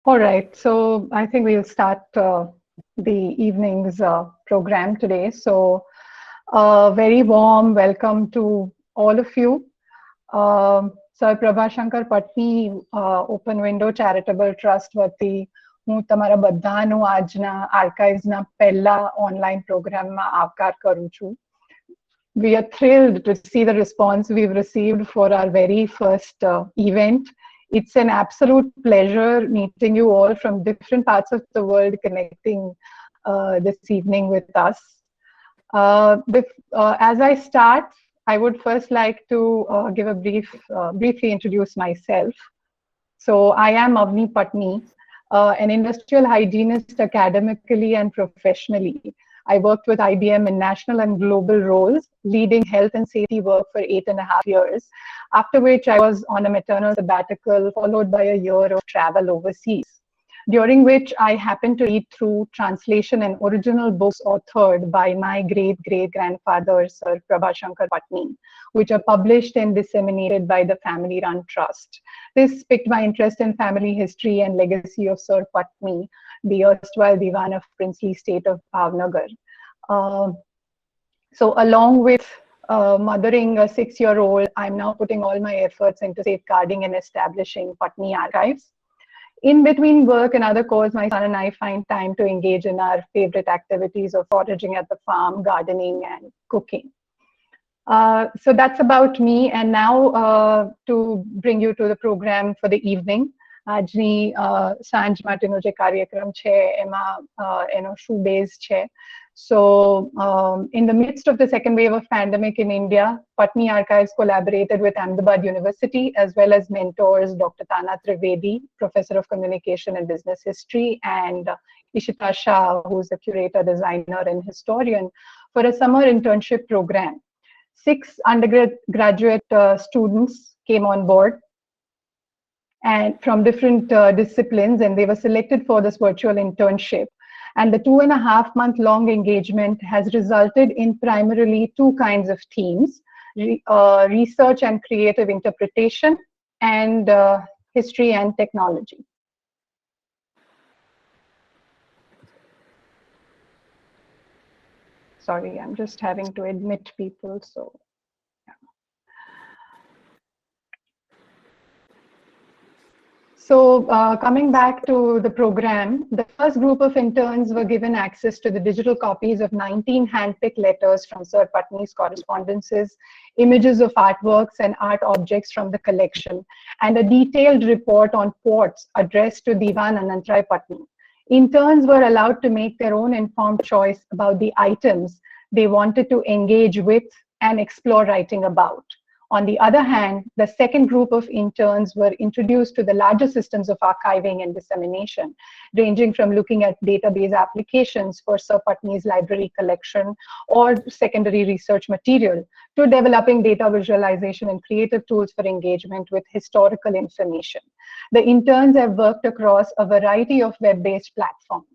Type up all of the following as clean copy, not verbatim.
All right, so I think we'll start the evening's program today. So, very warm welcome to all of you. Sir Pattani Open Window Charitable Trust વતી હું તમારા બધાનું આજના આર્કાઇવ્સના પહેલા online પ્રોગ્રામમાં આવકાર કરું છું. We are thrilled to see the response we've received for our very first event. It's an absolute pleasure meeting you all from different parts of the world, connecting this evening with us. As I start, I would first like to give a briefly introduce myself. So I am Avni Pattani, an industrial hygienist academically and professionally. I worked with IBM in national and global roles, leading health and safety work for 8.5 years, after which I was on a maternal sabbatical, followed by a year of travel overseas, during which I happened to read through translation and original books authored by my great-great-grandfather, Sir Pattani, which are published and disseminated by the family-run trust. This piqued my interest in family history and legacy of Sir Pattani, the erstwhile Diwan of princely state of Bhavnagar. So along with mothering a 6-year-old, I'm now putting all my efforts into safeguarding and establishing Pattani Archives. In between work and other chores, my son and I find time to engage in our favorite activities of foraging at the farm, gardening, and cooking. So that's about me. And now to bring you to the program for the evening. આજની સાંજ માટેનો જે કાર્યક્રમ છે એમાં એનો shoebase છે. So in the midst of the second wave of pandemic in India, Pattani Archives collaborated with Ahmedabad University as well as mentors Dr. Tana Trivedi, Professor of Communication and Business History, and Ishita Shah, who is a curator, designer, and historian, for a summer internship program. 6 undergraduate students came on board and from different disciplines, and they were selected for this virtual internship. And the 2.5-month long engagement has resulted in primarily 2 kinds of themes: research and creative interpretation, and history and technology. Sorry, I'm just having to admit people, so. So coming back to the program, the first group of interns were given access to the digital copies of 19 handpicked letters from Sir Pattani's correspondences, images of artworks and art objects from the collection, and a detailed report on ports addressed to Diwan Anantrai Pattani. Interns were allowed to make their own informed choice about the items they wanted to engage with and explore writing about. On the other hand, the second group of interns were introduced to the larger systems of archiving and dissemination, ranging from looking at database applications for Sir Pattani's library collection or secondary research material, to developing data visualization and creative tools for engagement with historical information. The interns have worked across a variety of web-based platforms.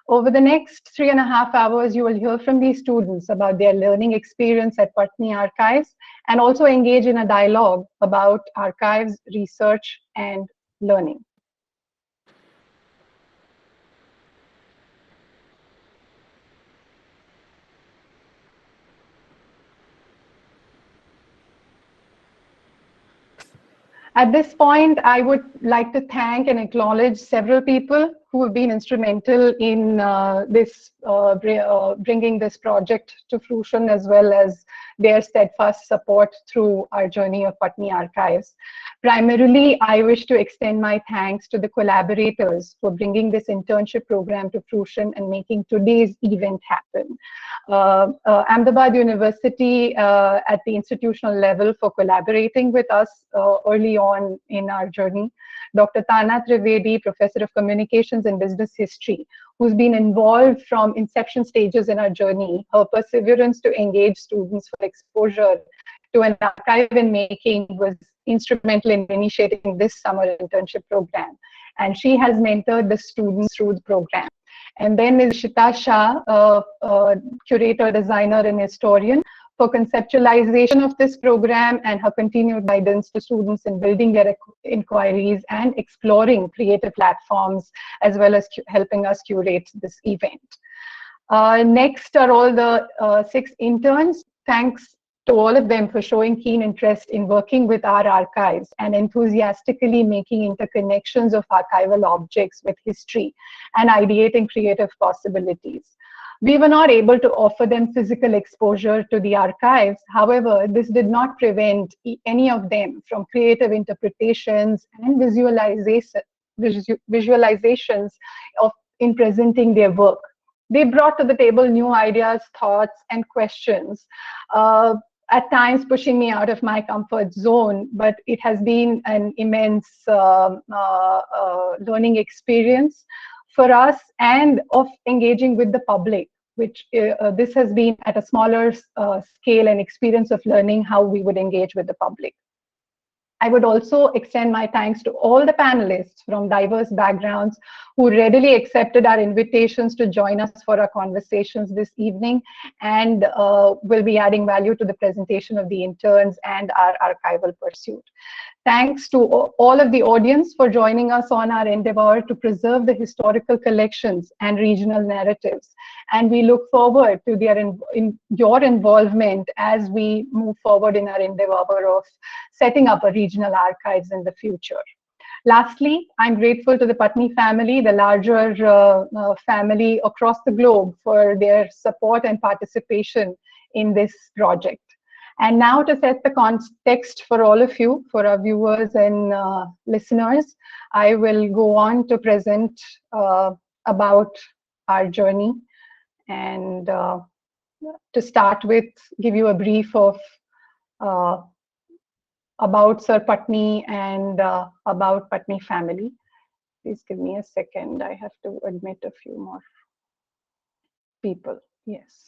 Over the next 3.5 hours, you will hear from these students about their learning experience at Pattani Archives and also engage in a dialogue about archives, research, and learning. At this point, I would like to thank and acknowledge several people who have been instrumental in bringing this project to fruition, as well as their steadfast support through our journey of Pattani Archives. Primarily, I wish to extend my thanks to the collaborators for bringing this internship program to fruition and making today's event happen. Ahmedabad University at the institutional level for collaborating with us early on in our journey. Dr. Tana Trivedi, Professor of Communications and Business History, who's been involved from inception stages in our journey. Her perseverance to engage students for exposure to an archive in making was instrumental in initiating this summer internship program. And she has mentored the students through the program. And then is Ishita Shah, curator, designer, and historian, for conceptualization of this program and her continued guidance to students in building their inquiries and exploring creative platforms, as well as helping us curate this event. Next are all the 6 interns. Thanks to all of them for showing keen interest in working with our archives and enthusiastically making interconnections of archival objects with history and ideating creative possibilities. We were not able to offer them physical exposure to the archives. However, this did not prevent any of them from creative interpretations and visualizations in presenting their work. They brought to the table new ideas, thoughts, and questions, at times pushing me out of my comfort zone, but it has been an immense learning experience for us, and of engaging with the public, which this has been at a smaller scale and experience of learning how we would engage with the public. I would also extend my thanks to all the panelists from diverse backgrounds who readily accepted our invitations to join us for our conversations this evening, and will be adding value to the presentation of the interns and our archival pursuit. Thanks to all of the audience for joining us on our endeavor to preserve the historical collections and regional narratives. And we look forward to your involvement as we move forward in our endeavor of setting up a regional archives in the future. Lastly, I'm grateful to the Pattani family, the larger family across the globe, for their support and participation in this project. And now, to set the context for all of you, for our viewers and listeners, I will go on to present about our journey. And to start with, give you a brief of about Sir Pattani and about Pattani family. Please give me a second. I have to admit a few more people. Yes.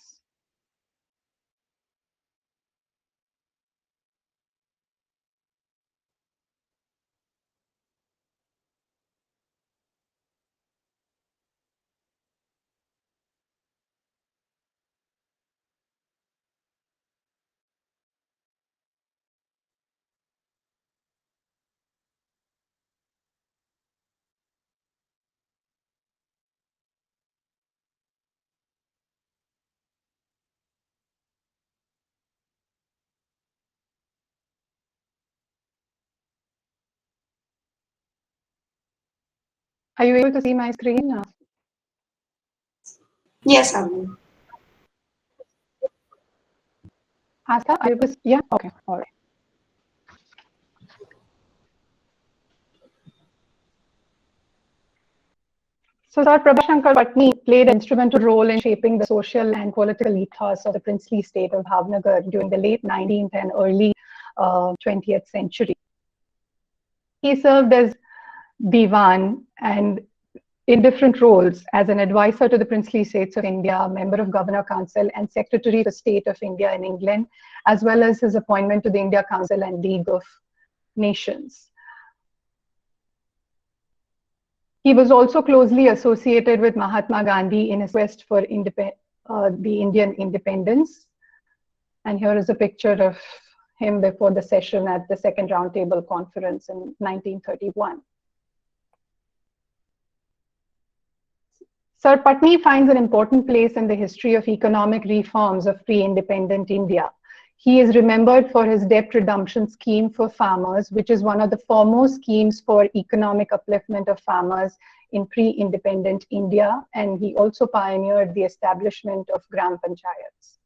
Are you able to see my screen? Yes, Abu. Asta, are you able to, yeah? Okay, all right. So Sir Prabhashankar Pattani played an instrumental role in shaping the social and political ethos of the princely state of Bhavnagar during the late 19th and early 20th century. He served as Diwan and in different roles as an advisor to the princely states of India, member of Governor Council, and Secretary of State of India in England, as well as his appointment to the India Council and League of Nations. He was also closely associated with Mahatma Gandhi in his quest for the Indian independence. And here is a picture of him before the session at the Second Roundtable Conference in 1931. Sir Pattani finds an important place in the history of economic reforms of pre-independent India. He is remembered for his debt redemption scheme for farmers, which is one of the foremost schemes for economic upliftment of farmers in pre-independent India. And he also pioneered the establishment of Gram Panchayats.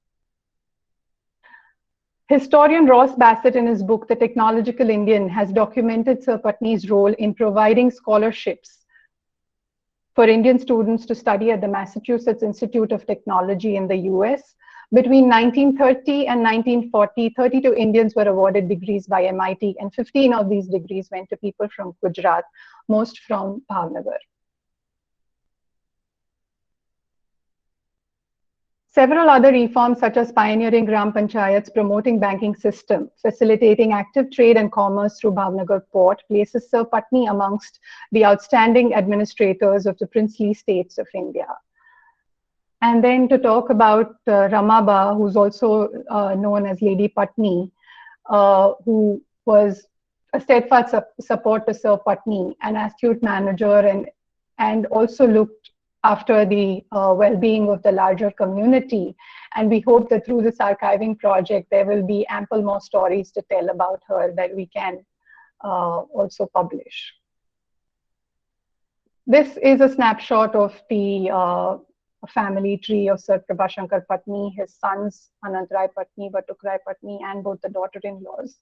Historian Ross Bassett, in his book, The Technological Indian, has documented Sir Pattani's role in providing scholarships for Indian students to study at the Massachusetts Institute of Technology in the US. Between 1930 and 1940, 32 Indians were awarded degrees by MIT, and 15 of these degrees went to people from Gujarat, most from Bhavnagar. Several other reforms, such as pioneering Gram Panchayats, promoting banking system, facilitating active trade and commerce through Bhavnagar port, places Sir Pattani amongst the outstanding administrators of the princely states of India. And then to talk about Ramaba, who's also known as Lady Pattani, who was a steadfast support to Sir Pattani, an astute manager, and also looked after the well-being of the larger community. And we hope that through this archiving project, there will be ample more stories to tell about her that we can also publish. This is a snapshot of the family tree of Sir Prabhashankar Pattani, his sons Anantrai Pattani, Batukrai Pattani, and both the daughter-in-laws.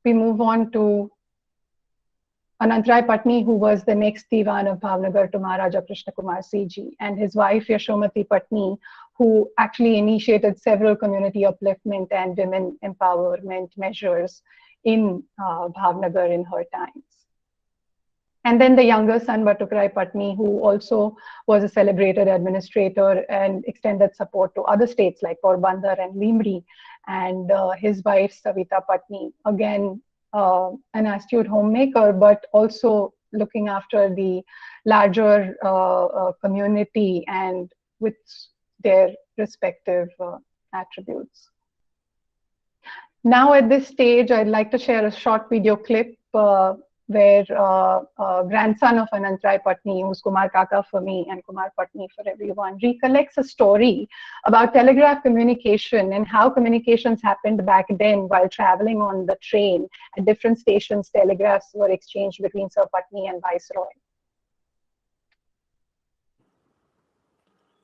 We move on to Anantrai Pattani, who was the next Diwan of Bhavnagar to Maharaja Krishna Kumar Siji, and his wife Yashomati Pattani, who actually initiated several community upliftment and women empowerment measures in Bhavnagar in her times. And then the younger son, Batukrai Pattani, who also was a celebrated administrator and extended support to other states like Porbandar and Limri. And his wife, Savita Pattani, again, an astute homemaker, but also looking after the larger community and with their respective attributes. Now at this stage, I'd like to share a short video clip where grandson of Anantrai Pattani, who's Kumar Kaka for me and Kumar Pattani for everyone, recollects a story about telegraph communication and how communications happened back then while traveling on the train. At different stations, telegraphs were exchanged between Sir Pattani and Viceroy.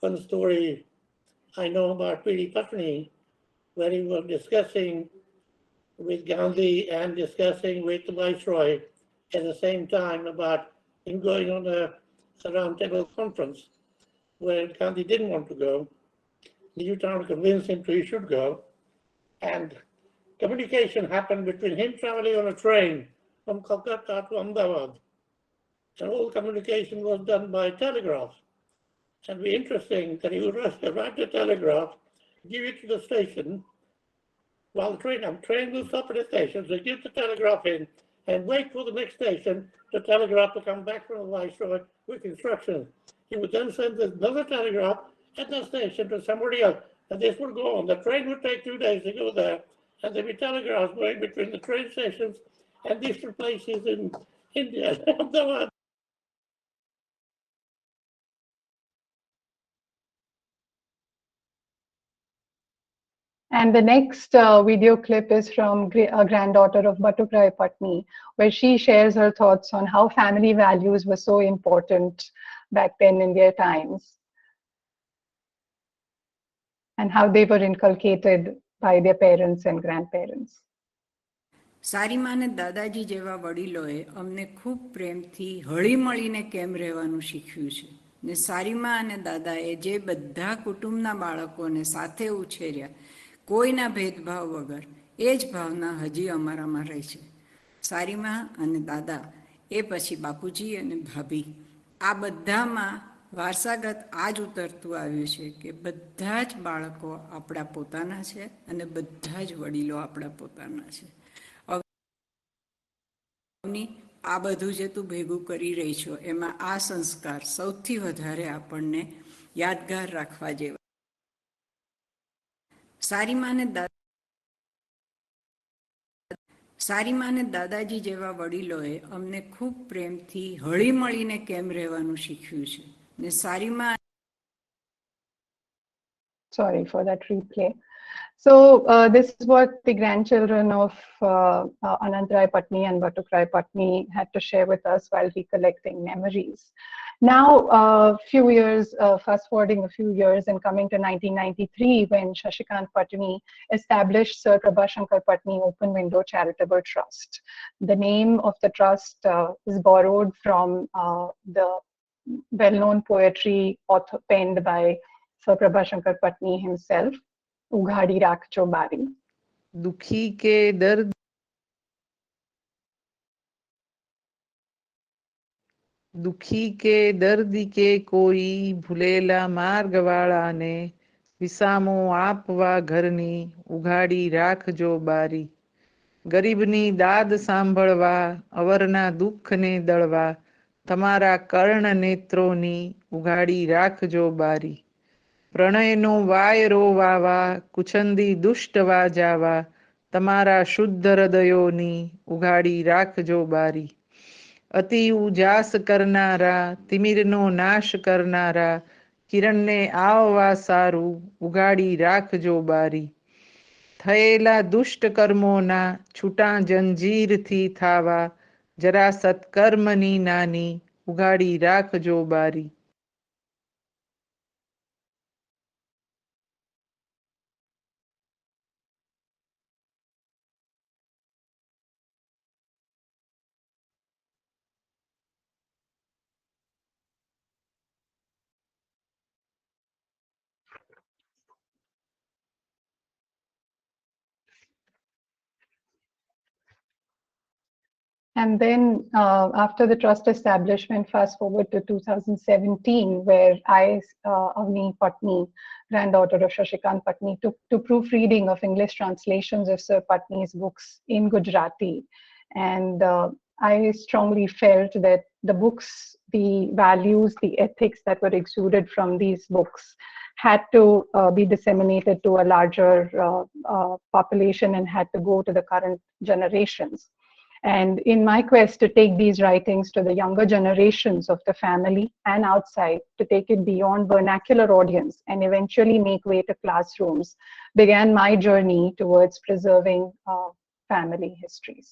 One story I know about P.D. Pattani, where he was discussing with Gandhi and discussing with the Viceroy at the same time about him going on a roundtable conference where Gandhi didn't want to go. He was trying to convince him he should go. And communication happened between him traveling on a train from Kolkata to Ahmedabad. And all communication was done by telegraph. And it'd be interesting that he would write the telegraph, give it to the station, while the train will stop at the station, so give the telegraph in, and wait for the next station, the telegraph to come back from the Viceroy with instructions. He would then send another telegraph at the station to somebody else, and this would go on. The train would take 2 days to go there, and there'd be telegraphs going between the train stations and different places in India. And the next video clip is from a granddaughter of Batukrai Pattani, where she shares her thoughts on how family values were so important back then in their times and how they were inculcated by their parents and grandparents. સારીમા ને દાદાજી જેવા વડીલોએ અમને ખૂબ પ્રેમથી હળીમળીને કેમ રહેવાનું શીખ્યું છે ને સારીમા અને દાદાએ જે બધા કુટુંબના બાળકોને સાથે ઉછેર્યા કોઈના ભેદભાવ વગર એ જ ભાવના હજી અમારામાં રહે છે. સારીમા અને દાદા એ પછી બાપુજી અને ભાભી આ બધામાં વારસાગત આ જ ઉતરતું આવ્યું છે કે બધા જ બાળકો આપણા પોતાના છે અને બધા જ વડીલો આપણા પોતાના છે. આ બધું જે તું ભેગું કરી રહી છો એમાં આ સંસ્કાર સૌથી વધારે આપણને યાદગાર રાખવા જેવા. સારીમા ને દાદાજી જેવા વડીલોએ અમને ખૂબ પ્રેમથી હળીમળીને કેમ રહેવાનું શીખ્યું છે ને સારીમા. Sorry for that replay. So this is what the grandchildren of Anantrai Pattani and Batukrai Pattani had to share with us while recollecting memories. Now, fast forwarding a few years and coming to 1993, when Shashikant Pattani established Sir Prabhashankar Pattani Open Window Charitable Trust. The name of the trust is borrowed from the well-known poetry penned by Sir Prabhashankar Pattani himself, उघाड़ी राख जो बारी. दुखी के दर्द के कोई भूलेला मार्ग वाला ने विसामो आपवा घरनी उघाड़ी राख जो बारी. गरीबनी दाद सांभळवा अवરના દુઃખને દળવા તમારા કર્ણ નેત્રોની ઉઘાડી રાખજો બારી. પ્રણયનો વાયરો વાવા કુછંદી દુષ્ટ વાજાવા તમારા શુદ્ધ હૃદયોની ઉઘાડી રાખજો બારી. અતિ ઉજાસ કરનારા તિમિરનો નાશ કરનારા કિરણને આવવા સારું ઉઘાડી રાખજો બારી. થયેલા દુષ્ટ કર્મોના છૂટા જંજીરથી થાવા જરા સત્કર્મની નાની ઉઘાડી રાખજો બારી. And then after the trust establishment, fast forward to 2017, where I, Avni Pattani, granddaughter of Shashikant Pattani, took to proofreading of English translations of Sir Pattani's books in Gujarati. And I strongly felt that the books, the values, the ethics that were exuded from these books had to be disseminated to a larger population and had to go to the current generations. And in my quest to take these writings to the younger generations of the family and outside, to take it beyond vernacular audience and eventually make way to classrooms, began my journey towards preserving family histories.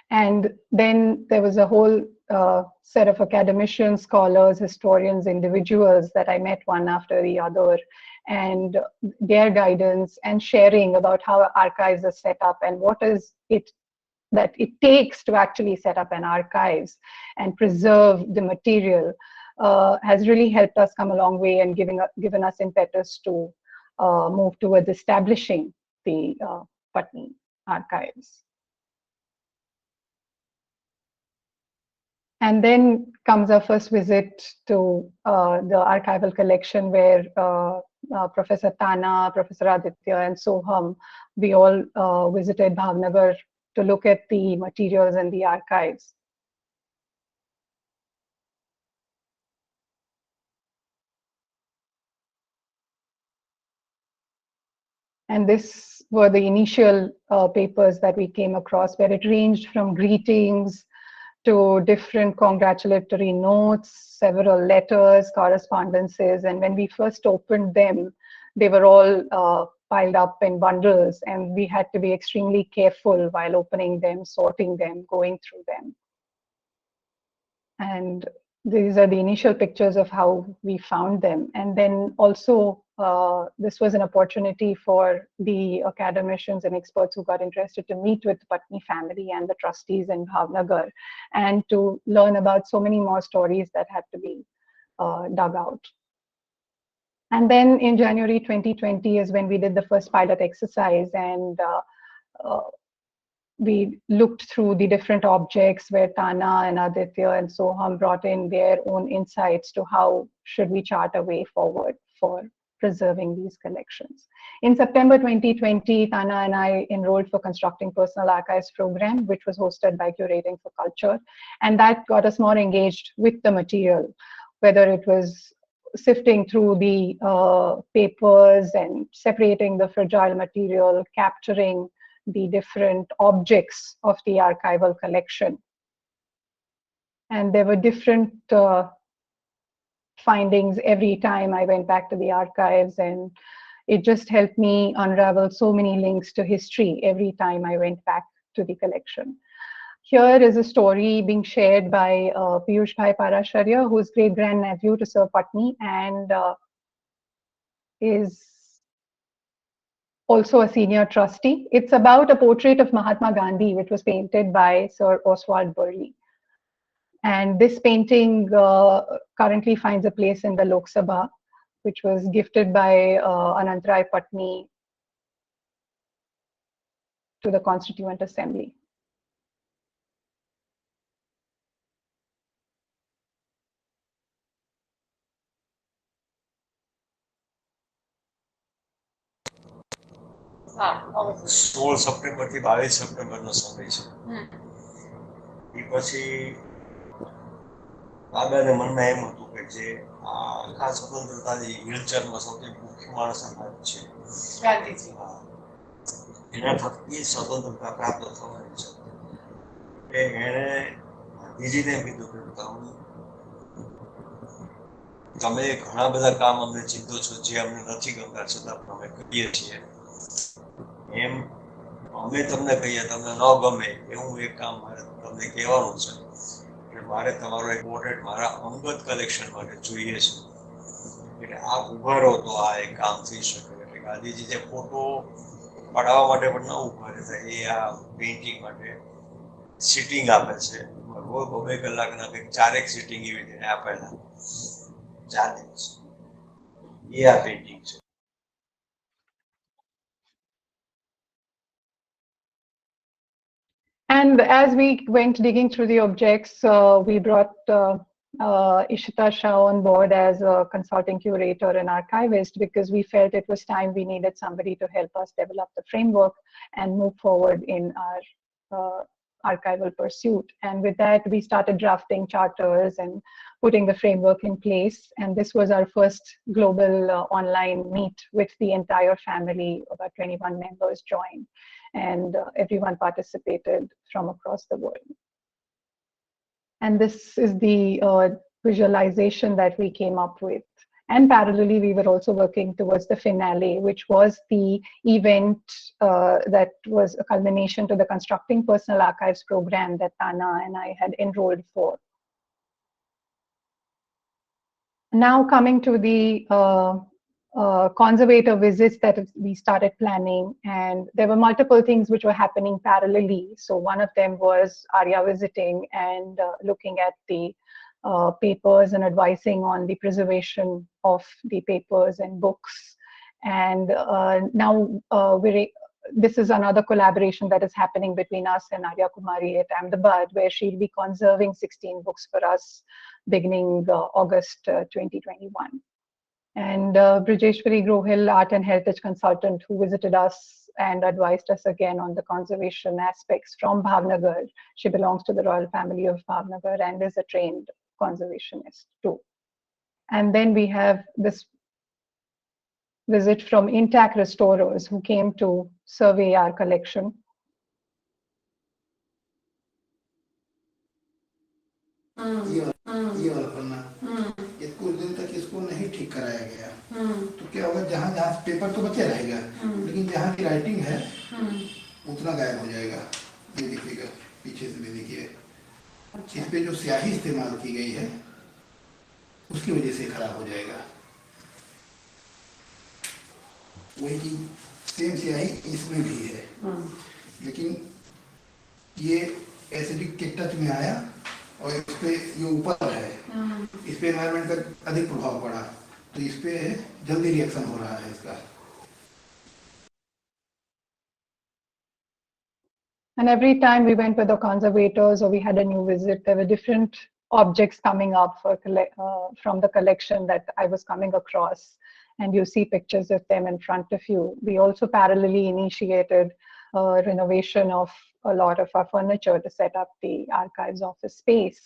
And then there was a whole set of academicians, scholars, historians, individuals that I met one after the other, and their guidance and sharing about how archives are set up and what is it that it takes to actually set up an archives and preserve the material has really helped us come a long way and given us impetus to move towards establishing the Pattani archives. And then comes our first visit to the archival collection, where Professor Tana, Professor Aditya, and Soham, we all visited Bhavnagar to look at the materials and the archives. And this were the initial papers that we came across, where it ranged from greetings to different congratulatory notes, several letters, correspondences. And when we first opened them, they were all piled up in bundles, and we had to be extremely careful while opening them, sorting them, going through them. And these are the initial pictures of how we found them. And then also, this was an opportunity for the academicians and experts who got interested to meet with the Pattani family and the trustees in Bhavnagar, and to learn about so many more stories that had to be dug out. And then in January 2020 is when we did the first pilot exercise, and we looked through the different objects where Tana and Aditya and Soham brought in their own insights to how should we chart a way forward for preserving these collections. In September 2020, Tana and I enrolled for Constructing Personal Archives program, which was hosted by Curating for Culture. And that got us more engaged with the material, whether it was sifting through the papers and separating the fragile material, capturing the different objects of the archival collection. And there were different findings every time I went back to the archives, and it just helped me unravel so many links to history every time I went back to the collection. Here is a story being shared by Piyush Bhai Parasharya, who is great-grandnephew to Sir Pattani, and is also a senior trustee. It's about a portrait of Mahatma Gandhi, which was painted by Sir Oswald Burley. And this painting currently finds a place in the Lok Sabha, which was gifted by Anantrai Pattani to the Constituent Assembly. હા 16 September થી 22 સપ્ટેમ્બરનો સમય છે. એ પછી દાદાને મનમાં એમ હતું કે જે આખા સ્વતંત્રતાની હિલચાલમાં સૌથી મુખ્ય માણસ અમારે છે ગાંધીજી. એના થકી સ્વતંત્રતા પ્રાપ્ત થવાની છે એણે ગાંધીજીને કીધું કે તમે ઘણા બધા કામ અમને ચીંધો છો જે અમને નથી ગમતા છતાં પણ અમે કરીએ છીએ એમ અમે તમને કહીએ તમને ન ગમે એવું એક કામ મારે તમને કહેવાનું છે કે મારે તમારો એક પોર્ટ્રેટ મારા અંગત કલેક્શન માટે જોઈએ છે એટલે આ ઉભારો તો આ એક કામ થઈ શકે એટલે ગાંધીજી જે ફોટો પડાવવા માટે પણ ન ઉભા રહેતા એ આ પેઇન્ટિંગ માટે સિટિંગ આપે છે રોજ 2 કલાકના કંઈક 4 સિટિંગ એવી રીતે આપેલા 4 દિવસ એ આ પેઇન્ટિંગ છે. And as we went digging through the objects, we brought Ishita Shah on board as a consulting curator and archivist because we felt it was time we needed somebody to help us develop the framework and move forward in our archival pursuit. And with that, we started drafting charters and putting the framework in place. And this was our first global online meet with the entire family. About 21 members joined, and everyone participated from across the world. And this is the visualization that we came up with. And parallelly, we were also working towards the finale, which was the event that was a culmination to the Constructing Personal Archives program that Tana and I had enrolled for. Now coming to the conservator visits that we started planning, and there were multiple things which were happening parallelly. So one of them was Arya visiting and looking at the papers and advising on the preservation of the papers and books. And now this is another collaboration that is happening between us and Arya Kumari at Ahmedabad, where she'll be conserving 16 books for us beginning August 2021. And Brajeshwari Grohil, art and heritage consultant, who visited us and advised us again on the conservation aspects from Bhavnagar. She belongs to the royal family of Bhavnagar and is a trained conservationist too. And then we have this visit from intact restorers who came to survey our collection. ये वाला पन्ना ये कुछ दिन तक इसको नहीं ठीक कराया गया तो क्या होगा जहाँ जहाँ पेपर तो बचे रहेगा लेकिन जहाँ की राइटिंग है उतना गायब हो जाएगा। ये देखिएगा पीछे से भी देखिए इस पे जो स्याही इस्तेमाल की गई है उसकी वजह से खराब हो जाएगा। वही चीज सेम स्याही इसमें भी है लेकिन ये एसिडिक के टच में आया और इस पे ये ऊपर है इस पे एनवायरनमेंट का अधिक प्रभाव पड़ा तो इस पे जल्दी रिएक्शन हो रहा है इसका। And every time we went with the conservators or we had a new visit, there were different objects coming up from the collection that I was coming across. And you see pictures of them in front of you. We also parallelly initiated renovation of a lot of our furniture to set up the archives office space.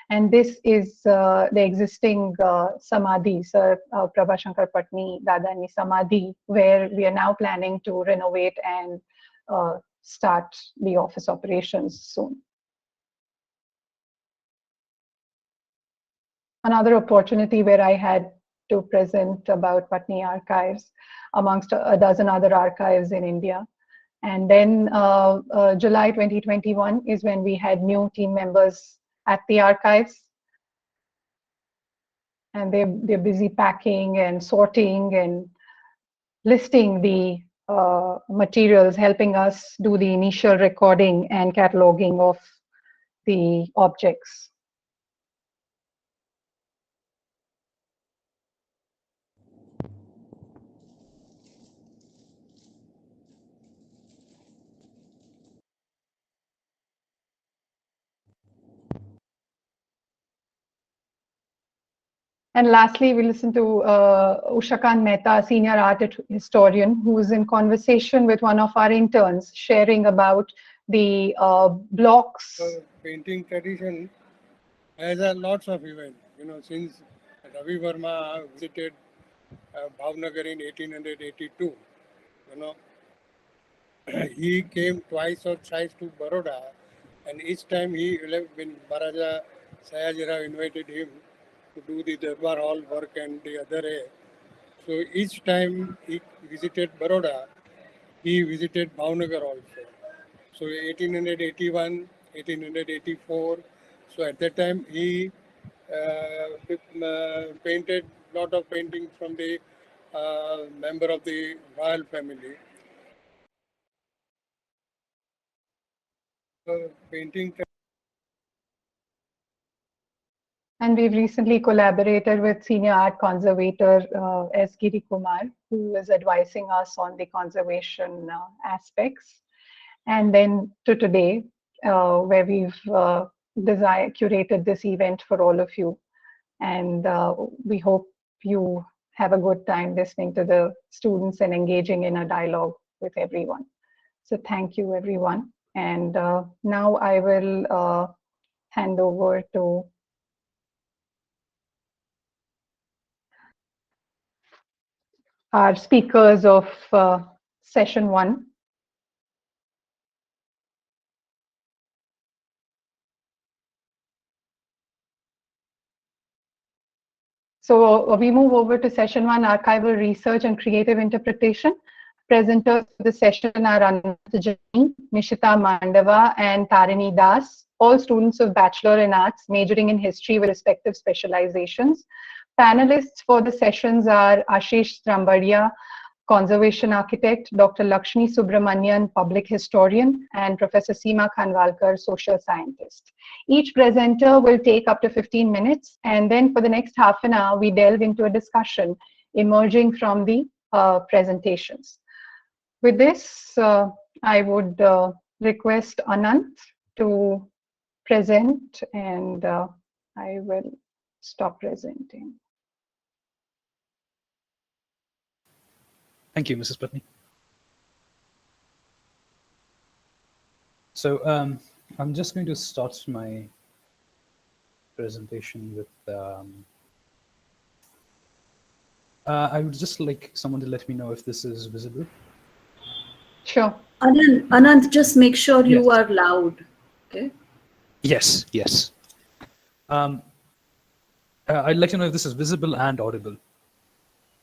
And this is the existing Samadhi, Sir Prabhashankar Pattani Dadani Samadhi, where we are now planning to renovate and start the office operations soon. Another opportunity where I had to present about Pattani Archives amongst a dozen other archives in India. And then July 2021 is when we had new team members at the archives. And they're busy packing and sorting and listing the materials, helping us do the initial recording and cataloging of the objects. And lastly, we listened to Ushakant Mehta, senior art historian, who is in conversation with one of our interns, sharing about the blocks. Painting tradition has lots of events. Since Ravi Verma visited Bhavnagar in 1882, he came twice or thrice to Baroda, and each time he left when Maharaja Sayajirao invited him to do the Darbar Hall work and the other A. So each time he visited Baroda, he visited Bhavnagar also. So 1881, 1884. So at that time he painted lot of paintings from the member of the royal family. Painting. And we've recently collaborated with senior art conservator S. Giri Kumar, who is advising us on the conservation aspects. And then to today, where we've curated this event for all of you. And we hope you have a good time listening to the students and engaging in a dialogue with everyone. So thank you, everyone. And now I will hand over to our speakers of session 1. So we move over to session 1, archival research and creative interpretation. Presenters for the session are Anant Jani, Nishita Mandava, and Tarini Das, all students of Bachelor in Arts, majoring in history with respective specializations. Panelists for the sessions are Ashish Strambadia, conservation architect, Dr. Lakshmi Subramanian, public historian, and Professor Seema Khanwalkar, social scientist. Each presenter will take up to 15 minutes, and then for the next half an hour, we delve into a discussion emerging from the presentations. With this, I would request Anant to present, and I will stop presenting. Thank you, Mrs. Pattani. So I'm just going to start my presentation with, I would just like someone to let me know if this is visible. Sure. Anant, just make sure you Yes. are loud, okay? Yes, yes. I'd like to know if this is visible and audible.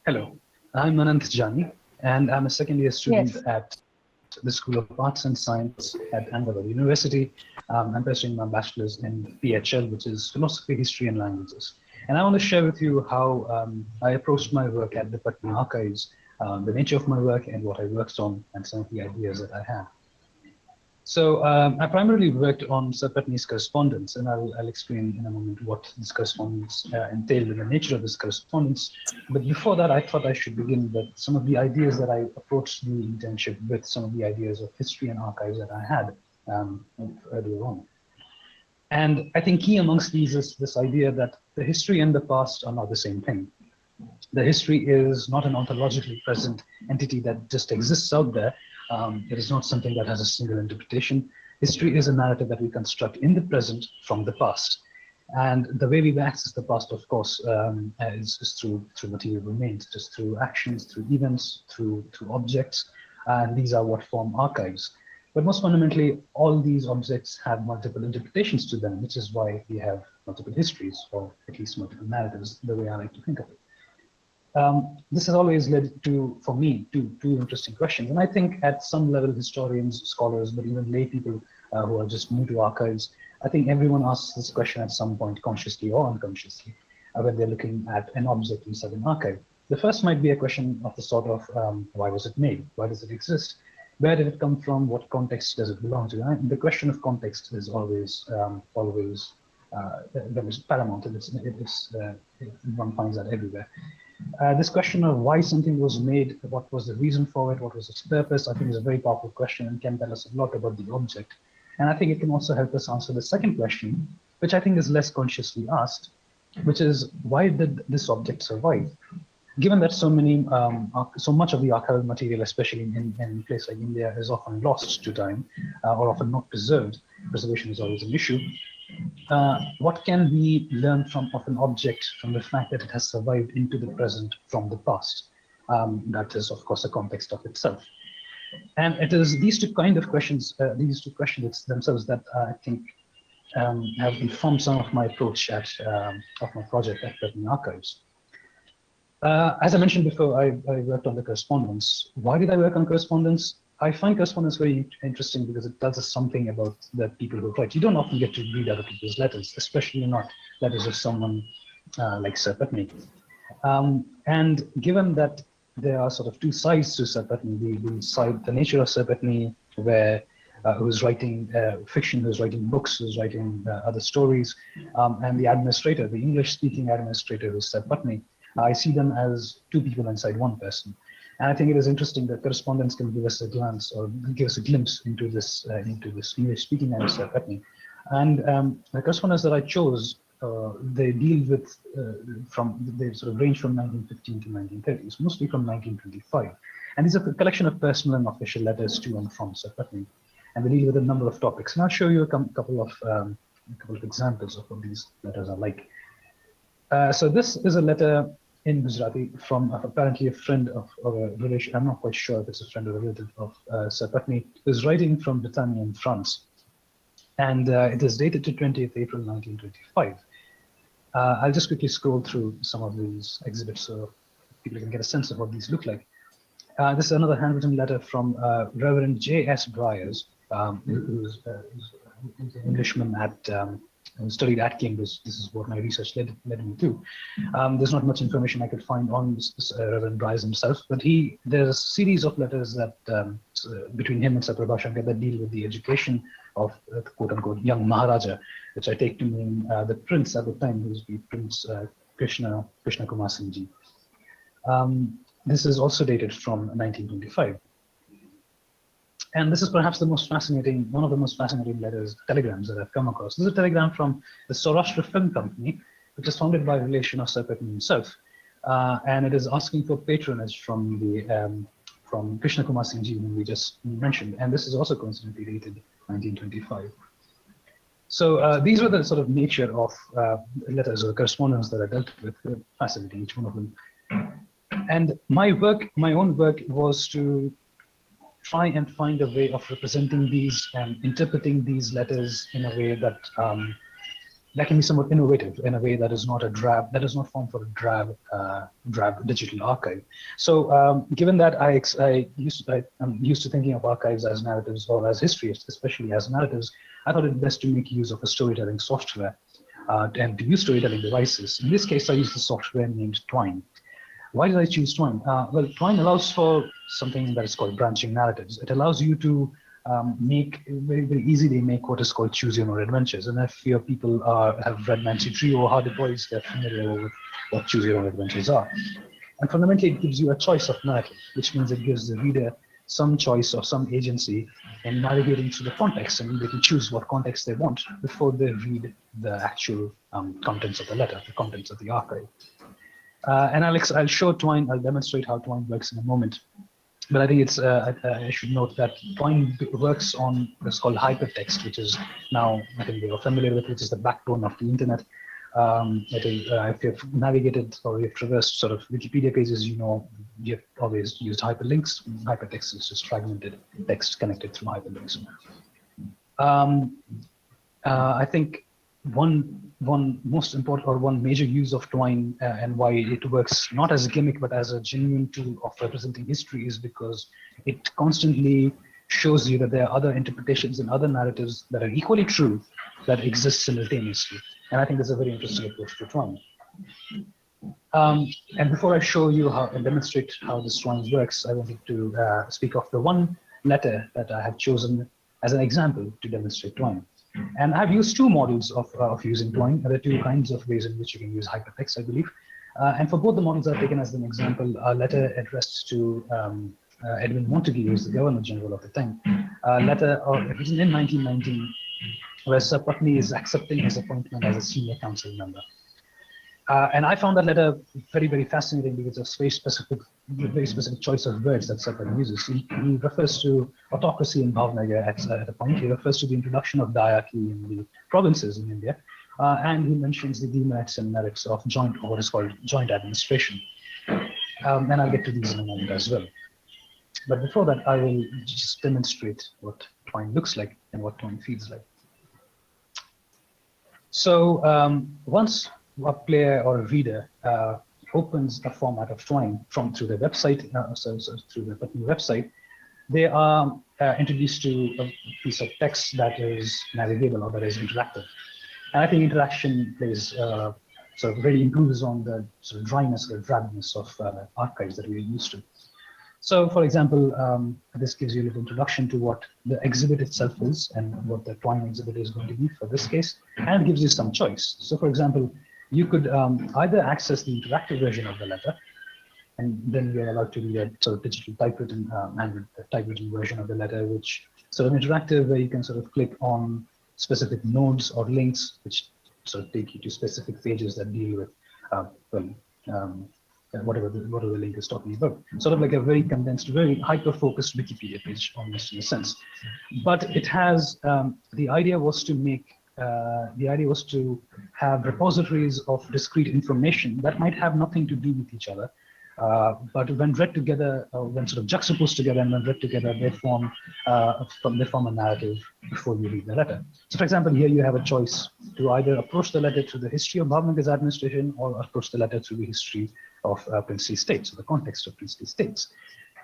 Hello, I'm Anant Jani, and I'm a second year student at the School of Arts and Science at Ahmedabad University. I'm pursuing my bachelor's in PHL, which is Philosophy, History and Languages. And I want to share with you how I approached my work at the Pattani Archives, the nature of my work and what I worked on, and some of the ideas that I had. So I primarily worked on Sir Pattani's correspondence, and I'll explain in a moment what this correspondence entailed and the nature of this correspondence. But before that, I thought I should begin with some of the ideas that I approached the internship with, some of the ideas of history and archives that I had earlier on. And I think key amongst these is this idea that the history and the past are not the same thing. The history is not an ontologically present entity that just exists out there. It is not something that has a single interpretation. History is a narrative that we construct in the present from the past. And the way we access the past, of course, is through material remains, just through actions, through events, through objects. And these are what form archives. But most fundamentally, all these objects have multiple interpretations to them, which is why we have multiple histories, or at least multiple narratives, the way I like to think of it. This has always led to, for me, two interesting questions. And I think at some level, historians, scholars, but even lay people who are just new to archives, I think everyone asks this question at some point, consciously or unconsciously, when they're looking at an object inside an archive. The first might be a question of the sort of, why was it made? Why does it exist? Where did it come from? What context does it belong to? And the question of context is always paramount. One finds that everywhere. This question of why something was made, what was the reason for it, what was its purpose, I think is a very powerful question and can tell us a lot about the object. And I think it can also help us answer the second question, which I think is less consciously asked, which is why did this object survive? Given that so much of the archival material, especially in a place like India, is often lost to time or often not preserved, preservation is always an issue. what can we learn of an object from the fact that it has survived into the present from the past? That is, of course, a context of itself. And it is these two questions themselves that I think have informed some of my approach of my project at Pattani Archives. As I mentioned before, I worked on the correspondence. Why did I work on correspondence? I find correspondence very interesting because it tells us something about the people who write. You don't often get to read other people's letters, especially not letters of someone like Sir Pattani. And given that there are sort of two sides to Sir Pattani, the nature of Sir Pattani, who's writing fiction, who's writing books, who's writing other stories, and the administrator, the English-speaking administrator, who's Sir Pattani, I see them as two people inside one person. And I think it is interesting that correspondence can give us a glance or give us a glimpse into this English-speaking and Sir Pattani. And the correspondence that I chose, they deal with they sort of range from 1915 to 1930s, mostly from 1925. And these are a collection of personal and official letters to and from Sir Pattani. And they deal with a number of topics. And I'll show you a couple of examples of what these letters are like. So this is a letter in Gujarati from apparently a friend of a relation. I'm not quite sure if it's a friend or a relative of Sir Pattani, who's writing from Pattani in France. And it is dated to 20th April 1925. I'll just quickly scroll through some of these exhibits so people can get a sense of what these look like. This is another handwritten letter from Reverend J.S. Bryars, who's an Englishman who studied at Cambridge. This is what my research led me to. There's not much information I could find on Reverend Bryars himself, but there's a series of letters that between him and Sir Prabhashankar that deal with the education of quote-unquote young Maharaja, which I take to mean the prince at the time, who's the Prince Krishna Kumar Singh Ji. This is also dated from 1925. And this is perhaps one of the most fascinating telegrams that I've come across. This is a telegram from the Saurashtra Film Company, which is founded by a relation of Sir Pattani himself. And it is asking for patronage from Krishna Kumar Singh Ji, whom we just mentioned. And this is also coincidentally dated 1925. So these were the sort of nature of letters or correspondence that I dealt with, fascinating, each one of them. And my own work was to try and find a way of representing these and interpreting these letters in a way that can be somewhat innovative, in a way that is not formed for a drab digital archive. So given that I'm used to thinking of archives as narratives or as history, especially as narratives, I thought it best to make use of a storytelling software and to use storytelling devices. In this case, I used the software named Twine. Why did I choose Twine? Well, Twine allows for something that is called branching narratives. It allows you to very, very easily make what is called choose your own adventures. And if your people have read Nancy Drew or Hardy Boys, they're familiar with what choose your own adventures are. And fundamentally, it gives you a choice of narrative, which means it gives the reader some choice or some agency in navigating through the context, and they can choose what context they want before they read the actual contents of the letter, the contents of the archive. And I'll show Twine, I'll demonstrate how Twine works in a moment. But I think I should note that Twine works on what's called hypertext, which is now, I think you're familiar with, which is the backbone of the internet. If you've navigated or you've traversed sort of Wikipedia pages, you've always used hyperlinks. Hypertext is just fragmented text connected through hyperlinks. I think one most important or one major use of Twine and why it works not as a gimmick but as a genuine tool of representing history is because it constantly shows you that there are other interpretations and other narratives that are equally true that exist simultaneously. And I think that's a very interesting approach to Twine. And before I show you and demonstrate how this Twine works, I wanted to speak of the one letter that I have chosen as an example to demonstrate Twine. And I've used two models of using Twine. There are two kinds of ways in which you can use hypertext, I believe. And for both the models I've taken as an example, a letter addressed to Edwin Montague, who was the Governor General of the time, a letter written in 1919, where Sir Pattani is accepting his appointment as a senior council member. And I found that letter very, very fascinating because of very specific choice of words that Sir Pattani uses. He refers to autocracy in Bhavnagar at a point. He refers to the introduction of diarchy in the provinces in India. and he mentions the demerits and merits of what is called joint administration. And I'll get to these in a moment as well. But before that, I will just demonstrate what Twine looks like and what Twine feels like. So once a player or a reader opens a format of Twine through the website, through the Pattani website, they are introduced to a piece of text that is navigable or that is interactive. And I think interaction plays sort of really improves on the sort of dryness or drabness of archives that we're used to. So, for example, this gives you a little introduction to what the exhibit itself is and what the Twine exhibit is going to be for this case, and gives you some choice. So, for example, you could either access the interactive version of the letter, and then you're allowed to read a sort of digital typewritten and the typewritten version of the letter, which sort of interactive, where you can sort of click on specific nodes or links, which sort of take you to specific pages that deal with whatever the link is talking about. Sort of like a very condensed, very hyper-focused Wikipedia page, almost in a sense. But it has the idea was to have repositories of discrete information that might have nothing to do with each other. But when read together, when sort of juxtaposed together and when read together, they form a narrative before you read the letter. So, for example, here you have a choice to either approach the letter through the history of Bhavnagar's administration or approach the letter through the history of princely states, or the context of princely states.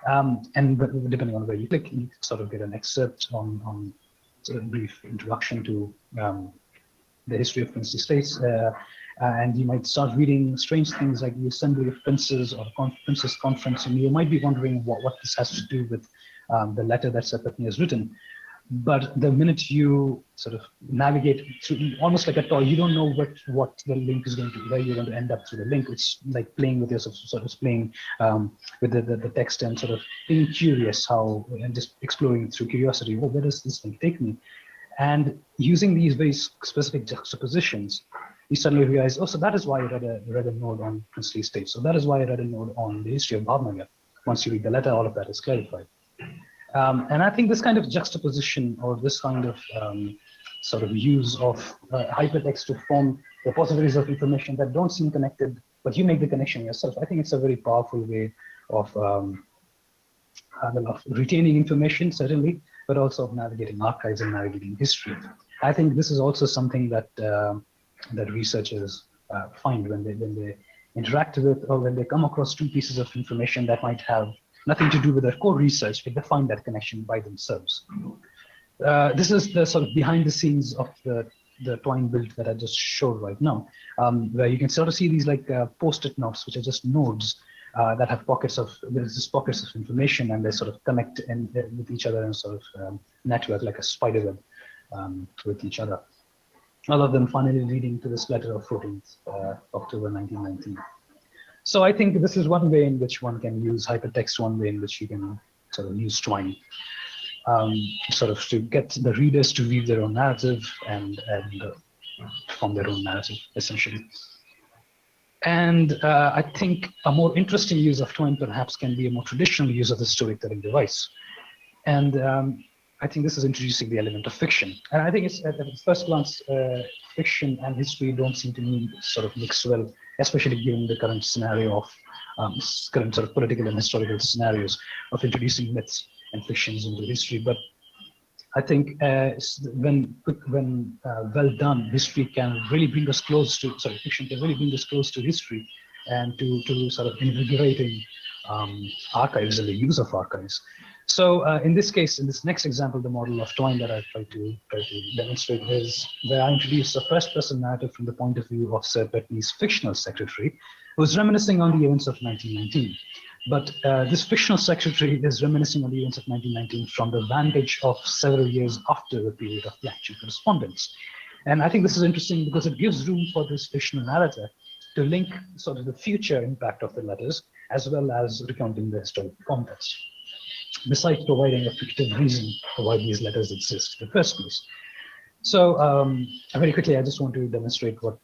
And depending on where you click, you sort of get an excerpt on sort of a brief introduction to the history of princely states. And you might start reading strange things like the Assembly of Princes or the Princes Conference, and you might be wondering what this has to do with the letter that Sir Pattani has written. But the minute you sort of navigate through, almost like a toy, you don't know what the link is going to, where you're going to end up through the link. It's like playing with yourself, sort of playing with the text and sort of being curious and just exploring through curiosity. Oh, where does this link take me? And using these very specific juxtapositions, you suddenly realize, oh, so that is why I read a node on princely states. So that is why I read a node on the history of Bhavnagar. Once you read the letter, all of that is clarified. And I think this kind of juxtaposition or this kind of sort of use of hypertext to form repositories of information that don't seem connected, but you make the connection yourself. I think it's a very powerful way of retaining information, certainly, but also of navigating archives and navigating history. I think this is also something that that researchers find when they interact with or when they come across two pieces of information that might have nothing to do with their core research, but they find that connection by themselves. This is the sort of behind the scenes of the Twine build that I just showed right now, where you can sort of see these like post-it notes, which are just nodes that have pockets of information, and they sort of connect with each other and sort of network like a spider web with each other. All of them finally leading to this letter of 14th October 1919. So I think this is one way in which one can use hypertext, one way in which you can sort of use Twine, sort of to get the readers to read their own narrative and form their own narrative, essentially. And I think a more interesting use of Twine perhaps can be a more traditional use of the storytelling device. And I think this is introducing the element of fiction. And I think it's at first glance, fiction and history don't seem to me sort of mix well, especially given the current scenario of current sort of political and historical scenarios of introducing myths and fictions into history. But I think when well done, history can really bring us close to, fiction can really bring us close to history and to sort of invigorating archives and the use of archives. So in this case, in this next example, the model of Twine that I try to demonstrate is where I introduce a first-person narrative from the point of view of Sir Pattani's fictional secretary, who is reminiscing on the events of 1919. But this fictional secretary is reminiscing on the events of 1919 from the vantage of several years after the period of the actual correspondence. And I think this is interesting because it gives room for this fictional narrator to link sort of the future impact of the letters as well as recounting the historical context, besides providing a fictive reason for why these letters exist in the first place. So very quickly, I just want to demonstrate what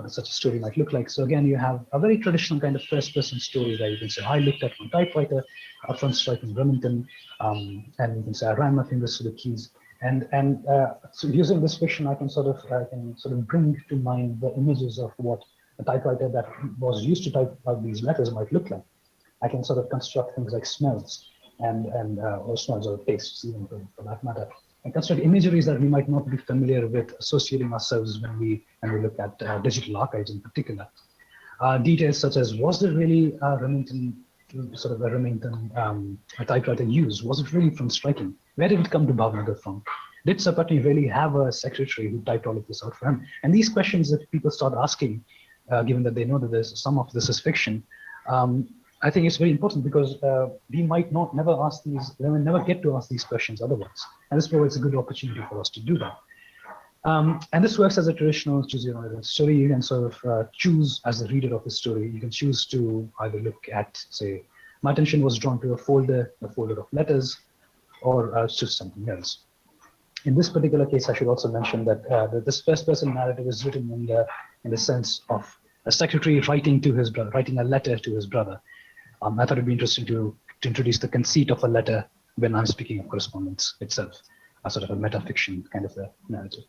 such a story might look like. So again, you have a very traditional kind of first-person story where you can say, I looked at my typewriter, upon striking Remington, and you can say, I ran my fingers through the keys, So using this fiction, I can sort of bring to mind the images of what a typewriter that was used to type out these letters might look like. I can sort of construct things like smells or smells or tastes, even for that matter, and construct imageries that we might not be familiar with associating ourselves when we look at digital archives in particular. Details such as, was there really a Remington a typewriter used? Was it really from striking? Where did it come to Bhavnagar from? Did Sir Pattani really have a secretary who typed all of this out for him? And these questions that people start asking, given that they know that there's some of this is fiction, I think it's very important because we might never get to ask these questions otherwise. And this provides a good opportunity for us to do that. And this works as a traditional choose your own story. You can sort of choose as the reader of the story. You can choose to either look at, say, my attention was drawn to a folder of letters, or choose something else. In this particular case, I should also mention that this first-person narrative is written in the sense of a secretary writing a letter to his brother. I thought it'd be interesting to introduce the conceit of a letter when I'm speaking of correspondence itself, a sort of a metafiction kind of a narrative.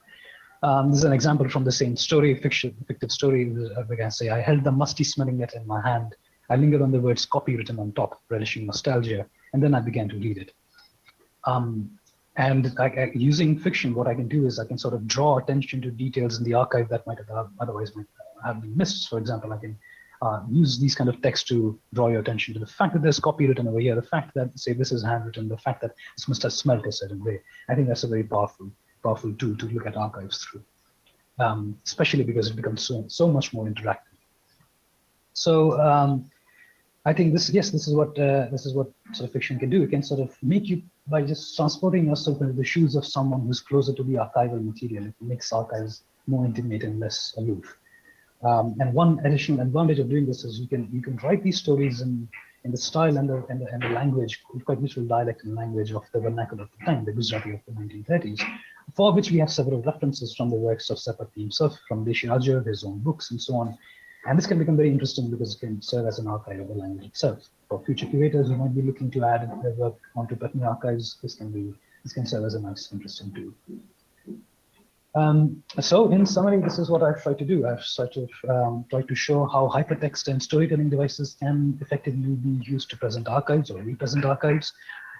This is an example from the same story, fictive story. We can say, I held the musty smelling letter in my hand. I lingered on the words copy written on top, relishing nostalgia, and then I began to read it. Using fiction, what I can do is I can sort of draw attention to details in the archive that might have been missed. For example, I can use these kind of text to draw your attention to the fact that there's copy written over here, the fact that, say, this is handwritten, the fact that this must have smelled a certain way. I think that's a very powerful tool to look at archives through, especially because it becomes so much more interactive. So I think this is what sort of fiction can do. It can sort of make you, by just transporting yourself into the shoes of someone who's closer to the archival material, it makes archives more intimate and less aloof. And one additional advantage of doing this is you can write these stories in the style and the language, quite literal dialect and language of the vernacular of the time, the Gujarati of the 1930s, for which we have several references from the works of Sir Pattani himself, from Deshi Ajur, his own books, and so on. And this can become very interesting because it can serve as an archive of the language itself. For future curators who might be looking to add their work onto Pattani archives, this can serve as a nice, interesting tool. So in summary, this is what I've tried to do. I've sort of tried to show how hypertext and storytelling devices can effectively be used to present archives or represent archives,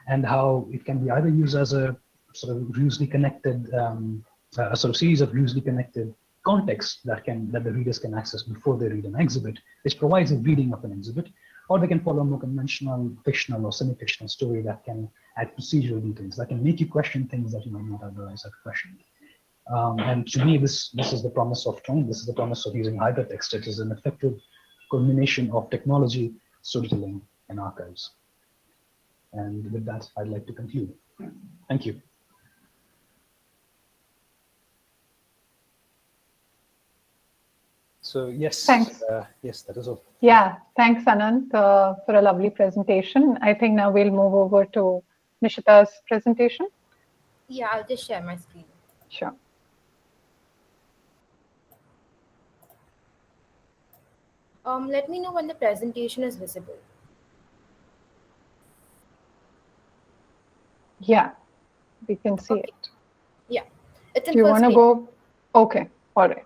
and how it can be either used as a sort of loosely connected, a sort of series of loosely connected contexts that the readers can access before they read an exhibit, which provides a reading of an exhibit, or they can follow a more conventional fictional or semi-fictional story that can add procedural details, that can make you question things that you might not otherwise have questioned. And to me, this is the promise of time. This is the promise of using hypertext. It is an effective combination of technology, storytelling, and archives. And with that, I'd like to conclude. Thank you. So yes, thanks. Yes, that is all. Yeah, thanks, Anant, for a lovely presentation. I think now we'll move over to Nishita's presentation. Yeah, I'll just share my screen. Sure. Let me know when the presentation is visible. Yeah, we can see it. Yeah, it's in Do you full want to screen. go? Okay, all right.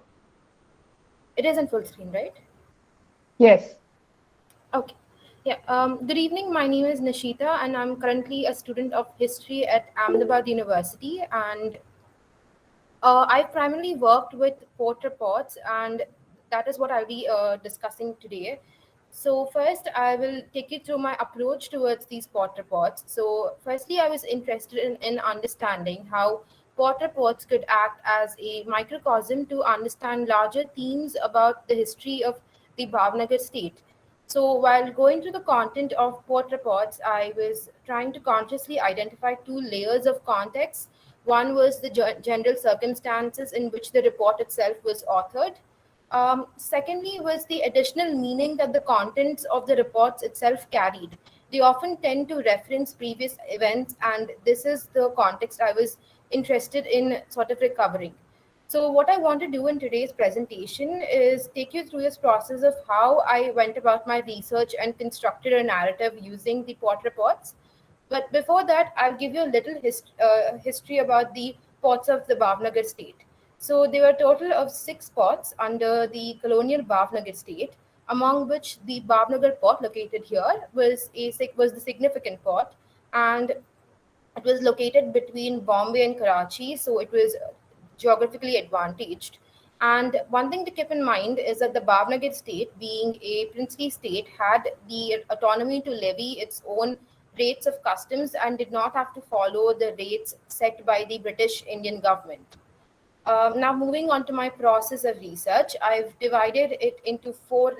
It is in full screen, right? Yes. Okay. Yeah. Good evening. My name is Nishita, and I'm currently a student of history at Ahmedabad University. And I've primarily worked with porter pots, and that is what I'll be discussing today. So first, I will take you through my approach towards these porter pots. So firstly, I was interested in understanding how porter pots could act as a microcosm to understand larger themes about the history of the Bhavnagar state. So while going through the content of porter pots, I was trying to consciously identify two layers of context. One was the general circumstances in which the report itself was authored. Secondly, was the additional meaning that the contents of the reports itself carried. They often tend to reference previous events, and this is the context I was interested in sort of recovering. So what I want to do in today's presentation is take you through this process of how I went about my research and constructed a narrative using the pot reports. But before that, I'll give you a little history about the ports of the Bhavnagar state. So there were a total of 6 ports under the colonial Bhavnagar state, among which the Bhavnagar port located here was the significant port, and it was located between Bombay and Karachi, so it was geographically advantaged. And one thing to keep in mind is that the Bhavnagar state, being a princely state, had the autonomy to levy its own rates of customs and did not have to follow the rates set by the British Indian government. Now, moving on to my process of research, I've divided it into 4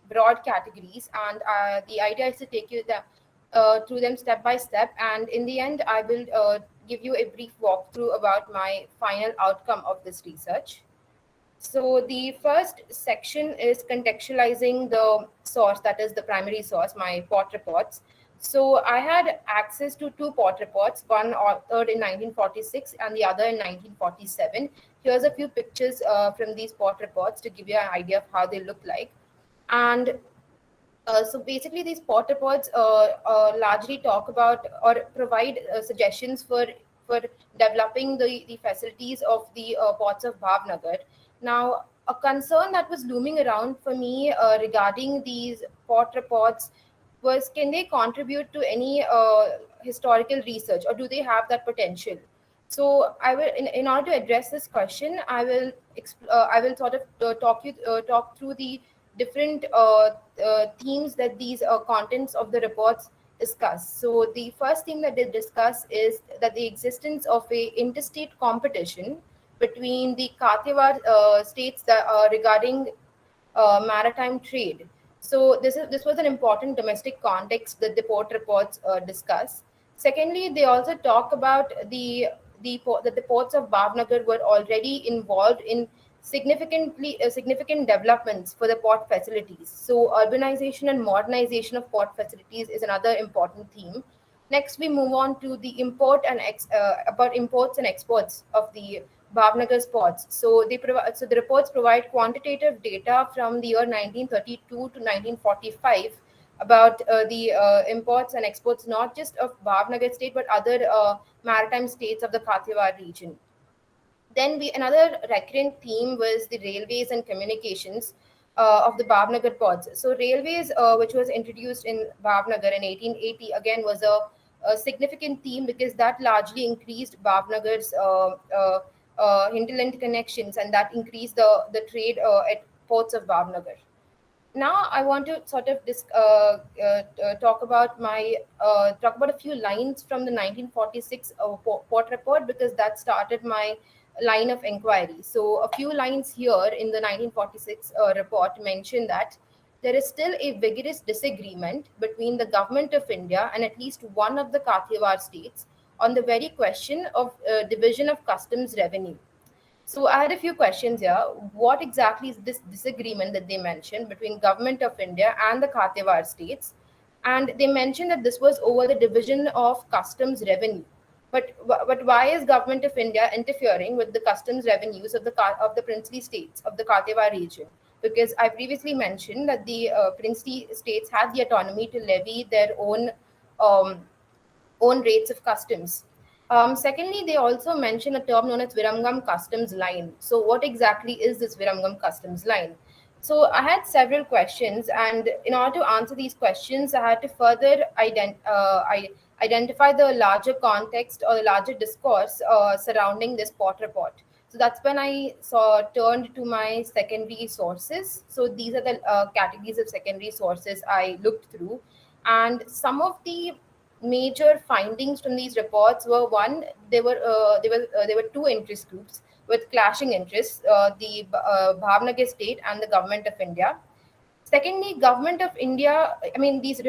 broad categories, and the idea is to take you through them step by step. And in the end, I will give you a brief walkthrough about my final outcome of this research. So the first section is contextualizing the source, that is the primary source, my port reports. So I had access to 2 port reports, one authored in 1946 and the other in 1947. Here's a few pictures from these port reports to give you an idea of how they look like. And so basically, these port reports largely talk about or provide suggestions for developing the facilities of the ports of Bhavnagar. Now, a concern that was looming around for me regarding these port reports was, can they contribute to any historical research, or do they have that potential? So I will, in order to address this question, I will sort of talk through the different themes that these contents of the reports discuss. So the first theme that they discuss is that the existence of a interstate competition between the Kathiawar states that regarding maritime trade. So this was an important domestic context that the port reports discuss. Secondly, they also talk about that the ports of Bhavnagar were already involved in significant developments for the port facilities. So urbanization and modernization of port facilities is another important theme. Next, we move on to the about imports and exports of the Bhavnagar's ports. So the reports provide quantitative data from the year 1932 to 1945 about the imports and exports, not just of Bhavnagar state but other maritime states of the Kathiawar region. Then another recurrent theme was the railways and communications of the Bhavnagar ports. So railways, which was introduced in Bhavnagar in 1880, again was a significant theme because that largely increased Bhavnagar's hinterland connections, and that increased the trade at ports of Bhavnagar. Now I want to sort of talk about a few lines from the 1946 port report, because that started my line of inquiry. So a few lines here in the 1946 report mention that there is still a vigorous disagreement between the government of India and at least one of the Kathiawar states on the very question of division of customs revenue. So I had a few questions here. What exactly is this disagreement that they mentioned between government of India and the Kathiawar states? And they mentioned that this was over the division of customs revenue. But why is government of India interfering with the customs revenues of the princely states of the Kathiawar region? Because I previously mentioned that the princely states had the autonomy to levy their um, own rates of customs. Secondly, they also mention a term known as Viramgam customs line. So, what exactly is this Viramgam customs line? So, I had several questions, and in order to answer these questions, I had to further identify the larger context or the larger discourse surrounding this port report. So that's when I turned to my secondary sources. So these are the categories of secondary sources I looked through, and some of the major findings from these reports were: one, there were 2 interest groups with clashing interests, the Bhavnagar state and the government of India. Secondly, government of India, I mean, these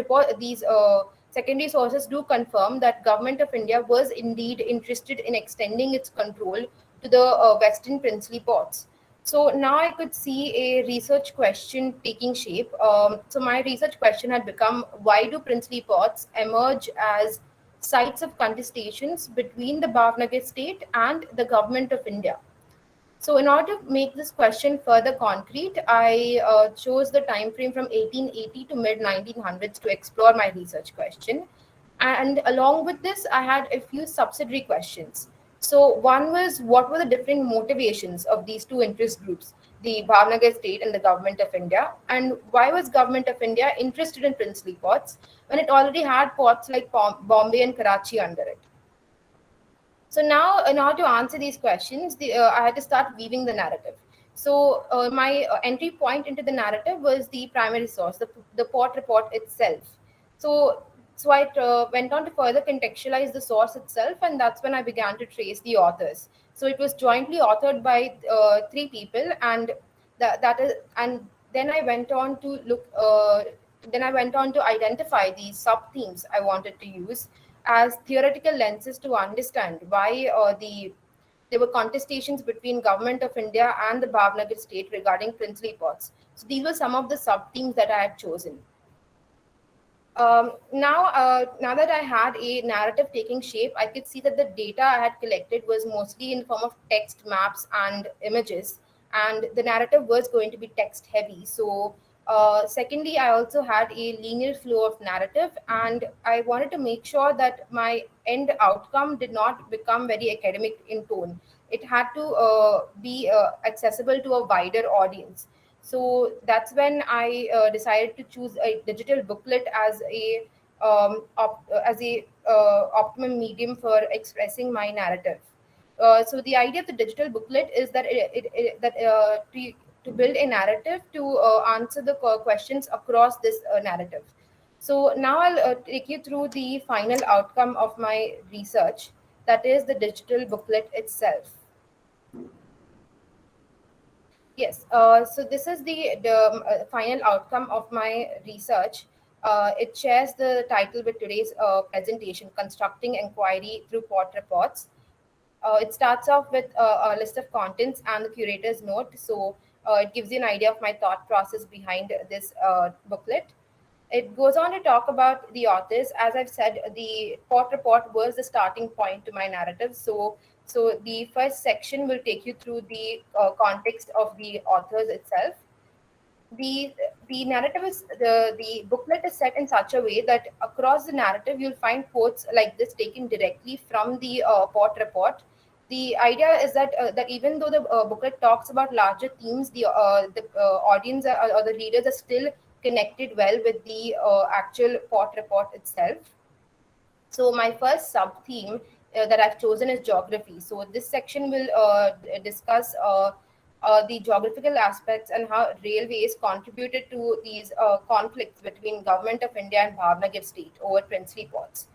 secondary sources do confirm that government of India was indeed interested in extending its control to the western princely ports. So now I could see a research question taking shape. So my research question had become: why do princely ports emerge as sites of contestations between the Bhavnagar state and the government of India? So in order to make this question further concrete, I chose the time frame from 1880 to mid 1900s to explore my research question. And along with this, I had a few subsidiary questions. So one was, what were the different motivations of these two interest groups, the Bhavnagar state and the government of India? And why was government of India interested in princely ports when it already had ports like Bombay and Karachi under it? So now, in order to answer these questions, I had to start weaving the narrative. So my entry point into the narrative was the primary source, the port report itself. So, so I went on to further contextualize the source itself, and that's when I began to trace the authors. So it was jointly authored by three people, and that is, and then I went on to look. Then I went on to identify the sub themes I wanted to use as theoretical lenses to understand why there were contestations between government of India and the Bhavnagar state regarding princely ports. So these were some of the sub themes that I had chosen. Now that I had a narrative taking shape, I could see that the data I had collected was mostly in form of text, maps, and images, and the narrative was going to be text heavy. So, secondly, I also had a linear flow of narrative, and I wanted to make sure that my end outcome did not become very academic in tone. It had to be accessible to a wider audience. So that's when I decided to choose a digital booklet as a optimum medium for expressing my narrative. So the idea of the digital booklet is that to build a narrative to answer the questions across this narrative. So now I'll take you through the final outcome of my research, that is the digital booklet itself. Yes, so this is the final outcome of my research. It shares the title with today's presentation, Constructing Inquiry Through Port Reports. It starts off with a list of contents and the curator's note. So it gives you an idea of my thought process behind this booklet. It goes on to talk about the authors. As I've said, the port report was the starting point to my narrative. So the first section will take you through the context of the authors itself. The narrative is the booklet is set in such a way that across the narrative you'll find quotes like this taken directly from the port report. The idea is that even though the booklet talks about larger themes, the audience or the readers are still connected well with the actual port report itself. So my first sub theme that I've chosen is geography. So this section will discuss the geographical aspects and how railways contributed to these conflicts between government of India and Bhavnagar state over princely ports.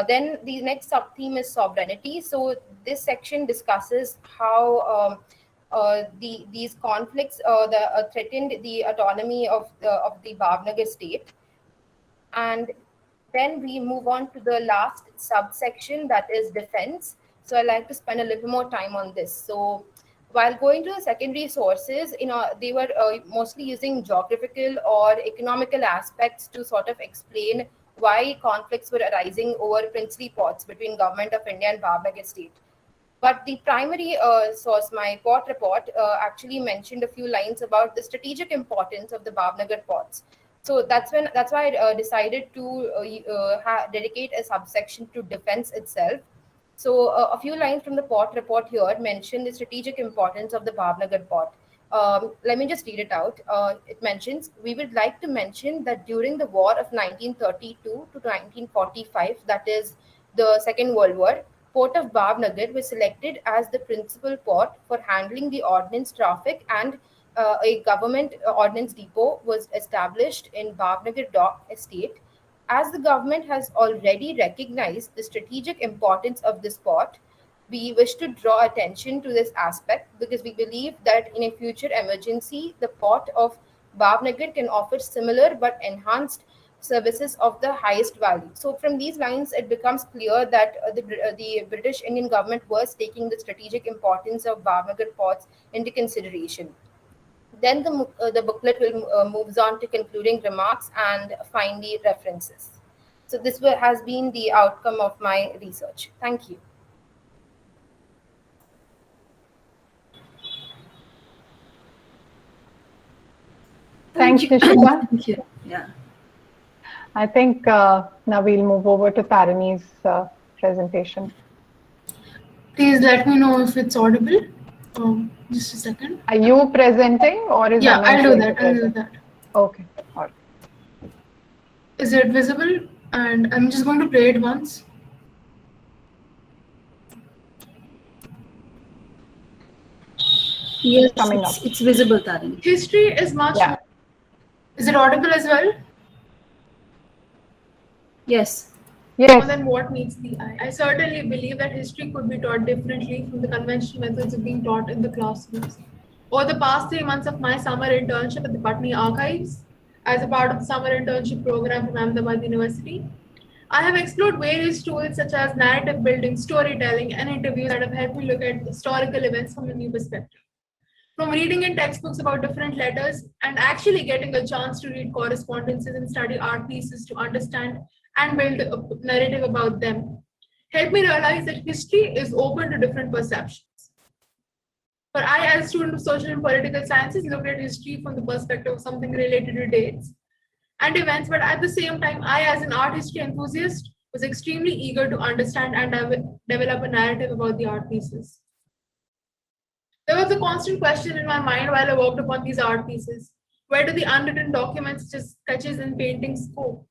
Then the next sub theme is sovereignty. So this section discusses how these conflicts threatened the autonomy of the Bhavnagar state. And then we move on to the last subsection, that is defense. So I like to spend a little more time on this. So while going to the secondary sources, they were mostly using geographical or economical aspects to sort of explain why conflicts were arising over princely ports between government of India and Bhavnagar state. But the primary source, my port report, actually mentioned a few lines about the strategic importance of the Bhavnagar ports. So that's why I decided to dedicate a subsection to defense itself. So a few lines from the port report here mention the strategic importance of the Bhavnagar port. Let me just read it out. It mentions, we would like to mention that during the war of 1932 to 1945, that is the Second World War, Port of Bhavnagar was selected as the principal port for handling the ordnance traffic, and a government ordnance depot was established in Bhavnagar Dock Estate. As the government has already recognized the strategic importance of this port, we wish to draw attention to this aspect because we believe that in a future emergency, the port of Bhavnagar can offer similar but enhanced services of the highest value. So from these lines, it becomes clear that the British Indian government was taking the strategic importance of Bhavnagar ports into consideration. Then the booklet will moves on to concluding remarks and finally references. So this has been the outcome of my research. Thank you. Thanks, you. Nishita. Thank you. Yeah. I think now we'll move over to Pattani's presentation. Please let me know if it's audible. Just a second. Are you presenting or is Yeah, Anand I'll do going that. to I'll do present? that. Okay, all right. Is it visible? And I'm just going to play it once. Yes, Coming up. it's visible, Tarini. History is much. Yeah. Is it audible as well? Yes. More Yes. than what meets the eye. I certainly believe that history could be taught differently from the conventional methods of being taught in the classrooms. Over the past 3 months of my summer internship at the Pattani Archives, as a part of the summer internship program from Ahmedabad University, I have explored various tools such as narrative building, storytelling, and interviews that have helped me look at historical events from a new perspective. From reading in textbooks about different letters and actually getting a chance to read correspondences and study art pieces to understand and build a narrative about them, helped me realize that history is open to different perceptions. For I, as a student of social and political sciences, looked at history from the perspective of something related to dates and events, but at the same time, I, as an art history enthusiast, was extremely eager to understand and develop a narrative about the art pieces. There was a constant question in my mind while I worked upon these art pieces. Where do the unwritten documents, such as sketches and paintings, go?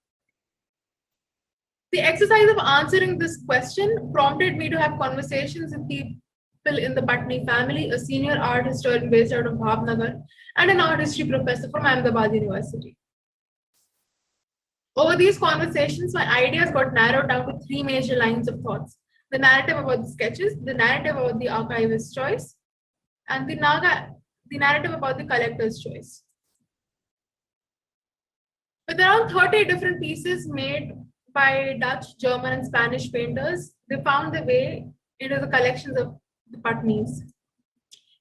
The exercise of answering this question prompted me to have conversations with people in the Pattani family, a senior art historian based out of Bhavnagar, and an art history professor from Ahmedabad University. Over these conversations, my ideas got narrowed down to 3 major lines of thoughts: the narrative about the sketches, the narrative about the archivist's choice, and the narrative about the collector's choice. With around 30 different pieces made by Dutch, German, and Spanish painters, they found their way into the collections of the Pattanis.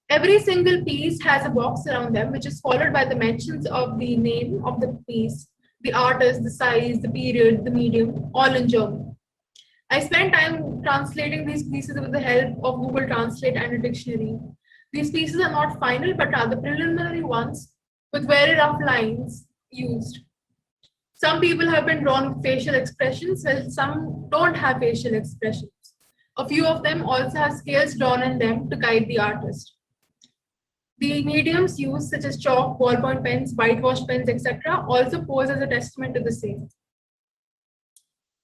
Every single piece has a box around them, which is followed by the mentions of the name of the piece, the artist, the size, the period, the medium, all in German. I spent time translating these pieces with the help of Google Translate and a dictionary. These pieces are not final, but are the preliminary ones with very rough lines used. Some people have been drawn with facial expressions, while some don't have facial expressions. A few of them also have scales drawn in them to guide the artist. The mediums used, such as chalk, ballpoint pens, whitewash pens, etc., also pose as a testament to the same.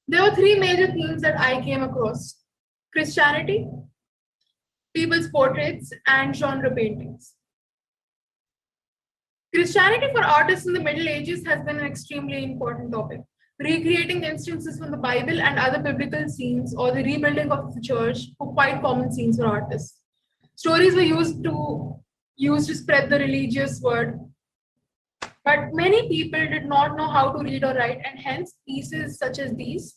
There were 3 major themes that I came across: Christianity, people's portraits, and genre paintings. Christianity for artists in the Middle Ages has been an extremely important topic. Recreating instances from the Bible and other biblical scenes, or the rebuilding of the church, were quite common scenes for artists. Stories were used to spread the religious word, but many people did not know how to read or write, and hence pieces such as these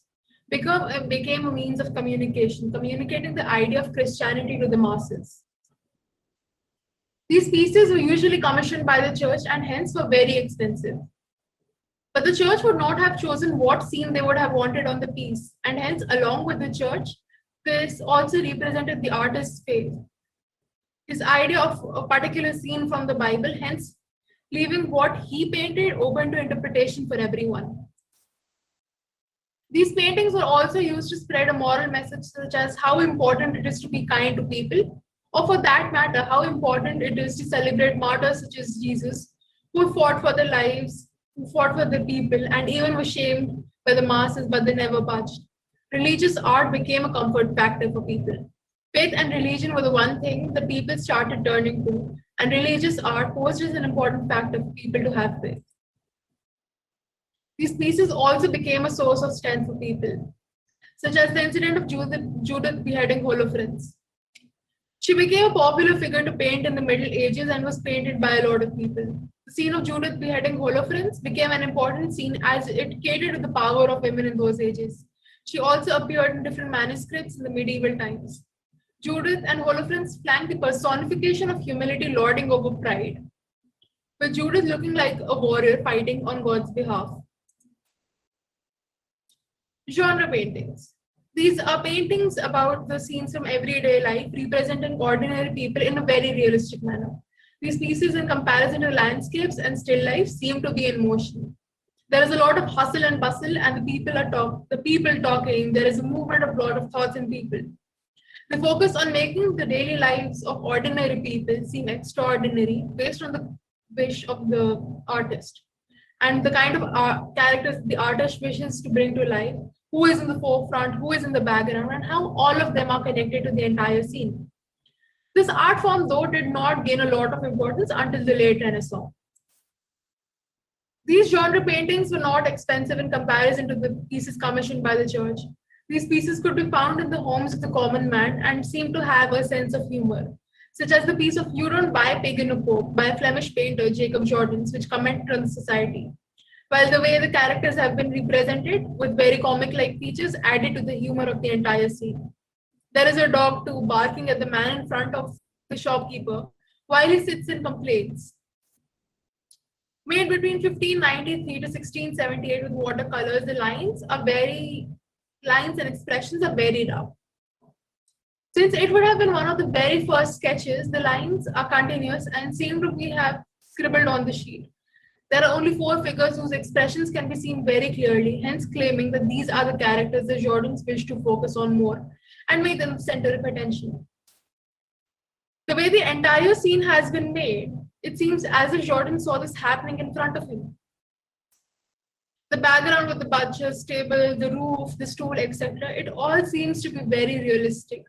became a means of communicating the idea of Christianity to the masses. These pieces were usually commissioned by the church and hence were very expensive. But the church would not have chosen what scene they would have wanted on the piece, and hence, along with the church, this also represented the artist's faith. His idea of a particular scene from the Bible, hence leaving what he painted open to interpretation for everyone. These paintings were also used to spread a moral message, such as how important it is to be kind to people, or for that matter, how important it is to celebrate martyrs such as Jesus, who fought for their lives, who fought for the people, and even were shamed by the masses, but they never budged. Religious art became a comfort factor for people. Faith and religion were the one thing that people started turning to, and religious art posed as an important factor for people to have faith. These pieces also became a source of strength for people, such as the incident of Judith beheading Holofernes. She became a popular figure to paint in the Middle Ages and was painted by a lot of people. The scene of Judith beheading Holofernes became an important scene as it catered to the power of women in those ages. She also appeared in different manuscripts in the medieval times. Judith and Holofernes flanked the personification of humility lording over pride, with Judith looking like a warrior fighting on God's behalf. Genre paintings. These are paintings about the scenes from everyday life, representing ordinary people in a very realistic manner. These pieces, in comparison to landscapes and still life, seem to be in motion. There is a lot of hustle and bustle, and the people talking. There is a movement of a lot of thoughts in people. They focus on making the daily lives of ordinary people seem extraordinary based on the wish of the artist and the kind of characters the artist wishes to bring to life, who is in the forefront, who is in the background, and how all of them are connected to the entire scene. This art form, though, did not gain a lot of importance until the late Renaissance. These genre paintings were not expensive in comparison to the pieces commissioned by the church. These pieces could be found in the homes of the common man and seemed to have a sense of humor, such as the piece of You Don't Buy Pig in a Poke by Flemish painter Jacob Jordaens, which commented on the society. While the way the characters have been represented with very comic-like features added to the humor of the entire scene. There is a dog too barking at the man in front of the shopkeeper while he sits and complains. Made between 1593 to 1678 with watercolors, the lines and expressions are very rough. Since it would have been one of the very first sketches, the lines are continuous and seem to have scribbled on the sheet. There are only 4 figures whose expressions can be seen very clearly, hence claiming that these are the characters the Jordaens wish to focus on more and make them the center of attention. The way the entire scene has been made, it seems as if Jordan saw this happening in front of him. The background with the butcher's table, the roof, the stool, etc., it all seems to be very realistic,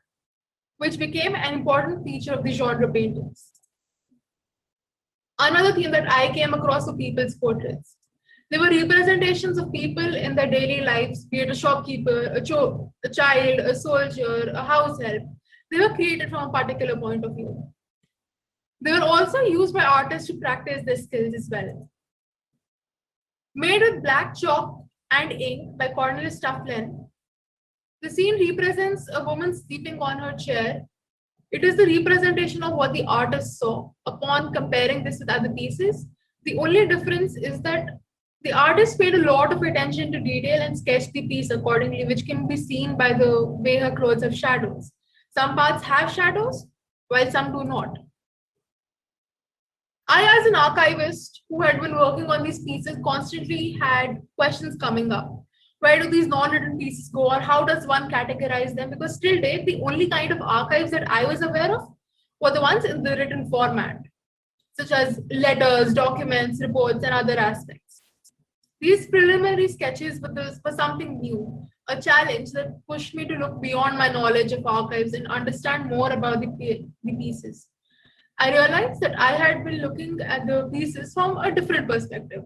which became an important feature of the genre paintings. Another theme that I came across were people's portraits. They were representations of people in their daily lives, be it a shopkeeper, a child, a soldier, a house help. They were created from a particular point of view. They were also used by artists to practice their skills as well. Made with black chalk and ink by Cornelis Tufflen, the scene represents a woman sleeping on her chair. It is the representation of what the artist saw. Upon comparing this with other pieces, the only difference is that the artist paid a lot of attention to detail and sketched the piece accordingly, which can be seen by the way her clothes have shadows. Some parts have shadows, while some do not. I, as an archivist who had been working on these pieces, constantly had questions coming up. Where do these non-written pieces go, or how does one categorize them? Because till date, the only kind of archives that I was aware of were the ones in the written format, such as letters, documents, reports, and other aspects. These preliminary sketches were something new, a challenge that pushed me to look beyond my knowledge of archives and understand more about the pieces. I realized that I had been looking at the pieces from a different perspective.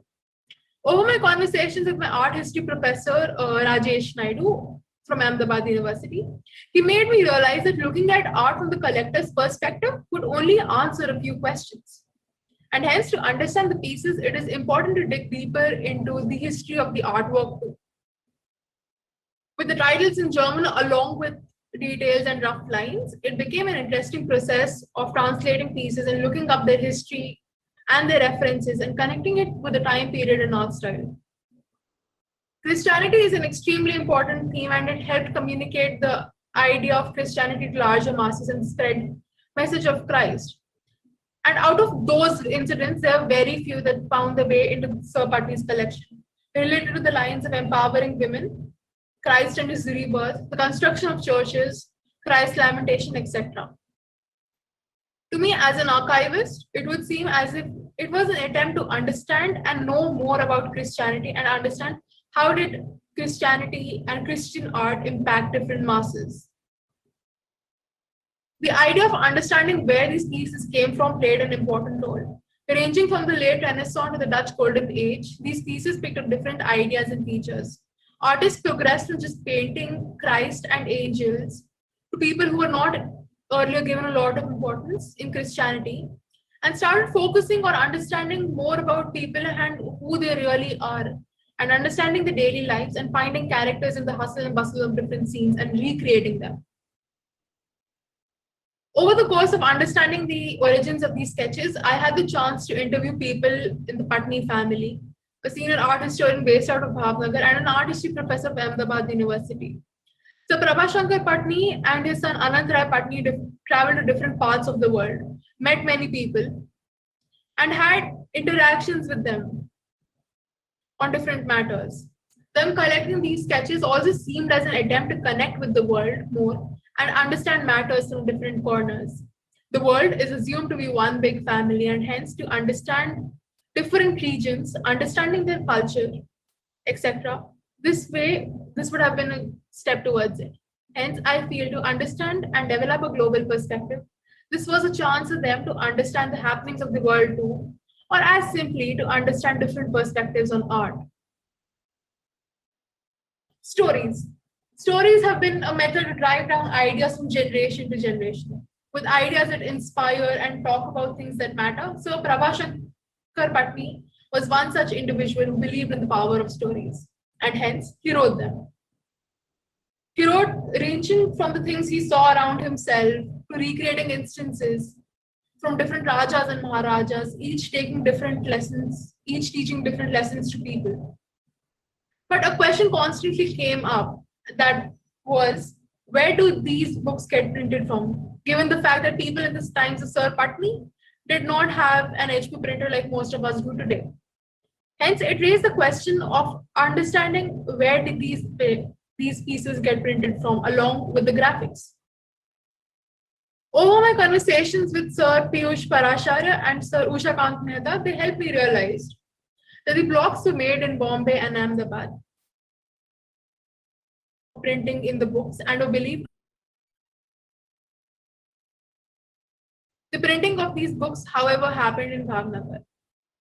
Over my conversations with my art history professor, Rajesh Naidu from Ahmedabad University, he made me realize that looking at art from the collector's perspective would only answer a few questions. And hence, to understand the pieces, it is important to dig deeper into the history of the artwork too. With the titles in German along with details and rough lines, it became an interesting process of translating pieces and looking up their history and their references and connecting it with the time period and art style. Christianity is an extremely important theme, and it helped communicate the idea of Christianity to larger masses and spread message of Christ. And out of those incidents, there are very few that found their way into Sir Pattani's collection, related to the lines of empowering women, Christ and his rebirth, the construction of churches, Christ's lamentation, etc. To me, as an archivist, it would seem as if it was an attempt to understand and know more about Christianity and understand how did Christianity and Christian art impact different masses. The idea of understanding where these pieces came from played an important role. Ranging from the late Renaissance to the Dutch Golden Age, these pieces picked up different ideas and features. Artists progressed from just painting Christ and angels to people who were not earlier given a lot of importance in Christianity and started focusing on understanding more about people and who they really are, and understanding the daily lives and finding characters in the hustle and bustle of different scenes and recreating them. Over the course of understanding the origins of these sketches, I had the chance to interview people in the Pattani family, a senior art historian based out of Bhavnagar and an art history professor of Ahmedabad University. Sir Pattani and his son Anantrai Pattani traveled to different parts of the world, met many people, and had interactions with them. on different matters. Them collecting these sketches also seemed as an attempt to connect with the world more and understand matters from different corners. The world is assumed to be one big family, and hence to understand different regions, understanding their culture, etc. This would have been a step towards it. Hence, I feel to understand and develop a global perspective, this was a chance for them to understand the happenings of the world too, or as simply to understand different perspectives on art. Stories. Stories have been a method to drive down ideas from generation to generation, with ideas that inspire and talk about things that matter. So Sir Pattani was one such individual who believed in the power of stories, and hence he wrote them. He wrote ranging from the things he saw around himself to recreating instances from different Rajas and Maharajas, each taking different lessons, each teaching different lessons to people. But a question constantly came up that was, where do these books get printed from? Given the fact that people in the times of Sir Pattani did not have an HP printer like most of us do today. Hence, it raised the question of understanding where did these pieces get printed from, along with the graphics. Over my conversations with Sir Piyush Parasharya and Sir Usha Kant Mehta, they helped me realize that the blocks were made in Bombay and Ahmedabad, printing in the books, and were believed. The printing of these books, however, happened in Bhavnagar.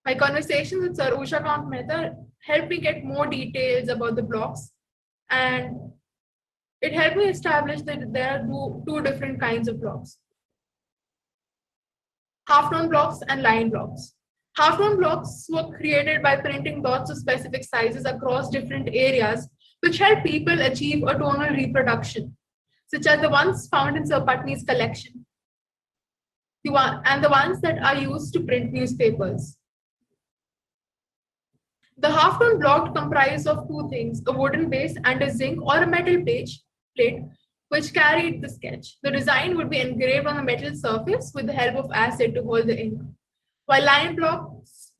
My conversations with Sir Usha Kant Mehta helped me get more details about the blocks, and it helped me establish that there are two different kinds of blocks: half-tone blocks and line blocks. Half-tone blocks were created by printing dots of specific sizes across different areas, which help people achieve a tonal reproduction, such as the ones found in Sir Pattani's collection, and the ones that are used to print newspapers. The half-tone block comprised of two things: a wooden base and a zinc or a metal plate, which carried the sketch. The design would be engraved on a metal surface with the help of acid to hold the ink, while line blocks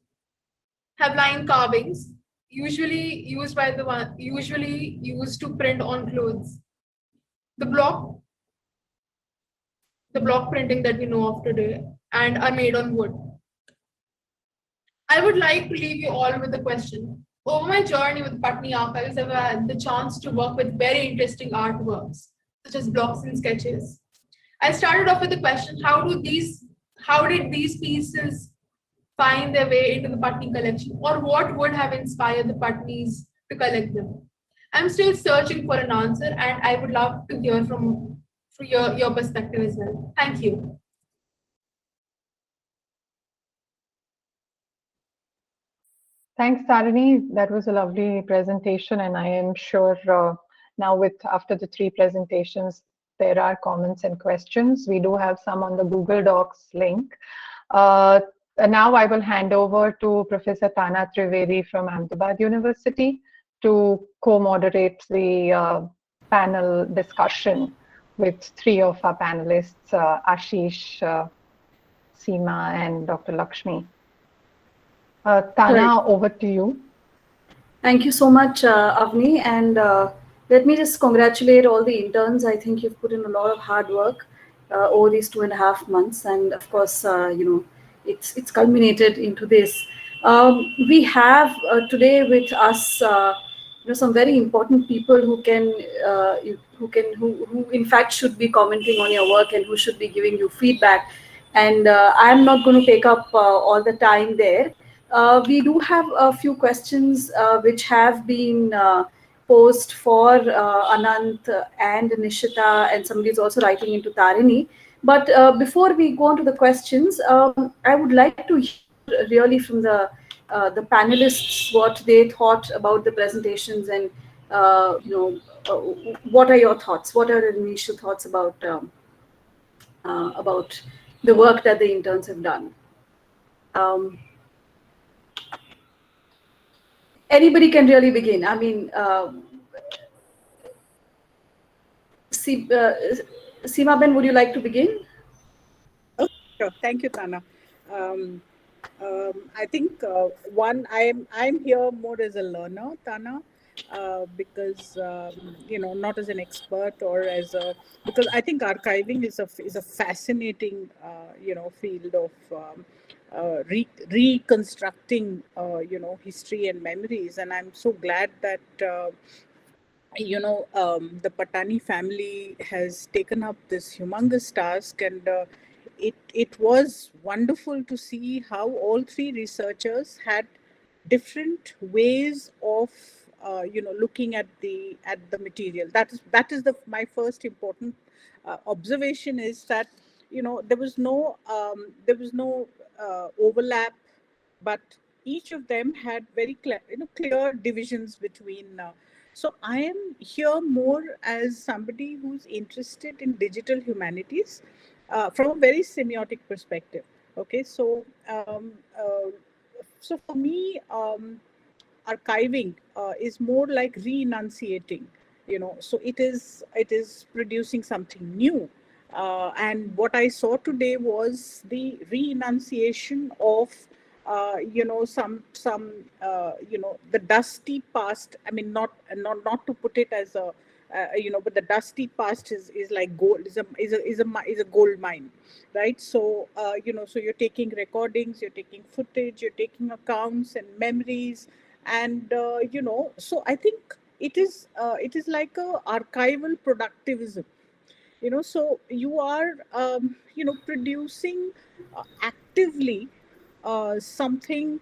have line carvings, usually used to print on clothes. The block printing that we know of today and are made on wood. I would like to leave you all with a question. Over my journey with Pattani Archives, I've had the chance to work with very interesting artworks, such as blocks and sketches. I started off with the question, how did these pieces find their way into the Pattani collection, or what would have inspired the Pattanis to collect them? I'm still searching for an answer, and I would love to hear from your perspective as well. Thank you. Thanks, Tarini. That was a lovely presentation, and I am sure now after the three presentations, there are comments and questions. We do have some on the Google Docs link. Now I will hand over to Professor Tana Trivedi from Ahmedabad University to co-moderate the panel discussion with three of our panelists, Ashish, Seema, and Dr. Lakshmi. Tana, over to you. Thank you so much, Avni, and let me just congratulate all the interns. I think you've put in a lot of hard work over these 2.5 months, and of course, it's culminated into this. We have today with us, some very important people who in fact should be commenting on your work and who should be giving you feedback. And I'm not going to take up all the time there. We do have a few questions which have been posed for Anant and Nishita, and somebody is also writing into Tarini. But before we go on to the questions, I would like to hear really from the panelists what they thought about the presentations, and what are your thoughts? What are the initial thoughts about the work that the interns have done? Anybody can really begin. I mean, Seema Ben, would you like to begin? Oh, sure. Thank you, Tana. I think one, I'm here more as a learner, Tana, because not as an expert or as a, because I think archiving is a fascinating field of reconstructing history and memories, and I'm so glad that the Pattani family has taken up this humongous task, and it was wonderful to see how all three researchers had different ways of looking at the material. That is my first important observation, is that there was no overlap, but each of them had very clear divisions between. So I am here more as somebody who's interested in digital humanities from a very semiotic perspective. Okay, so for me, archiving is more like re-enunciating. So it is producing something new. And what I saw today was the re-enunciation of the dusty past. I mean, not to put it as a but the dusty past is like gold, is a gold mine, right? So so you're taking recordings, you're taking footage, you're taking accounts and memories, and so I think it is like a archival productivism. So you are producing actively something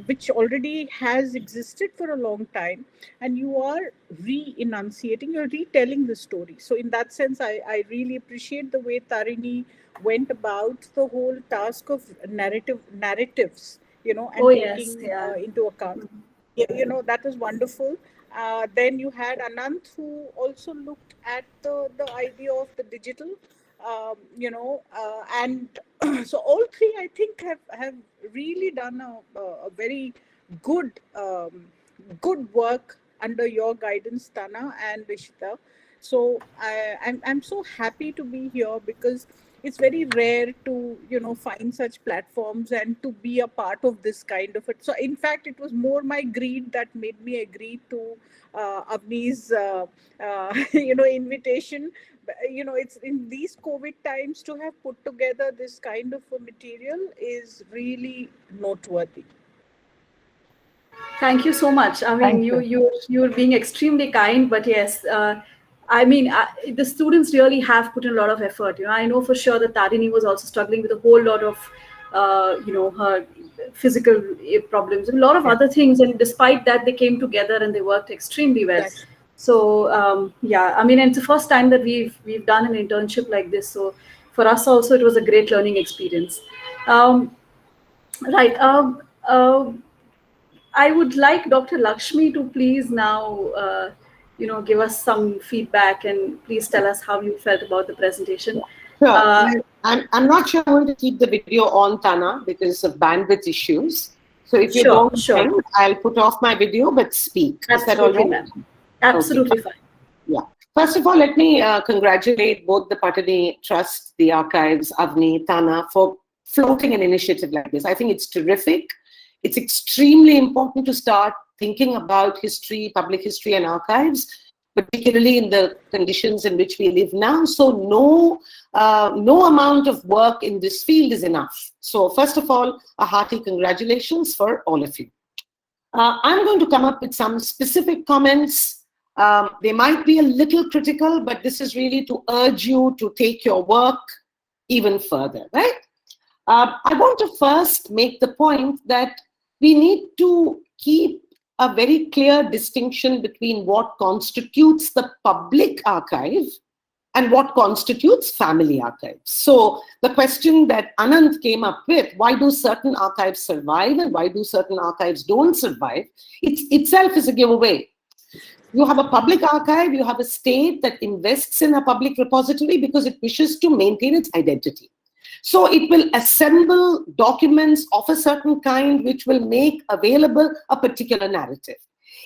which already has existed for a long time, and you are re-enunciating, you're retelling the story. So in that sense, I really appreciate the way Tarini went about the whole task of narratives, and Oh, yes, taking yeah. into account. That was wonderful. Then you had Anant, who also looked at the idea of the digital, and so all three, I think, have really done a very good good work under your guidance, Tana and Ishita. So I'm so happy to be here, because it's very rare to find such platforms and to be a part of this kind of it. So in fact, it was more my greed that made me agree to Avni's invitation. It's in these COVID times, to have put together this kind of a material is really noteworthy. Thank you so much. I mean, Thank you. you're being extremely kind, but yes, I mean, the students really have put in a lot of effort. I know for sure that Tarini was also struggling with a whole lot of, her physical problems and a lot of other things, and despite that, they came together and they worked extremely well. Exactly. So yeah, I mean, and it's the first time that we've done an internship like this. So for us also, it was a great learning experience. Right. I would like Dr. Lakshmi to please now, give us some feedback, and please tell us how you felt about the presentation. Sure. Uh, I'm not sure I'm going to keep the video on, Tana, because of bandwidth issues. So if you Sure, don't sure. mind, I'll put off my video but speak. Is that all Absolutely, right? ma'am. Absolutely Okay. fine. Yeah. First of all, let me congratulate both the Pattani Trust, the Archives, Avni, Tana, for floating an initiative like this. I think it's terrific. It's extremely important to start thinking about history, public history and archives, particularly in the conditions in which we live now. So no amount of work in this field is enough. So first of all, a hearty congratulations for all of you. I'm going to come up with some specific comments. They might be a little critical, but this is really to urge you to take your work even further, right? I want to first make the point that we need to keep a very clear distinction between what constitutes the public archive and what constitutes family archives. So the question that Anant came up with, why do certain archives survive and why do certain archives don't survive, it itself is a giveaway. You have a public archive, you have a state that invests in a public repository because it wishes to maintain its identity. So it will assemble documents of a certain kind which will make available a particular narrative.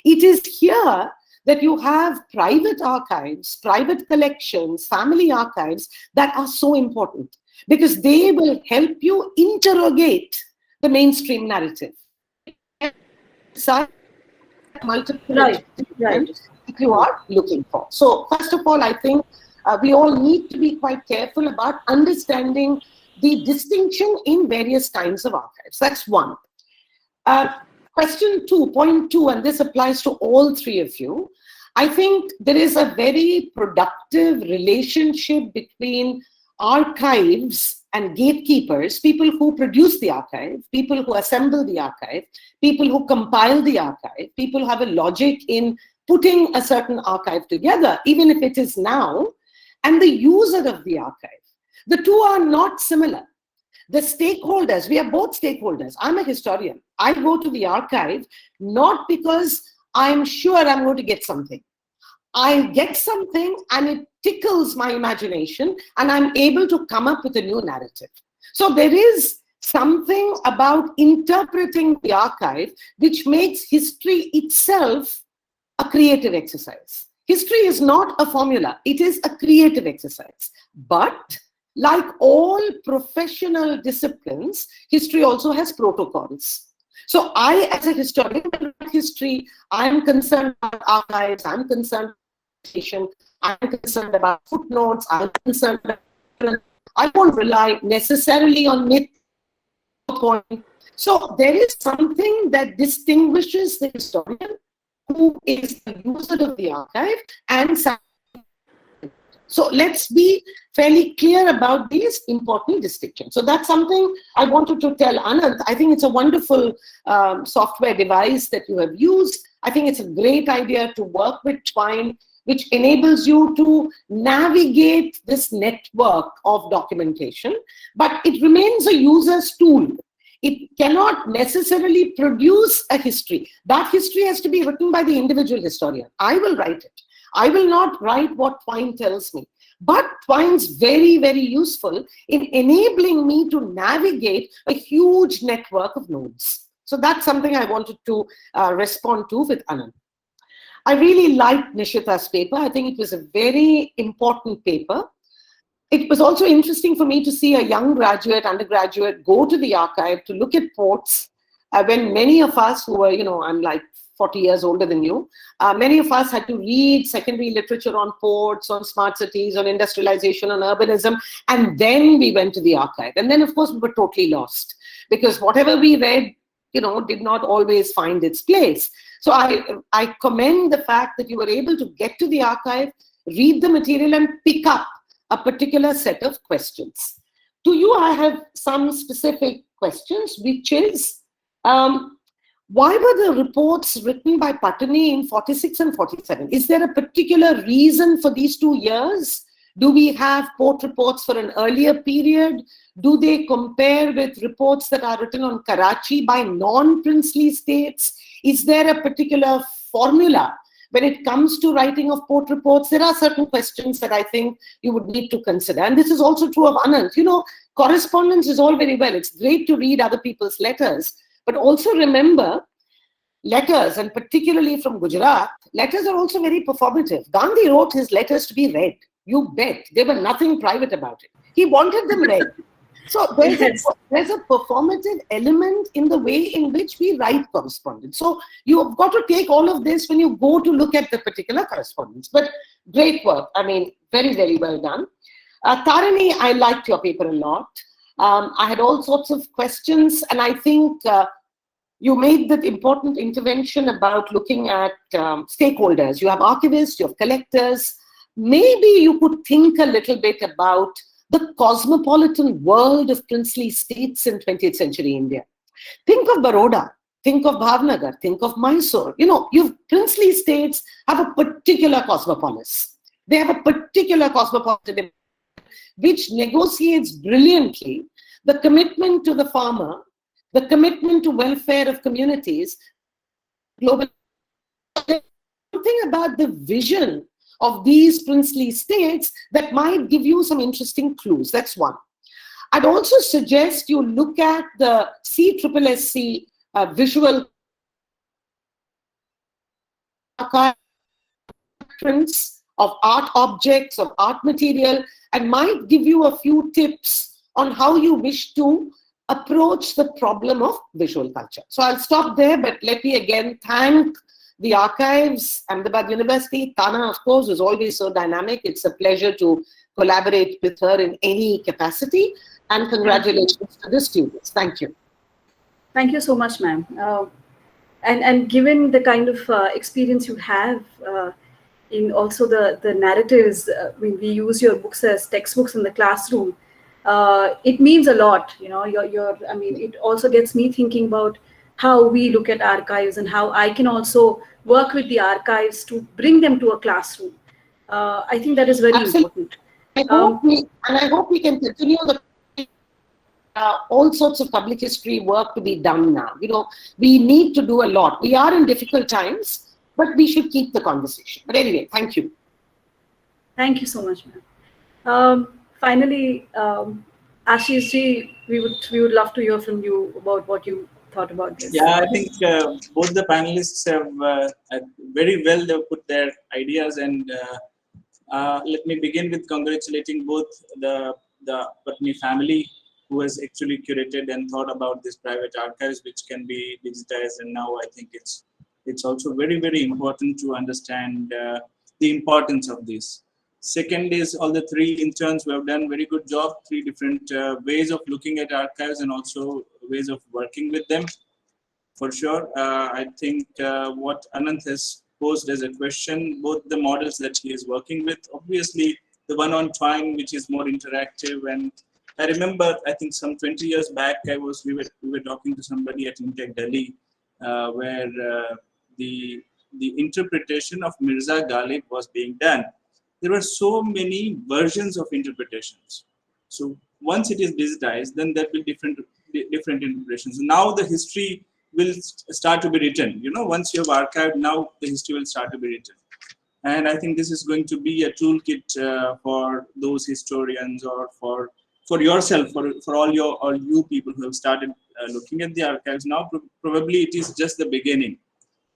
It is here that you have private archives, private collections, family archives that are so important, because they will help you interrogate the mainstream narrative. Multiple Right. that you are looking for. So first of all, I think we all need to be quite careful about understanding the distinction in various kinds of archives. That's one. Question 2, point 2, and this applies to all three of you. I think there is a very productive relationship between archives and gatekeepers, people who produce the archive, people who assemble the archive, people who compile the archive, people who have a logic in putting a certain archive together, even if it is now, and the user of the archive. The two are not similar. The stakeholders, we are both stakeholders. I'm a historian. I go to the archive not because I'm sure I'm going to get something. I get something and it tickles my imagination and I'm able to come up with a new narrative. So there is something about interpreting the archive which makes history itself a creative exercise. History is not a formula, it is a creative exercise. But like all professional disciplines, history also has protocols. So I, as a historian of history, I'm concerned about archives, I'm concerned about I'm concerned about footnotes, I'm concerned about, I won't rely necessarily on myth. So there is something that distinguishes the historian who is the user of the archive and so let's be fairly clear about these important distinctions. So that's something I wanted to tell Anant. I think it's a wonderful software device that you have used. I think it's a great idea to work with Twine, which enables you to navigate this network of documentation, but it remains a user's tool. It cannot necessarily produce a history. That history has to be written by the individual historian. I will write it. I will not write what Twine tells me. But Twine's very, very useful in enabling me to navigate a huge network of nodes. So that's something I wanted to respond to with Anand. I really liked Nishita's paper. I think it was a very important paper. It was also interesting for me to see a young graduate, undergraduate, go to the archive to look at ports when many of us who were, I'm like 40 years older than you, many of us had to read secondary literature on ports, on smart cities, on industrialization, on urbanism, and then we went to the archive. And then, of course, we were totally lost because whatever we read, did not always find its place. So I commend the fact that you were able to get to the archive, read the material, and pick up a particular set of questions. To you, I have some specific questions, which is, why were the reports written by Pattani in 46 and 47? Is there a particular reason for these 2 years? Do we have port reports for an earlier period? Do they compare with reports that are written on Karachi by non-princely states? Is there a particular formula? When it comes to writing of port reports, there are certain questions that I think you would need to consider. And this is also true of Anant. Correspondence is all very well. It's great to read other people's letters. But also remember, letters, and particularly from Gujarat, letters are also very performative. Gandhi wrote his letters to be read. You bet. There were nothing private about it. He wanted them read. So there's a performative element in the way in which we write correspondence. So you've got to take all of this when you go to look at the particular correspondence. But great work. I mean, very, very well done. Tarini, I liked your paper a lot. I had all sorts of questions, and I think you made that important intervention about looking at stakeholders. You have archivists, you have collectors. Maybe you could think a little bit about the cosmopolitan world of princely states in 20th century India. Think of Baroda, think of Bhavnagar, think of Mysore. Princely states have a particular cosmopolis. They have a particular cosmopolitan which negotiates brilliantly the commitment to the farmer, the commitment to welfare of communities, global. Something about the vision of these princely states that might give you some interesting clues. That's one. I'd also suggest you look at the CSSC visual prints of art objects, of art material, and might give you a few tips on how you wish to approach the problem of visual culture. So I'll stop there, but let me again thank the archives, Ahmedabad University. Tana, of course, is always so dynamic. It's a pleasure to collaborate with her in any capacity. And congratulations to the students. Thank you. Thank you so much, ma'am. And given the kind of experience you have in also the narratives, when we use your books as textbooks in the classroom, it means a lot. You know, I mean, it also gets me thinking about how we look at archives and how I can also work with the archives to bring them to a classroom. I think that is very important. I hope we can continue the all sorts of public history work to be done now. You know, we need to do a lot. We are in difficult times, but we should keep the conversation. But anyway, thank you. Thank you so much, ma'am. Finally, Ashish ji, we would love to hear from you about what you thought about this. Yeah, I think both the panelists have very well put their ideas, and let me begin with congratulating both the Pattani family, who has actually curated and thought about this private archives, which can be digitized. And now I think it's also very, very important to understand the importance of this. Second is all the three interns who have done very good job, three different ways of looking at archives and also ways of working with them. For sure, I think what Anant has posed as a question, both the models that he is working with, obviously the one on Twine, which is more interactive. And I remember, I think some 20 years back, we were talking to somebody at Intech Delhi, where the interpretation of Mirza Ghalib was being done. There were so many versions of interpretations. So once it is digitized, then there will be different interpretations. Now the history will start to be written. You know, once you have archived, now the history will start to be written. And I think this is going to be a toolkit for those historians, or for yourself, for all you people who have started looking at the archives now. Probably it is just the beginning,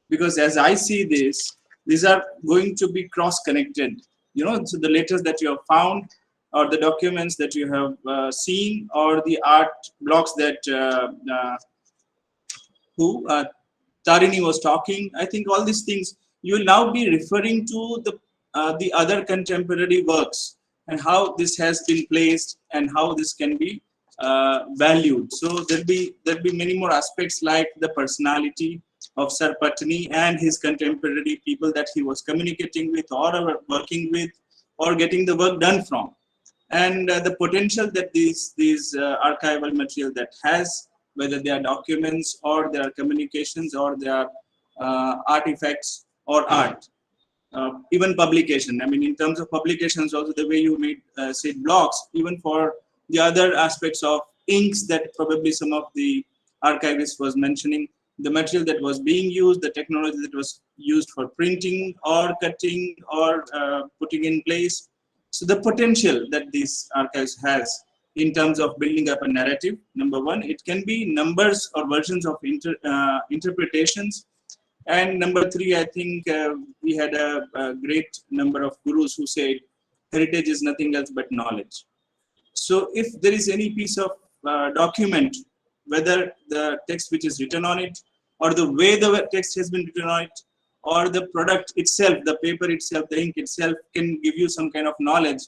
because as I see this, these are going to be cross-connected. You know, so the letters that you have found, or the documents that you have seen, or the art blocks that Tarini was talking. I think all these things you will now be referring to the other contemporary works, and how this has been placed and how this can be valued. So there'll be many more aspects, like the personality of Sir Pattani and his contemporary people that he was communicating with, or working with, or getting the work done from, and the potential that these archival material that has, whether they are documents or they are communications or they are artifacts or art. Even publication. I mean, in terms of publications, also the way you made say blocks, even for the other aspects of inks that probably some of the archivist was mentioning, the material that was being used, the technology that was used for printing or cutting or putting in place. So the potential that these archives has in terms of building up a narrative, number one, it can be numbers or versions of interpretations. And number three, I think we had a great number of gurus who said heritage is nothing else but knowledge. So if there is any piece of document, whether the text which is written on it, or the way the text has been written on it, or the product itself, the paper itself, the ink itself can give you some kind of knowledge,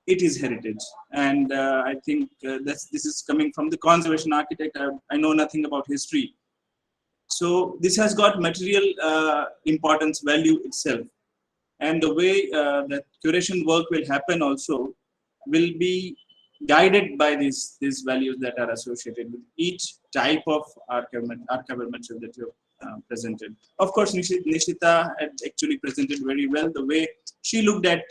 it is heritage. And I think this is coming from the conservation architect. I know nothing about history. So this has got material importance, value itself. And the way that curation work will happen also will be guided by these values that are associated with each type of archival material that you have presented. Of course, Nishita had actually presented very well the way she looked at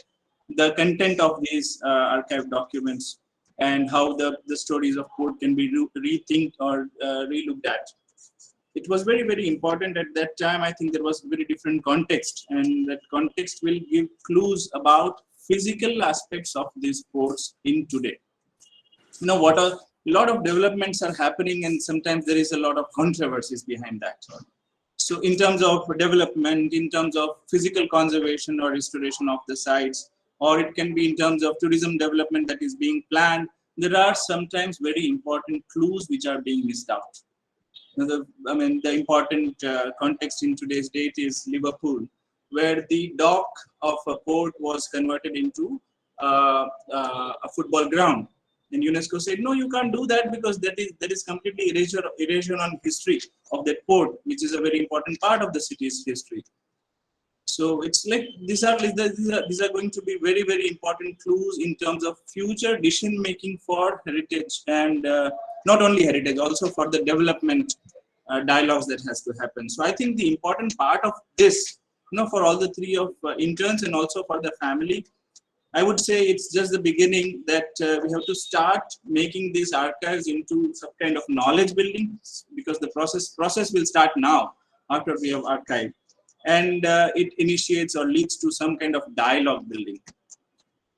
the content of these archive documents and how the stories of code can be rethinked or re-looked at. It was very, very important at that time. I think there was very different context, and that context will give clues about physical aspects of these codes in today. You know, what a lot of developments are happening, and sometimes there is a lot of controversies behind that. So in terms of development, in terms of physical conservation or restoration of the sites, or it can be in terms of tourism development that is being planned, there are sometimes very important clues which are being missed out. The important context in today's date is Liverpool, where the dock of a port was converted into a football ground. And UNESCO said, no, you can't do that because that is completely erasure on history of that port, which is a very important part of the city's history. So it's like these are going to be very, very important clues in terms of future decision making for heritage, and not only heritage, also for the development dialogues that has to happen. So I think the important part of this, for all the three of interns and also for the family, I would say it's just the beginning, that we have to start making these archives into some kind of knowledge building, because the process will start now after we have archived, and it initiates or leads to some kind of dialogue building.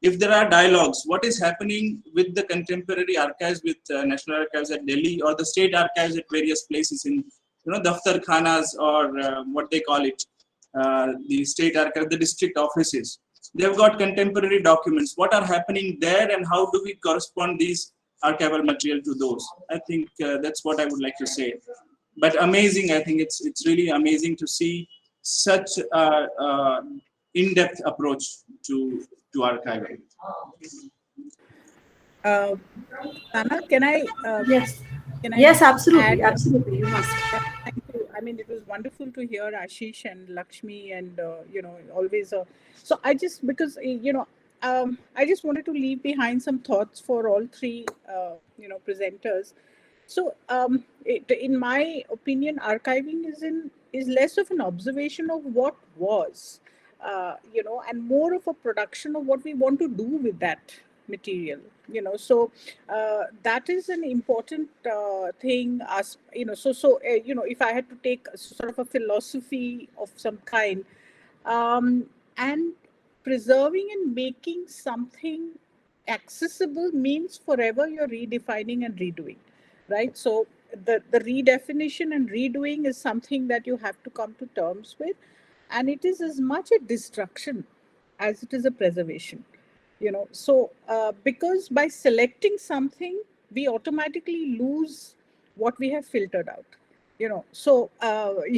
If there are dialogues, what is happening with the contemporary archives, with National Archives at Delhi or the state archives at various places in, daftar khanas, or what they call it, the state archive, the district offices. They've got contemporary documents. What are happening there, and how do we correspond these archival material to those? I think that's what I would like to say. But amazing, I think it's really amazing to see such in-depth approach to archiving. Tana, can I? Yes. Yes, absolutely. Absolutely. You must. Thank you. I mean, it was wonderful to hear Ashish and Lakshmi, and always. So I just, because I just wanted to leave behind some thoughts for all three presenters. So in my opinion, archiving is less of an observation of what was, and more of a production of what we want to do with that material. So that is an important thing. As if I had to take sort of a philosophy of some kind, and preserving and making something accessible means forever you're redefining and redoing, right? So the redefinition and redoing is something that you have to come to terms with, and it is as much a destruction as it is a preservation. So because by selecting something, we automatically lose what we have filtered out. So I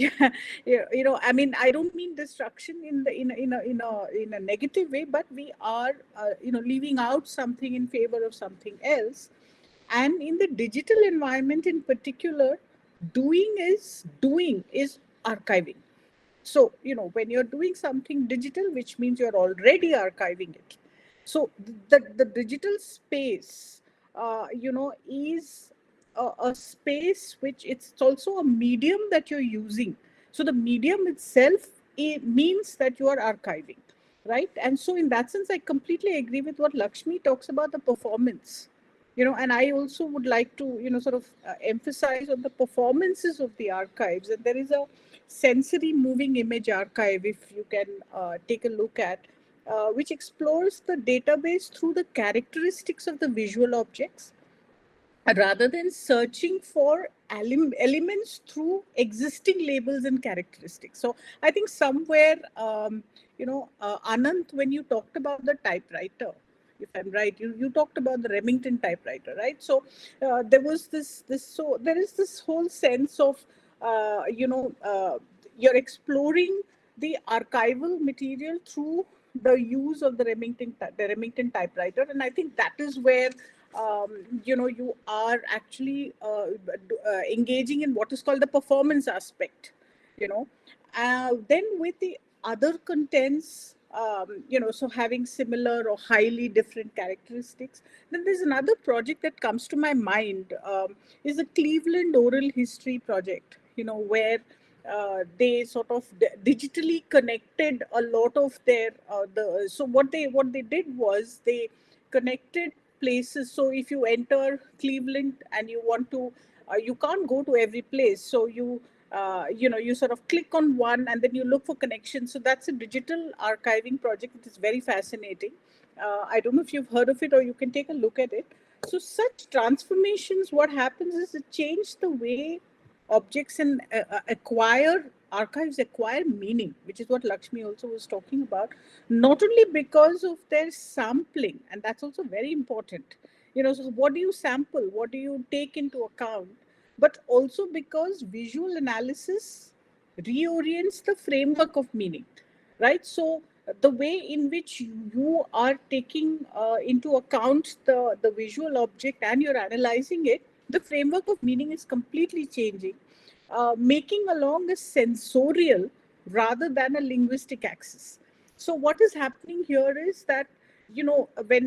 mean, I don't mean destruction in a negative way, but we are leaving out something in favor of something else. And in the digital environment in particular, doing is archiving. So when you're doing something digital, which means you're already archiving it. So the digital space is a space which it's also a medium that you're using. So the medium itself, it means that you are archiving, right? And so in that sense, I completely agree with what Lakshmi talks about, the performance. And I also would like to sort of emphasize on the performances of the archives. And there is a sensory moving image archive, if you can take a look at, which explores the database through the characteristics of the visual objects, rather than searching for elements through existing labels and characteristics. So I think somewhere, Anant, when you talked about the typewriter, if I'm right, you talked about the Remington typewriter, right? So there was this, so there is this whole sense of, you're exploring the archival material through the use of the Remington typewriter. And I think that is where you are actually engaging in what is called the performance aspect, then with the other contents, so having similar or highly different characteristics. Then there's another project that comes to my mind, is the Cleveland Oral History Project, where they sort of digitally connected a lot of their, so what they did was they connected places. So if you enter Cleveland and you want to, you can't go to every place. So you sort of click on one and then you look for connections. So that's a digital archiving project. It is very fascinating. I don't know if you've heard of it, or you can take a look at it. So such transformations, what happens is it changed the way objects and archives acquire meaning, which is what Lakshmi also was talking about, not only because of their sampling, and that's also very important, So what do you sample? What do you take into account? But also because visual analysis reorients the framework of meaning, right? So the way in which you are taking into account the visual object and you're analyzing it, the framework of meaning is completely changing, making along a sensorial rather than a linguistic axis. So what is happening here is that, when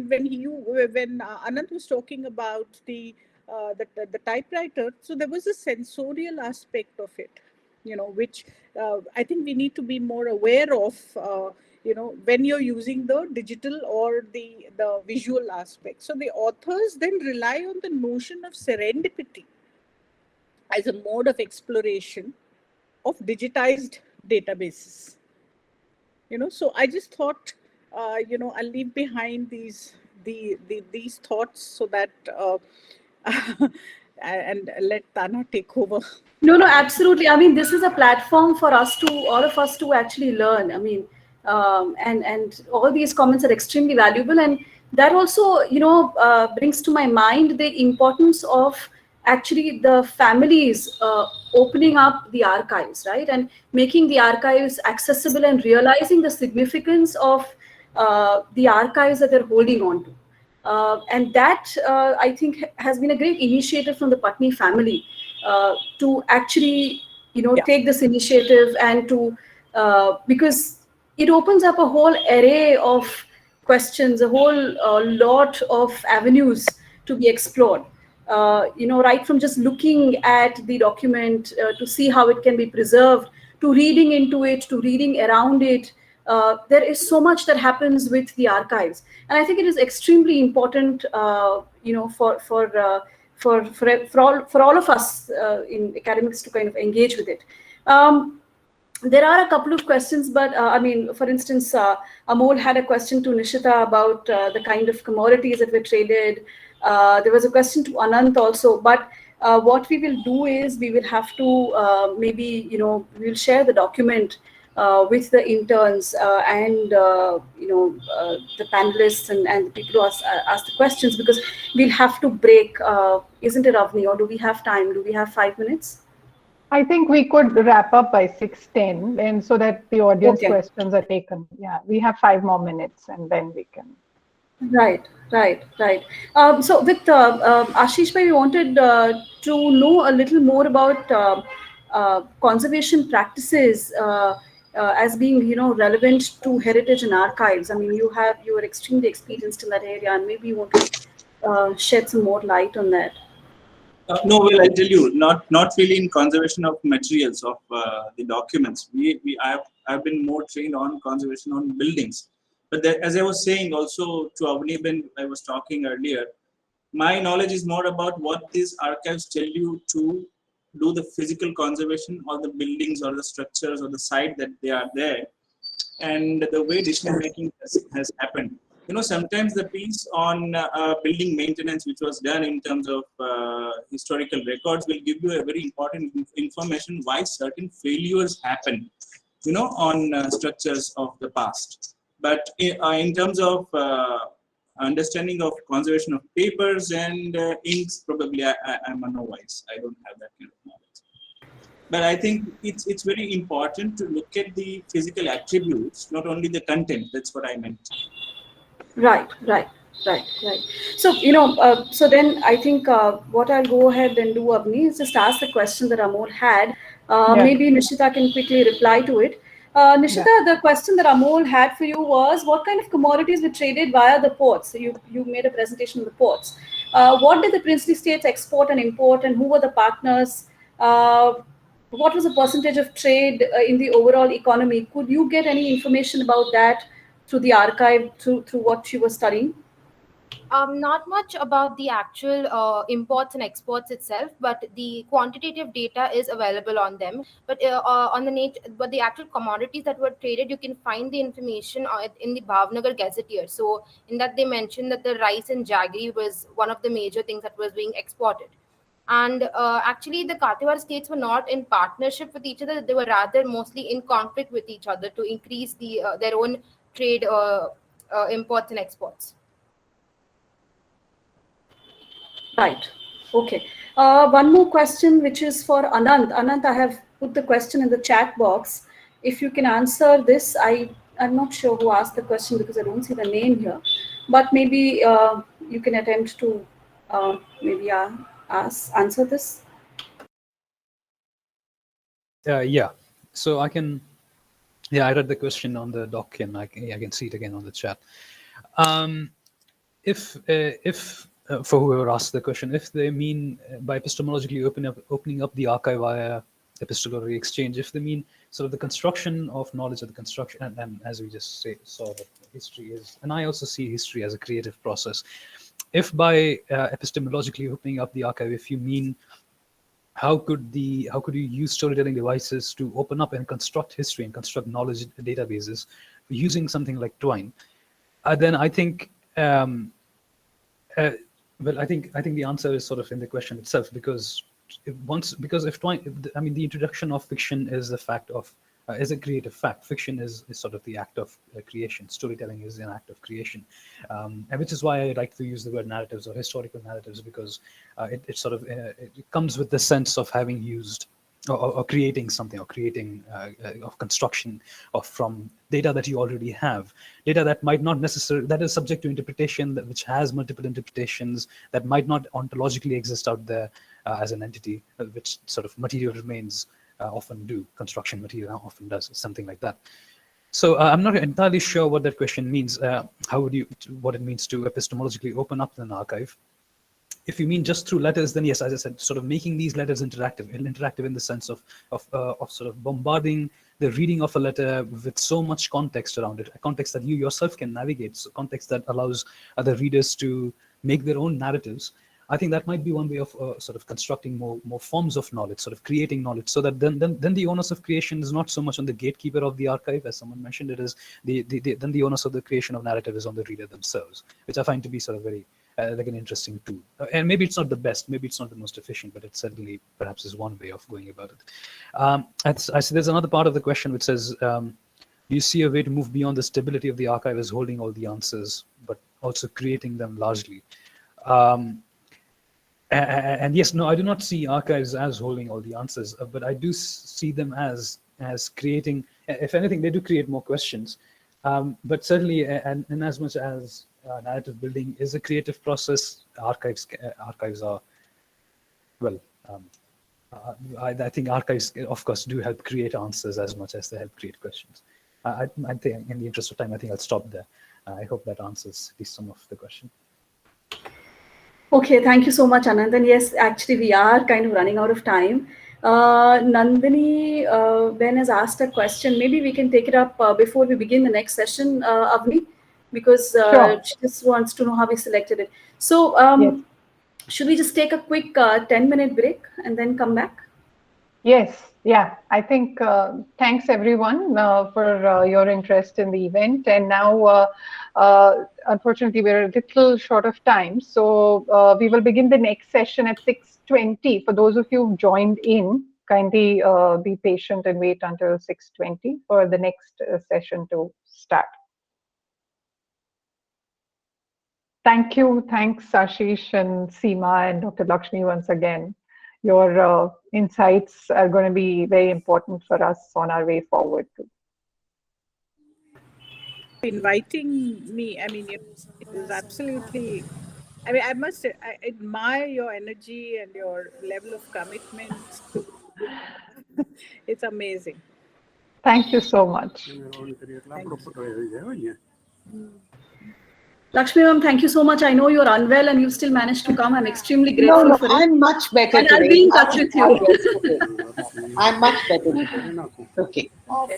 Anant was talking about the typewriter, so there was a sensorial aspect of it, which I think we need to be more aware of, when you're using the digital or the visual aspect. So the authors then rely on the notion of serendipity as a mode of exploration of digitized databases. So I just thought, I'll leave behind these thoughts so that and let Tana take over. No, absolutely. I mean, this is a platform for all of us to actually learn. I mean, and all these comments are extremely valuable, and that also, brings to my mind the importance of actually the families opening up the archives, right, and making the archives accessible and realizing the significance of the archives that they're holding on to. And that, I think, has been a great initiative from the Pattani family to actually, take this initiative and to, because it opens up a whole array of questions, a whole lot of avenues to be explored. Right from just looking at the document to see how it can be preserved, to reading into it, to reading around it. There is so much that happens with the archives, and I think it is extremely important, for all of us in academics to kind of engage with it. There are a couple of questions, but for instance, Amol had a question to Nishita about the kind of commodities that were traded. There was a question to Anant also, but what we will do is we will have to maybe, we'll share the document with the interns and the panelists and the people who ask the questions, because we'll have to break, isn't it, Avni? Or do we have time? Do we have 5 minutes? I think we could wrap up by 6:10, and so that the audience questions are taken. Yeah, we have 5 more minutes, and then we can. Right. So with Ashish bhai, we wanted to know a little more about conservation practices as being, relevant to heritage and archives. I mean, you are extremely experienced in that area, and maybe you want to shed some more light on that. No, well, I'll tell you, not really in conservation of materials of the documents. I've been more trained on conservation on buildings. But as I was saying also to Avni when I was talking earlier, my knowledge is more about what these archives tell you to do the physical conservation of the buildings or the structures or the site that they are there, and the way decision making has happened. Sometimes the piece on building maintenance, which was done in terms of historical records, will give you a very important information why certain failures happen, on structures of the past. But in terms of understanding of conservation of papers and inks, probably I'm a novice. I don't have that kind of knowledge. But I think it's very important to look at the physical attributes, not only the content. That's what I meant. Right. So, so then I think what I'll go ahead and do, Avni, is just ask the question that Amol had. Maybe Nishita can quickly reply to it. Nishita, the question that Amol had for you was, what kind of commodities were traded via the ports? So you made a presentation of the ports. What did the princely states export and import, and who were the partners? What was the percentage of trade in the overall economy? Could you get any information about that through the archive, through what you were studying? Not much about the actual imports and exports itself, but the quantitative data is available on them. But but the actual commodities that were traded, you can find the information in the Bhavnagar Gazetteer. So in that they mentioned that the rice and jaggery was one of the major things that was being exported. And actually, the Kathiawar states were not in partnership with each other; they were rather mostly in conflict with each other to increase their own trade imports and exports. Right. Okay. One more question, which is for Anant. Anant, I have put the question in the chat box. If you can answer this, I'm not sure who asked the question because I don't see the name here. But maybe you can attempt to maybe answer this. Yeah. So I can. Yeah, I read the question on the doc, and I can see it again on the chat. If for whoever asked the question, if they mean by epistemologically opening up the archive via epistolary exchange, if they mean sort of the construction of knowledge, or the construction, and as we just saw that history is, and I also see history as a creative process. If by epistemologically opening up the archive, if you mean how could you use storytelling devices to open up and construct history and construct knowledge databases using something like Twine, then I think well, I think the answer is sort of in the question itself, because if Twine, I mean, the introduction of fiction is the fact of is a creative fact. Fiction is sort of the act of creation. Storytelling is an act of creation, and which is why I like to use the word narratives or historical narratives, because it sort of it comes with the sense of having used or creating something, or creating of construction of from data that you already have, data that might not necessarily, that is subject to interpretation, which has multiple interpretations, that might not ontologically exist out there as an entity, which sort of material remains often do, construction material often does, something like that. So I'm not entirely sure what that question means. What it means to epistemologically open up an archive. If you mean just through letters, then yes, as I said, sort of making these letters interactive in the sense of sort of bombarding the reading of a letter with so much context around it, a context that you yourself can navigate, so context that allows other readers to make their own narratives. I think that might be one way of sort of constructing more forms of knowledge, sort of creating knowledge, so that then the onus of creation is not so much on the gatekeeper of the archive, as someone mentioned. It is then the onus of the creation of narrative is on the reader themselves, which I find to be sort of very like an interesting tool. And maybe it's not the best, maybe it's not the most efficient, but it certainly perhaps is one way of going about it. I see there's another part of the question which says, do you see a way to move beyond the stability of the archive as holding all the answers, but also creating them largely? And yes, no, I do not see archives as holding all the answers, but I do see them as creating, if anything, they do create more questions. But certainly, and as much as narrative building is a creative process, archives are, well, I think archives, of course, do help create answers as much as they help create questions. I think, in the interest of time, I think I'll stop there. I hope that answers at least some of the question. Okay, thank you so much, Anand. And yes, actually, we are kind of running out of time. Nandini Ben has asked a question. Maybe we can take it up before we begin the next session, Avni, because Sure. she just wants to know how we selected it. So, Yes. should we just take a quick 10-minute break and then come back? Yes, yeah. I think thanks everyone for your interest in the event. And now, unfortunately, we're a little short of time. So we will begin the next session at 6:20. For those of you who joined in, kindly be patient and wait until 6:20 for the next session to start. Thank you. Thanks, Ashish and Seema and Dr. Lakshmi once again. Your insights are going to be very important for us on our way forward. Inviting me, I mean, it is absolutely, I mean, I admire your energy and your level of commitment to, it's amazing. Thank you so much. Lakshmi ma'am, thank you so much. I know you're unwell and you've still managed to come. I'm extremely No, grateful no, for it. I'm much better And today. I'll be in touch with you. I'm much better today. Okay. Okay.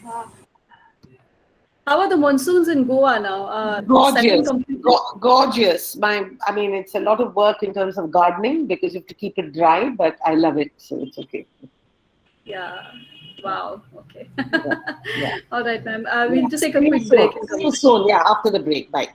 How are the monsoons in Goa now? Gorgeous, Completely? gorgeous. I mean, it's a lot of work in terms of gardening because you have to keep it dry, but I love it, so it's okay. Yeah. Wow. Okay. Yeah. All right, ma'am. We'll just take a See you quick soon. break and come See you back. soon. Yeah, after the break. Bye.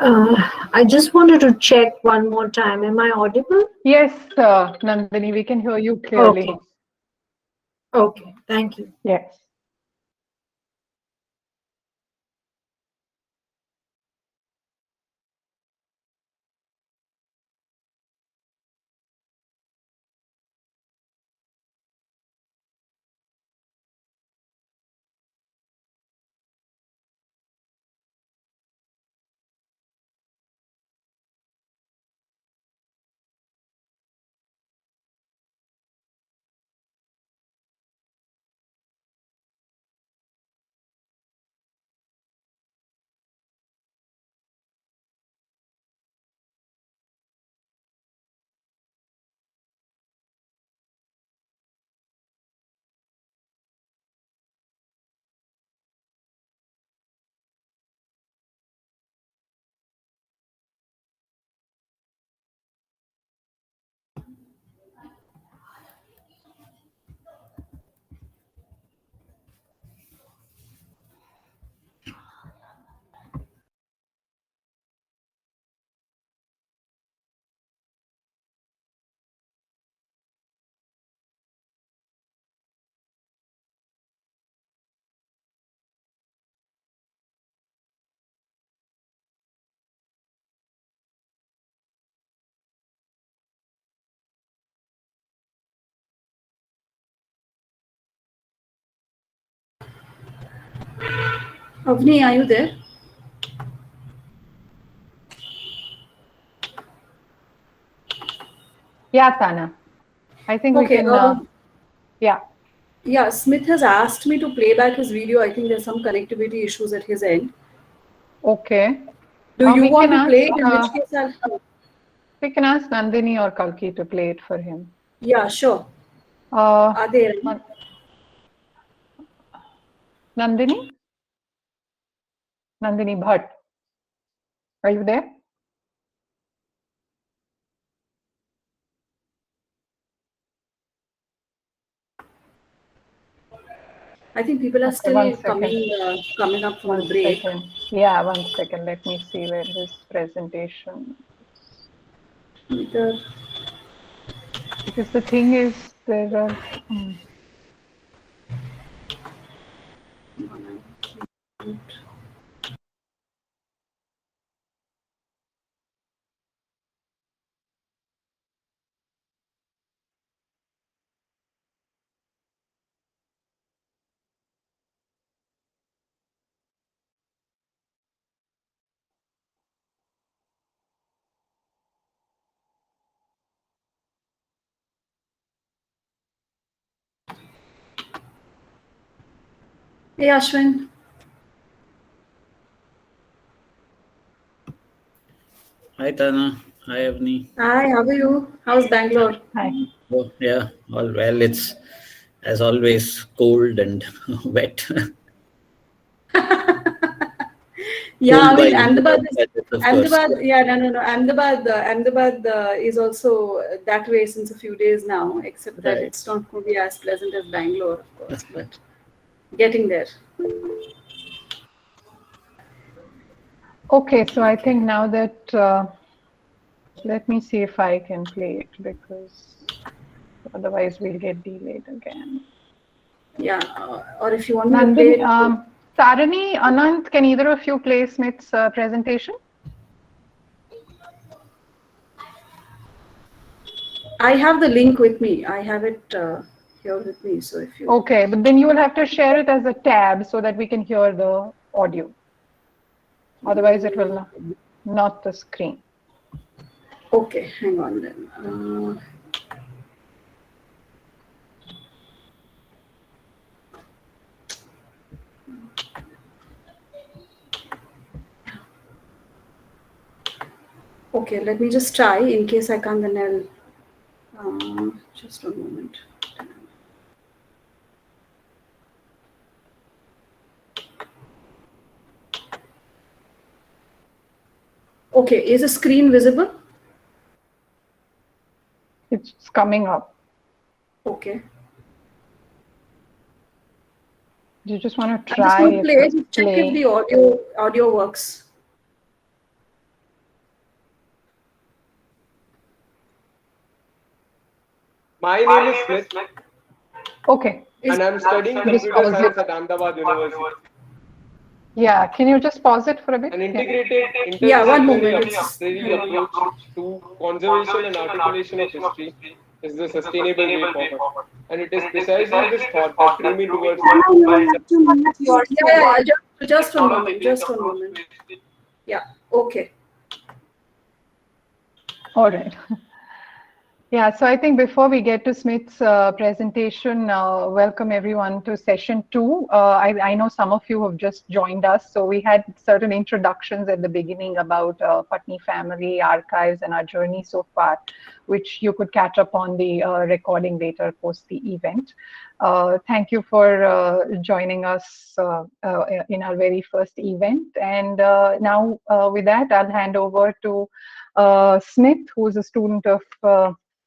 I just wanted to check one more time. Am I audible? Yes, Nandini, we can hear you clearly. Okay. Okay, thank you. Yes. Avni, are you there? Yeah, Tana. I think we Okay. can, yeah. Yeah, Smith has asked me to play back his video. I think there's some connectivity issues at his end. Okay. Do you we want can to play ask, it? In which case we can ask Nandini or Kalki to play it for him. Yeah, sure. Uh, Are they? Nandini? Nandini Bhatt. Are you there? I think people are Okay, still coming up from the break. Second. Yeah, 1 second. Let me see where his presentation is. Because the thing is, there are. Hey, Ashwin. Hi, Tana. Hi, Avni. Hi, how are you? How's Bangalore? Hi. Oh, yeah, all well. It's, as always, cold and wet. Yeah, Cold I mean, by Ahmedabad, of course. Ahmedabad is also that way since a few days now, except that Right. it's not going to be as pleasant as Bangalore, of course, but getting there. Okay, so I think now that, let me see if I can play it because otherwise we'll get delayed again. Yeah, or if you want me to play it. Tarini, Anant, can either of you play Smith's presentation? I have the link with me. I have it here with me. So if you. Okay, but then you will have to share it as a tab so that we can hear the audio. Otherwise, it will not the screen. Okay, hang on then. Okay, let me just try. In case I can't, then I'll just 1 moment. Okay, is the screen visible? It's coming up. Okay. You just want to I just try want to play it. Check play. if the audio works. My name is Smith. Okay. And I'm studying computer science at Ahmedabad University. Yeah, can you just pause it for a bit? An integrated one interdisciplinary approach to conservation and articulation of history is the sustainable way forward. And it is precisely this thought that drew me towards just one moment. Yeah, okay. All right. Yeah, so I think before we get to Smith's presentation, welcome everyone to session 2. I know some of you have just joined us, so we had certain introductions at the beginning about Pattani family, archives, and our journey so far, which you could catch up on the recording later post the event. Thank you for joining us in our very first event. And now with that, I'll hand over to Smith, who's a student of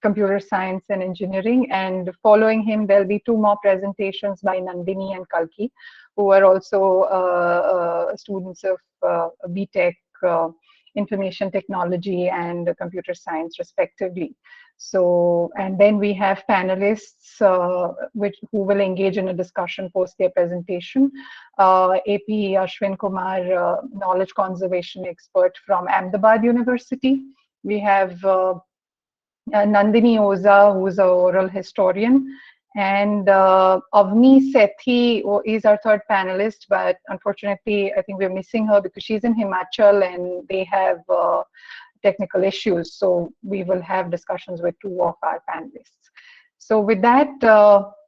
computer science and engineering, and following him there'll be 2 more presentations by Nandini and Kalki, who are also students of BTech, information technology and computer science respectively. So, and then we have panelists who will engage in a discussion post their presentation. AP Ashwin Kumar, knowledge conservation expert from Ahmedabad University. We have Nandini Oza, who's an oral historian, and Avni Sethi is our 3rd panelist, but unfortunately, I think we're missing her because she's in Himachal and they have technical issues. So we will have discussions with 2 of our panelists. So with that,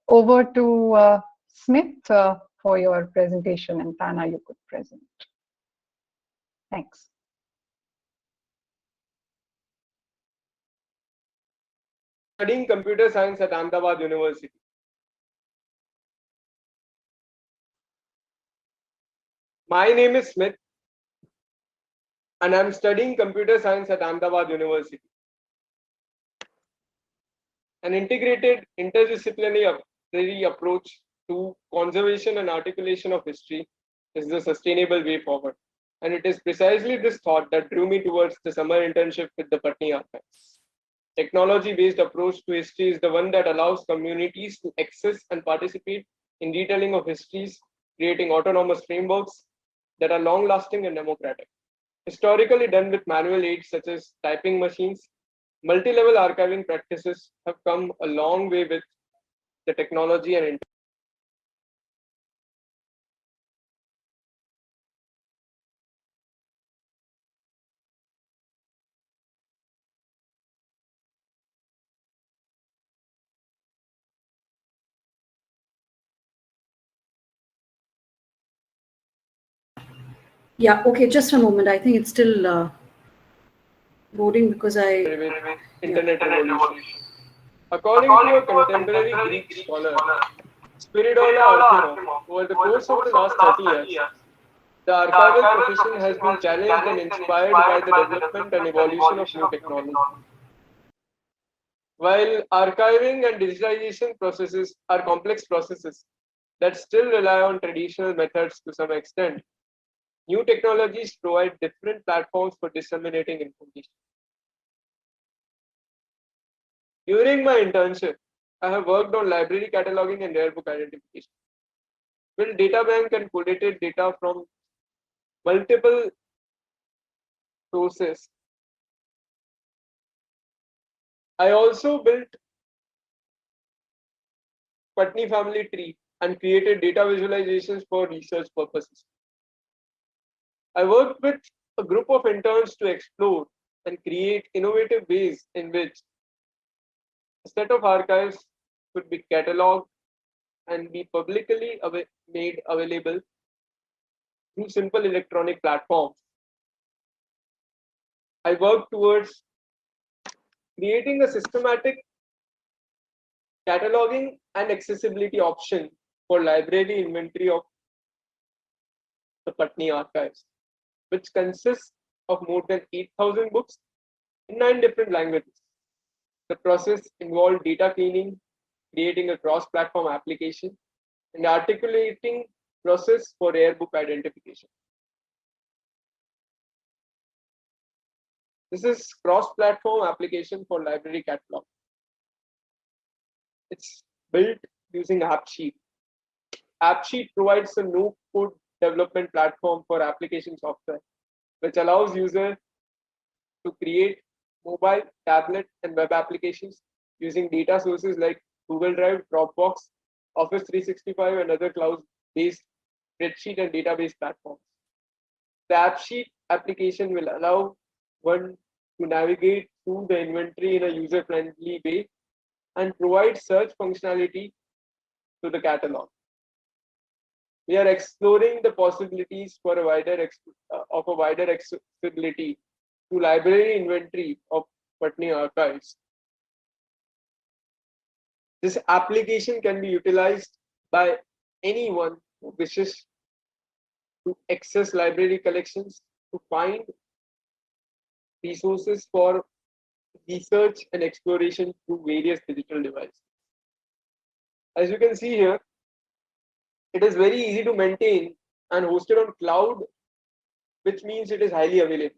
over to Smith for your presentation, and Tana, you could present. Thanks. Studying computer science at Ahmedabad University. My name is Smith, and I'm studying computer science at Ahmedabad University. An integrated interdisciplinary approach to conservation and articulation of history is the sustainable way forward. And it is precisely this thought that drew me towards the summer internship with the Pattani Archives. Technology-based approach to history is the one that allows communities to access and participate in retelling of histories, creating autonomous frameworks that are long-lasting and democratic. Historically done with manual aids such as typing machines, multi-level archiving practices have come a long way with the technology and Yeah, okay, just a moment. I think it's still loading because internet revolution. According to a contemporary Greek scholar, Spiridola Arthemov, over the course of the last 30 years, the archival profession has been challenged and inspired by the development and evolution of new technology. While archiving and digitization processes are complex processes that still rely on traditional methods to some extent, new technologies provide different platforms for disseminating information. During my internship, I have worked on library cataloging and rare book identification. Built data bank and collated data from multiple sources. I also built Pattani family tree and created data visualizations for research purposes. I worked with a group of interns to explore and create innovative ways in which a set of archives could be cataloged and be publicly made available through simple electronic platforms. I worked towards creating a systematic cataloging and accessibility option for library inventory of the Pattani Archives, which consists of more than 8,000 books in 9 different languages. The process involved data cleaning, creating a cross-platform application, and articulating process for rare book identification. This is cross-platform application for library catalog. It's built using AppSheet. AppSheet provides a no-code development platform for application software, which allows users to create mobile, tablet, and web applications using data sources like Google Drive, Dropbox, Office 365, and other cloud-based spreadsheet and database platforms. The AppSheet application will allow one to navigate through the inventory in a user-friendly way and provide search functionality to the catalog. We are exploring the possibilities for a wider accessibility to library inventory of Pattani Archives. This application can be utilized by anyone who wishes to access library collections, to find resources for research and exploration through various digital devices. As you can see here, it is very easy to maintain and hosted on cloud, which means it is highly available.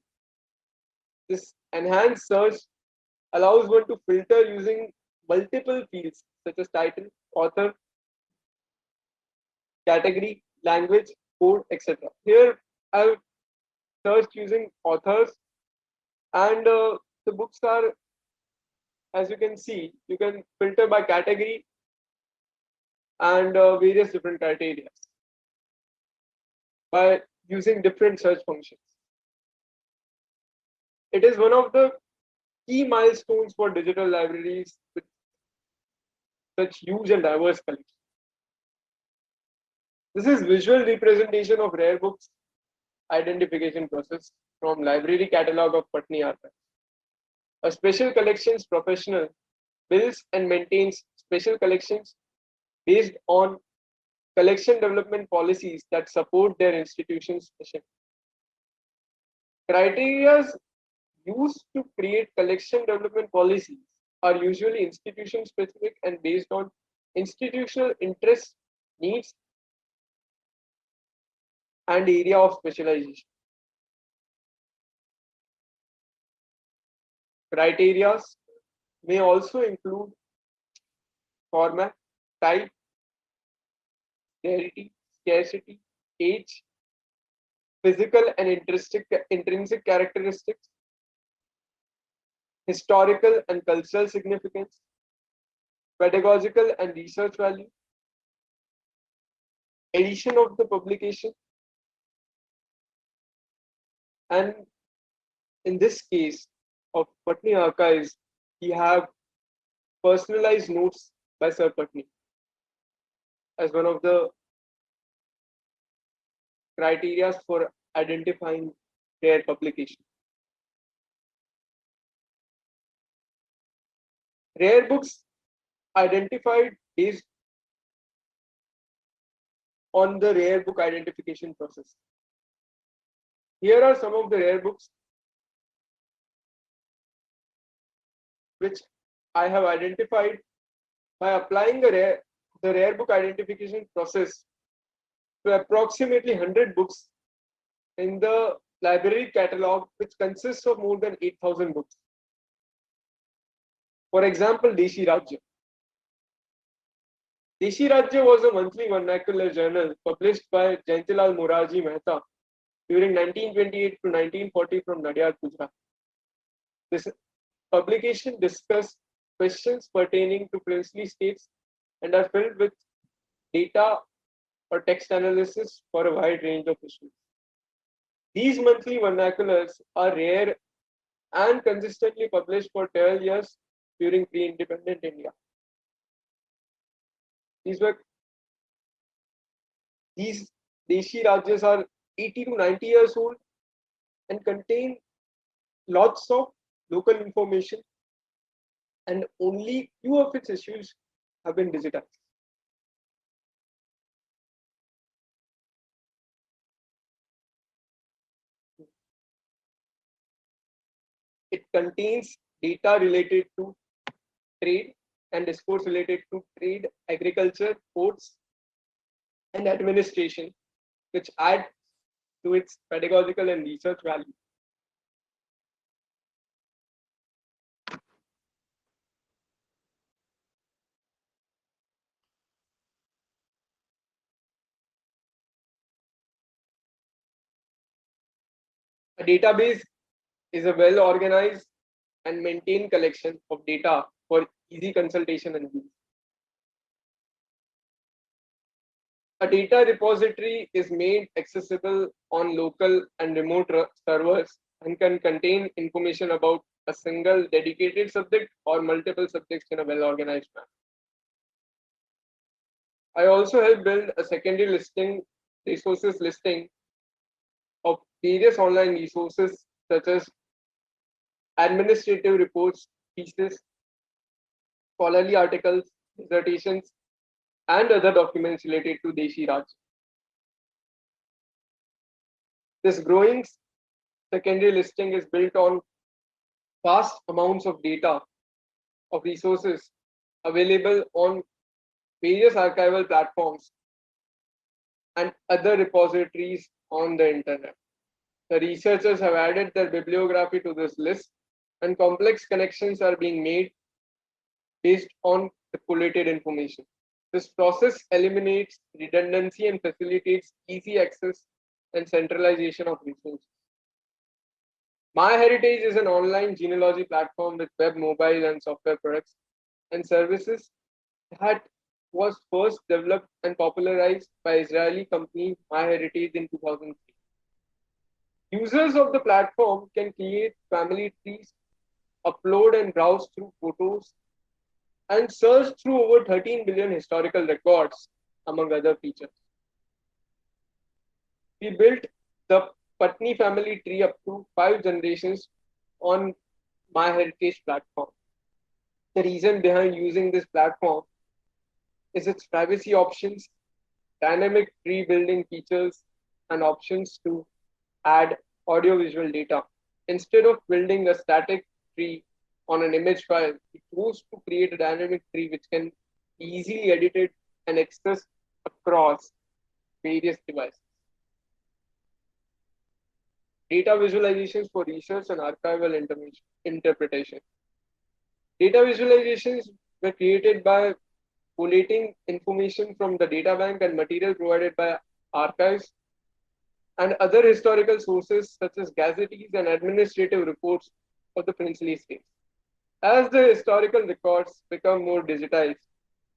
This enhanced search allows one to filter using multiple fields such as title, author, category, language, code, etc. Here I've searched using authors, and the books are, as you can see, you can filter by category and various different criteria by using different search functions. It is one of the key milestones for digital libraries with such huge and diverse collections. This is visual representation of rare books identification process from library catalog of Pattani Archives. A special collections professional builds and maintains special collections based on collection development policies that support their institution's mission. Criteria used to create collection development policies are usually institution specific and based on institutional interests, needs, and area of specialization. Criteria may also include format, type, rarity, scarcity, age, physical and intrinsic characteristics, historical and cultural significance, pedagogical and research value, edition of the publication, and in this case of Pattani Archives, we have personalized notes by Sir Pattani as one of the criteria for identifying rare publication. Rare books identified based on the rare book identification process. Here are some of the rare books which I have identified by applying the rare book identification process to approximately 100 books in the library catalog, which consists of more than 8,000 books. For example, Deshi Rajya. Deshi Rajya was a monthly vernacular journal published by Jayantilal Moraji Mehta during 1928 to 1940 from Nadiad, Gujarat. This publication discussed questions pertaining to princely states and are filled with data or text analysis for a wide range of issues. These monthly vernaculars are rare and consistently published for 12 years during pre-independent India. These Deshi Rajyas are 80 to 90 years old and contain lots of local information, and only few of its issues have been digitized. It contains data related to trade and discourse related to trade, agriculture, ports, and administration, which add to its pedagogical and research value. A database is a well-organized and maintained collection of data for easy consultation and use. A data repository is made accessible on local and remote servers and can contain information about a single dedicated subject or multiple subjects in a well-organized manner. I also help build a secondary resources listing of various online resources such as administrative reports, thesis, scholarly articles, dissertations, and other documents related to Deshi Raj. This growing secondary listing is built on vast amounts of data of resources available on various archival platforms and other repositories on the internet. The researchers have added their bibliography to this list, and complex connections are being made based on the collated information. This process eliminates redundancy and facilitates easy access and centralization of resources. MyHeritage is an online genealogy platform with web, mobile, and software products and services that was first developed and popularized by Israeli company MyHeritage in 2003. Users of the platform can create family trees, upload and browse through photos, and search through over 13 billion historical records, among other features. We built the Pattani family tree up to 5 generations on MyHeritage platform. The reason behind using this platform is its privacy options, dynamic tree building features, and options to add audiovisual data. Instead of building a static tree on an image file, we chose to create a dynamic tree which can be easily edited and accessed across various devices. Data visualizations for research and archival interpretation. Data visualizations were created by collating information from the data bank and material provided by archives and other historical sources such as gazettees and administrative reports of the princely states. As the historical records become more digitized,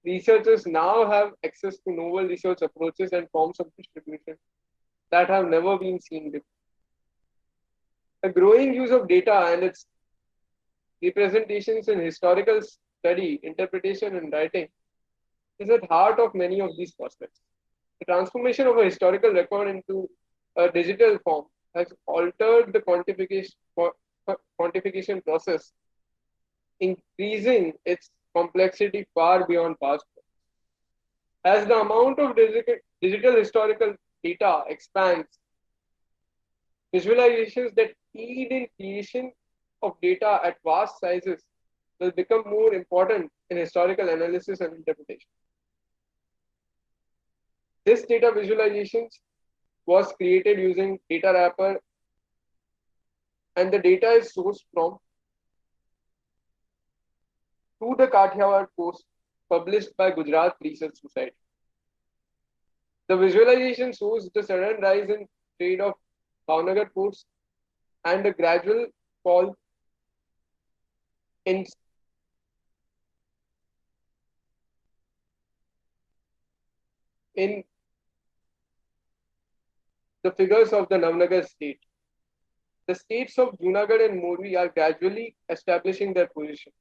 researchers now have access to novel research approaches and forms of distribution that have never been seen before. The growing use of data and its representations in historical study, interpretation, and writing is at the heart of many of these prospects. The transformation of a historical record into a digital form has altered the quantification process, increasing its complexity far beyond past. As the amount of digital historical data expands, visualizations that aid in creation of data at vast sizes will become more important in historical analysis and interpretation. This data visualizations was created using data wrapper, and the data is sourced from through the Kathiawar post published by Gujarat Research Society. The visualization shows the sudden rise in trade of Bhavnagar ports and a gradual fall in the figures of the Navnagar state. The states of Junagadh and Morbi are gradually establishing their position.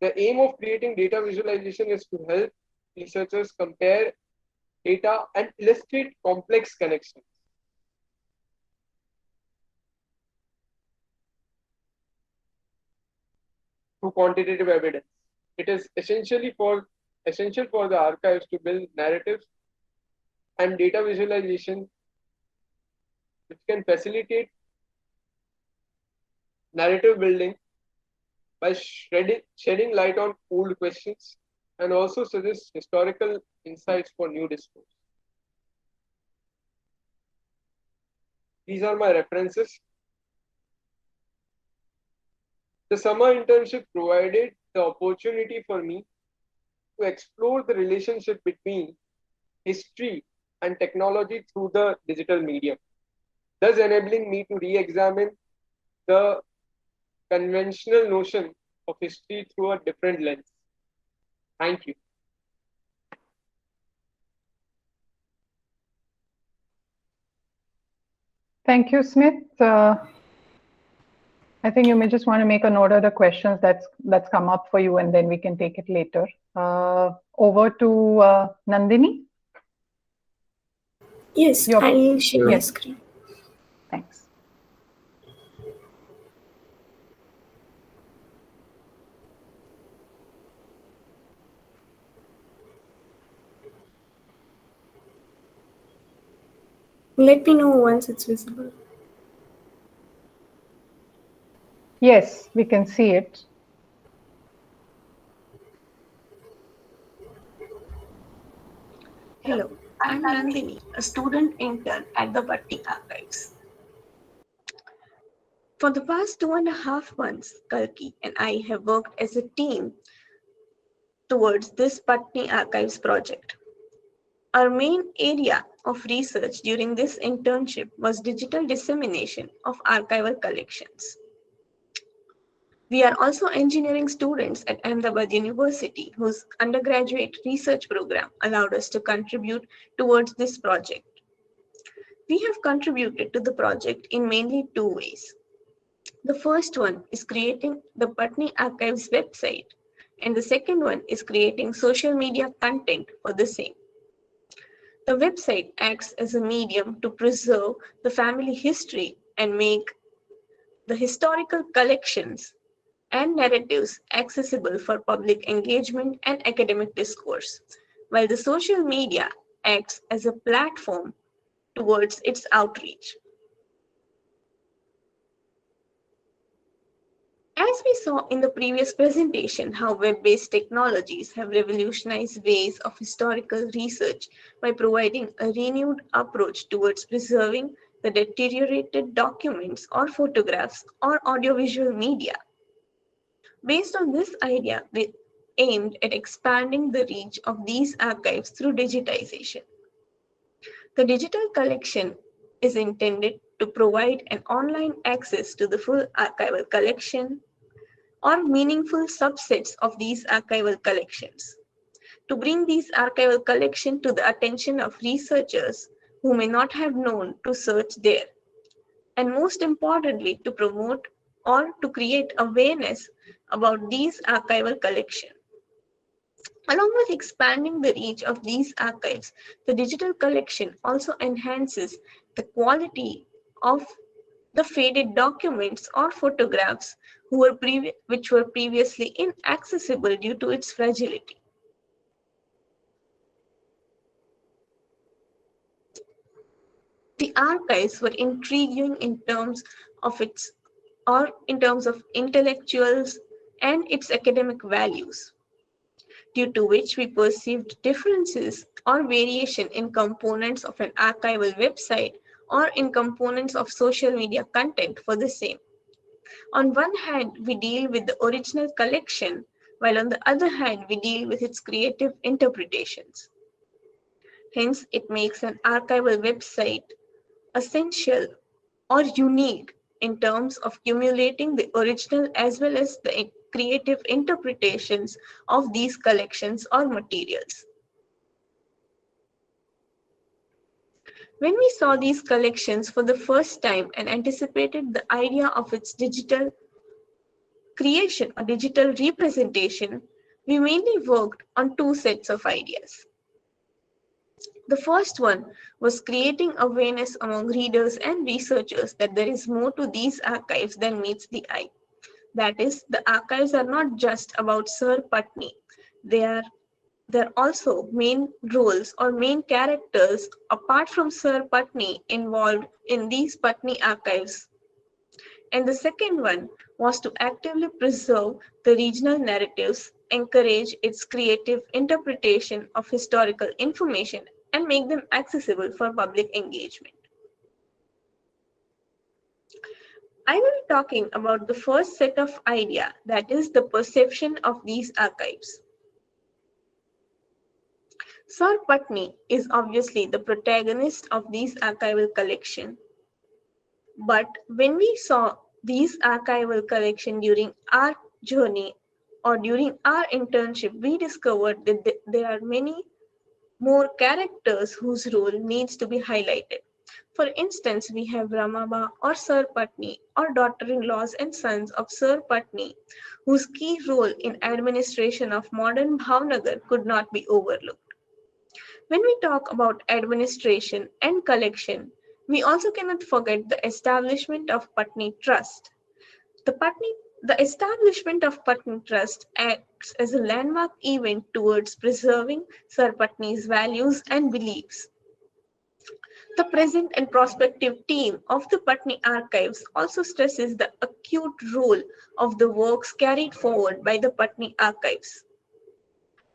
The aim of creating data visualization is to help researchers compare data and illustrate complex connections. Through quantitative evidence. It is essential for the archives to build narratives and data visualization which can facilitate narrative building by shedding light on old questions and also suggest historical insights for new discourse. These are my references. The summer internship provided the opportunity for me to explore the relationship between history and technology through the digital medium. thus enabling me to re-examine the conventional notion of history through a different lens. Thank you. Thank you, Smith. I think you may just want to make a note of the questions that's come up for you, and then we can take it later. Over to Nandini. Yes, I'll share my screen. Thanks. Let me know once it's visible. Yes, we can see it. Hello, I'm Nandini, a student intern at the Pattani Archives. For the past 2.5 months, Kalki and I have worked as a team towards this Pattani Archives project. Our main area of research during this internship was digital dissemination of archival collections. We are also engineering students at Ahmedabad University, whose undergraduate research program allowed us to contribute towards this project. We have contributed to the project in mainly 2 ways. The first one is creating the Pattani Archives website, and the second one is creating social media content for the same. The website acts as a medium to preserve the family history and make the historical collections and narratives accessible for public engagement and academic discourse, while the social media acts as a platform towards its outreach. As we saw in the previous presentation, how web-based technologies have revolutionized ways of historical research by providing a renewed approach towards preserving the deteriorated documents or photographs or audiovisual media. Based on this idea, we aimed at expanding the reach of these archives through digitization. The digital collection is intended to provide an online access to the full archival collection or meaningful subsets of these archival collections, to bring these archival collections to the attention of researchers who may not have known to search there, and most importantly, to promote or to create awareness about these archival collections. Along with expanding the reach of these archives, the digital collection also enhances the quality of the faded documents or photographs which were previously inaccessible due to its fragility. The archives were intriguing in terms of intellectuals and its academic values, due to which we perceived differences or variation in components of an archival website or in components of social media content for the same. On one hand, we deal with the original collection, while on the other hand, we deal with its creative interpretations. Hence, it makes an archival website essential or unique in terms of cumulating the original as well as the creative interpretations of these collections or materials. When we saw these collections for the first time and anticipated the idea of its digital creation or digital representation, we mainly worked on 2 sets of ideas. The first one was creating awareness among readers and researchers that there is more to these archives than meets the eye. That is, the archives are not just about Sir Pattani. There are also main roles or main characters apart from Sir Pattani involved in these Pattani archives. And the second one was to actively preserve the regional narratives, encourage its creative interpretation of historical information, and make them accessible for public engagement. I will be talking about the first set of idea, that is the perception of these archives. Sir Pattani is obviously the protagonist of these archival collection. But when we saw these archival collection during our journey or during our internship, we discovered that there are many more characters whose role needs to be highlighted. For instance, we have Ramaba or Sir Pattani or daughter-in-laws and sons of Sir Pattani, whose key role in administration of modern Bhavnagar could not be overlooked. When we talk about administration and collection, we also cannot forget the establishment of Pattani Trust. The establishment of Pattani Trust acts as a landmark event towards preserving Sir Pattani's values and beliefs. The present and prospective team of the Pattani Archives also stresses the acute role of the works carried forward by the Pattani Archives.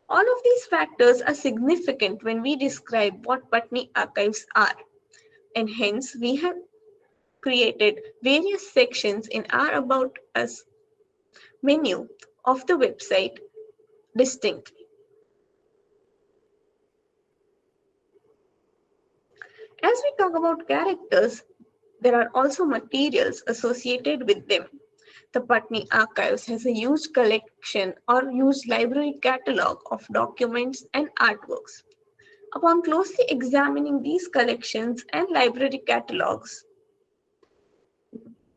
All of these factors are significant when we describe what Pattani Archives are, and hence we have created various sections in our About Us menu of the website distinctly. As we talk about characters, there are also materials associated with them. The Pattani Archives has a huge collection or huge library catalog of documents and artworks. Upon closely examining these collections and library catalogs,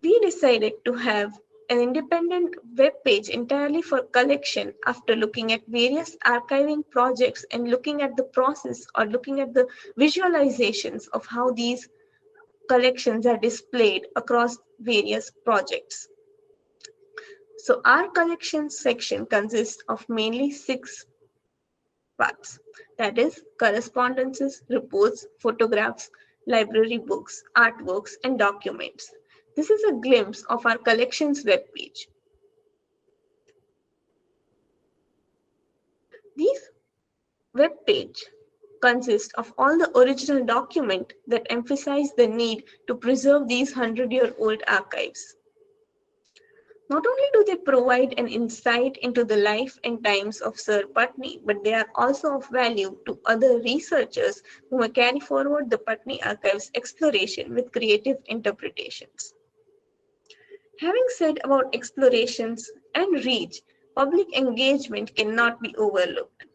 we decided to have an independent web page entirely for collection after looking at various archiving projects and looking at the process or looking at the visualizations of how these collections are displayed across various projects. So our collections section consists of mainly 6 parts. That is correspondences, reports, photographs, library books, artworks, and documents. This is a glimpse of our collections webpage. This webpage consists of all the original document that emphasize the need to preserve these 100-year-old archives. Not only do they provide an insight into the life and times of Sir Pattani, but they are also of value to other researchers who may carry forward the Pattani Archives exploration with creative interpretations. Having said about explorations and reach, public engagement cannot be overlooked.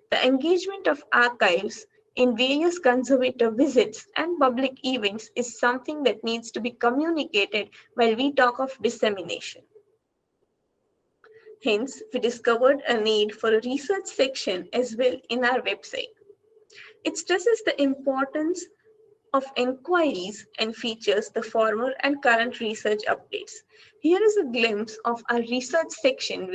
The engagement of archives in various conservator visits and public events is something that needs to be communicated while we talk of dissemination. Hence, we discovered a need for a research section as well in our website. It stresses the importance of inquiries and features the former and current research updates. Here is a glimpse of our research section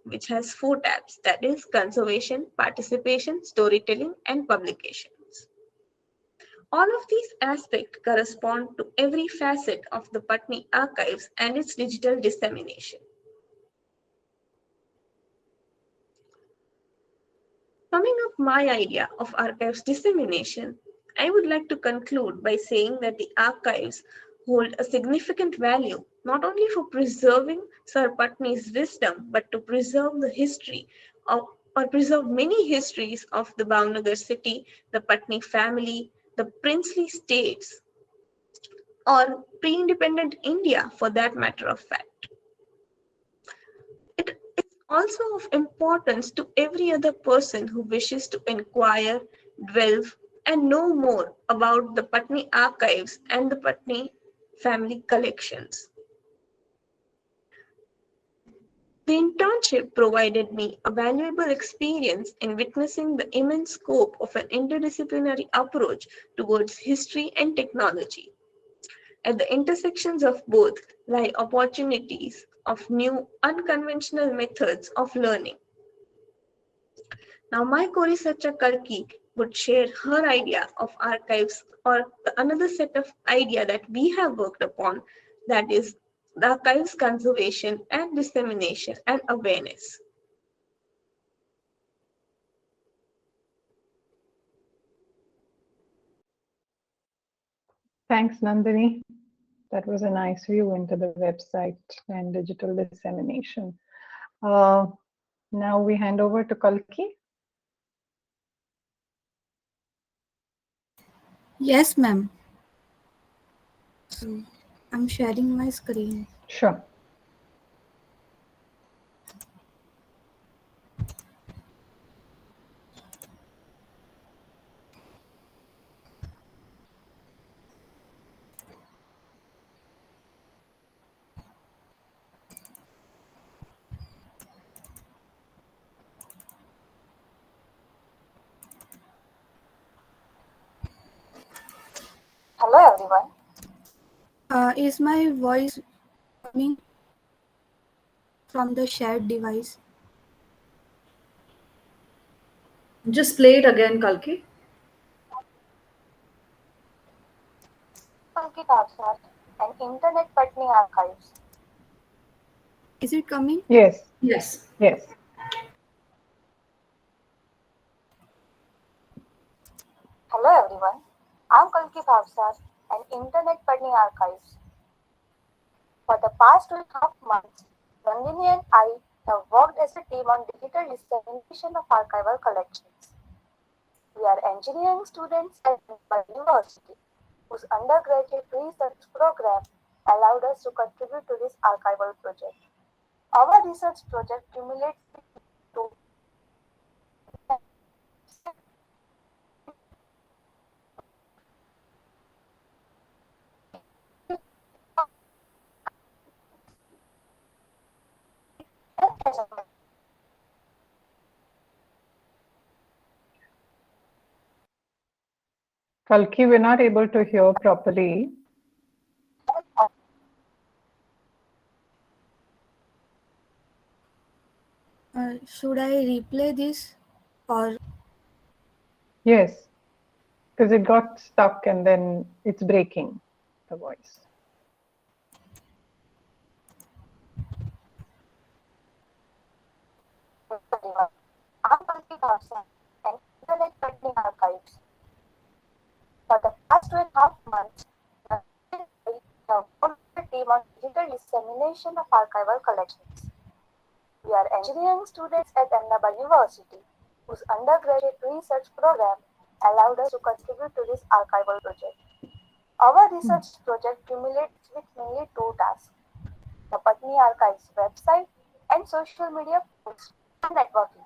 which has 4 tabs, that is conservation, participation, storytelling, and publications. All of these aspects correspond to every facet of the Pattani Archives and its digital dissemination. Summing up my idea of archives dissemination, I would like to conclude by saying that the archives hold a significant value, not only for preserving Sir Pattani's wisdom, but to preserve the history of, or preserve many histories of the Bhavnagar city, the Pattani family, the princely states, or pre-independent India for that matter of fact. It is also of importance to every other person who wishes to inquire, delve, and know more about the Pattani Archives and the Pattani family collections. The internship provided me a valuable experience in witnessing the immense scope of an interdisciplinary approach towards history and technology. At the intersections of both lie opportunities of new unconventional methods of learning. Now my co-researcher Kalki would share her idea of archives or another set of idea that we have worked upon, that is the archives conservation and dissemination and awareness. Thanks, Nandini. That was a nice view into the website and digital dissemination. Now we hand over to Kalki. Yes, ma'am. So I'm sharing my screen. Sure. Hello everyone. Is my voice coming from the shared device? Just play it again, Kalki. Kalki Tafsar and Internet Pattani Archives. Is it coming? Yes. Yes. Yes. Hello everyone. I'm Kalki Tafsar and Internet Pattani Archives. For the past 2.5 months, Nandini and I have worked as a team on digital dissemination of archival collections. We are engineering students at Ahmedabad University, whose undergraduate research program allowed us to contribute to this archival project. Our research project cumulates to Kalki, we're not able to hear properly. Should I replay this or? Yes, because it got stuck and then it's breaking the voice. I'm Kalki Tafsar and Internet Pattani Archives. For the past 2.5 months, we have worked with a team on digital dissemination of archival collections. We are engineering students at Ahmedabad University, whose undergraduate research program allowed us to contribute to this archival project. Our research project cumulates with mainly two tasks: the Pattani Archives website and social media posts and networking.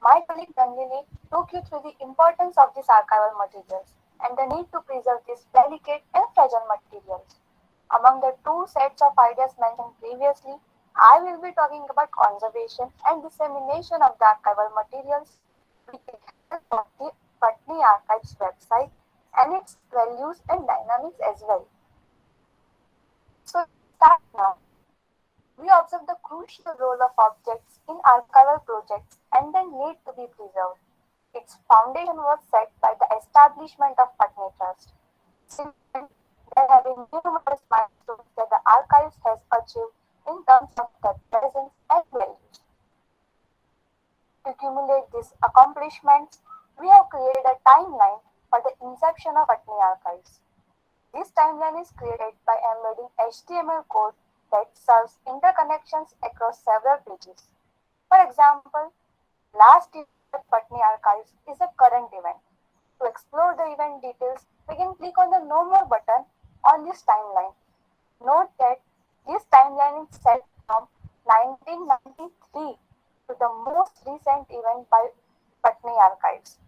My colleague Nandini took you through the importance of these archival materials and the need to preserve these delicate and fragile materials. Among the two sets of ideas mentioned previously, I will be talking about conservation and dissemination of the archival materials with the help of the Pattani Archives website and its values and dynamics as well. So start now. We observe the crucial role of objects in archival projects and their need to be preserved. Its foundation was set by the establishment of Pattani Trust. Since then, there have been numerous milestones that the archives has achieved in terms of their presence and values. To accumulate these accomplishments, we have created a timeline for the inception of Pattani Archives. This timeline is created by embedding HTML code that serves interconnections across several pages. For example, last event at Pattani Archives is a current event. To explore the event details, we can click on the No More button on this timeline. Note that this timeline is set from 1993 to the most recent event by Pattani Archives.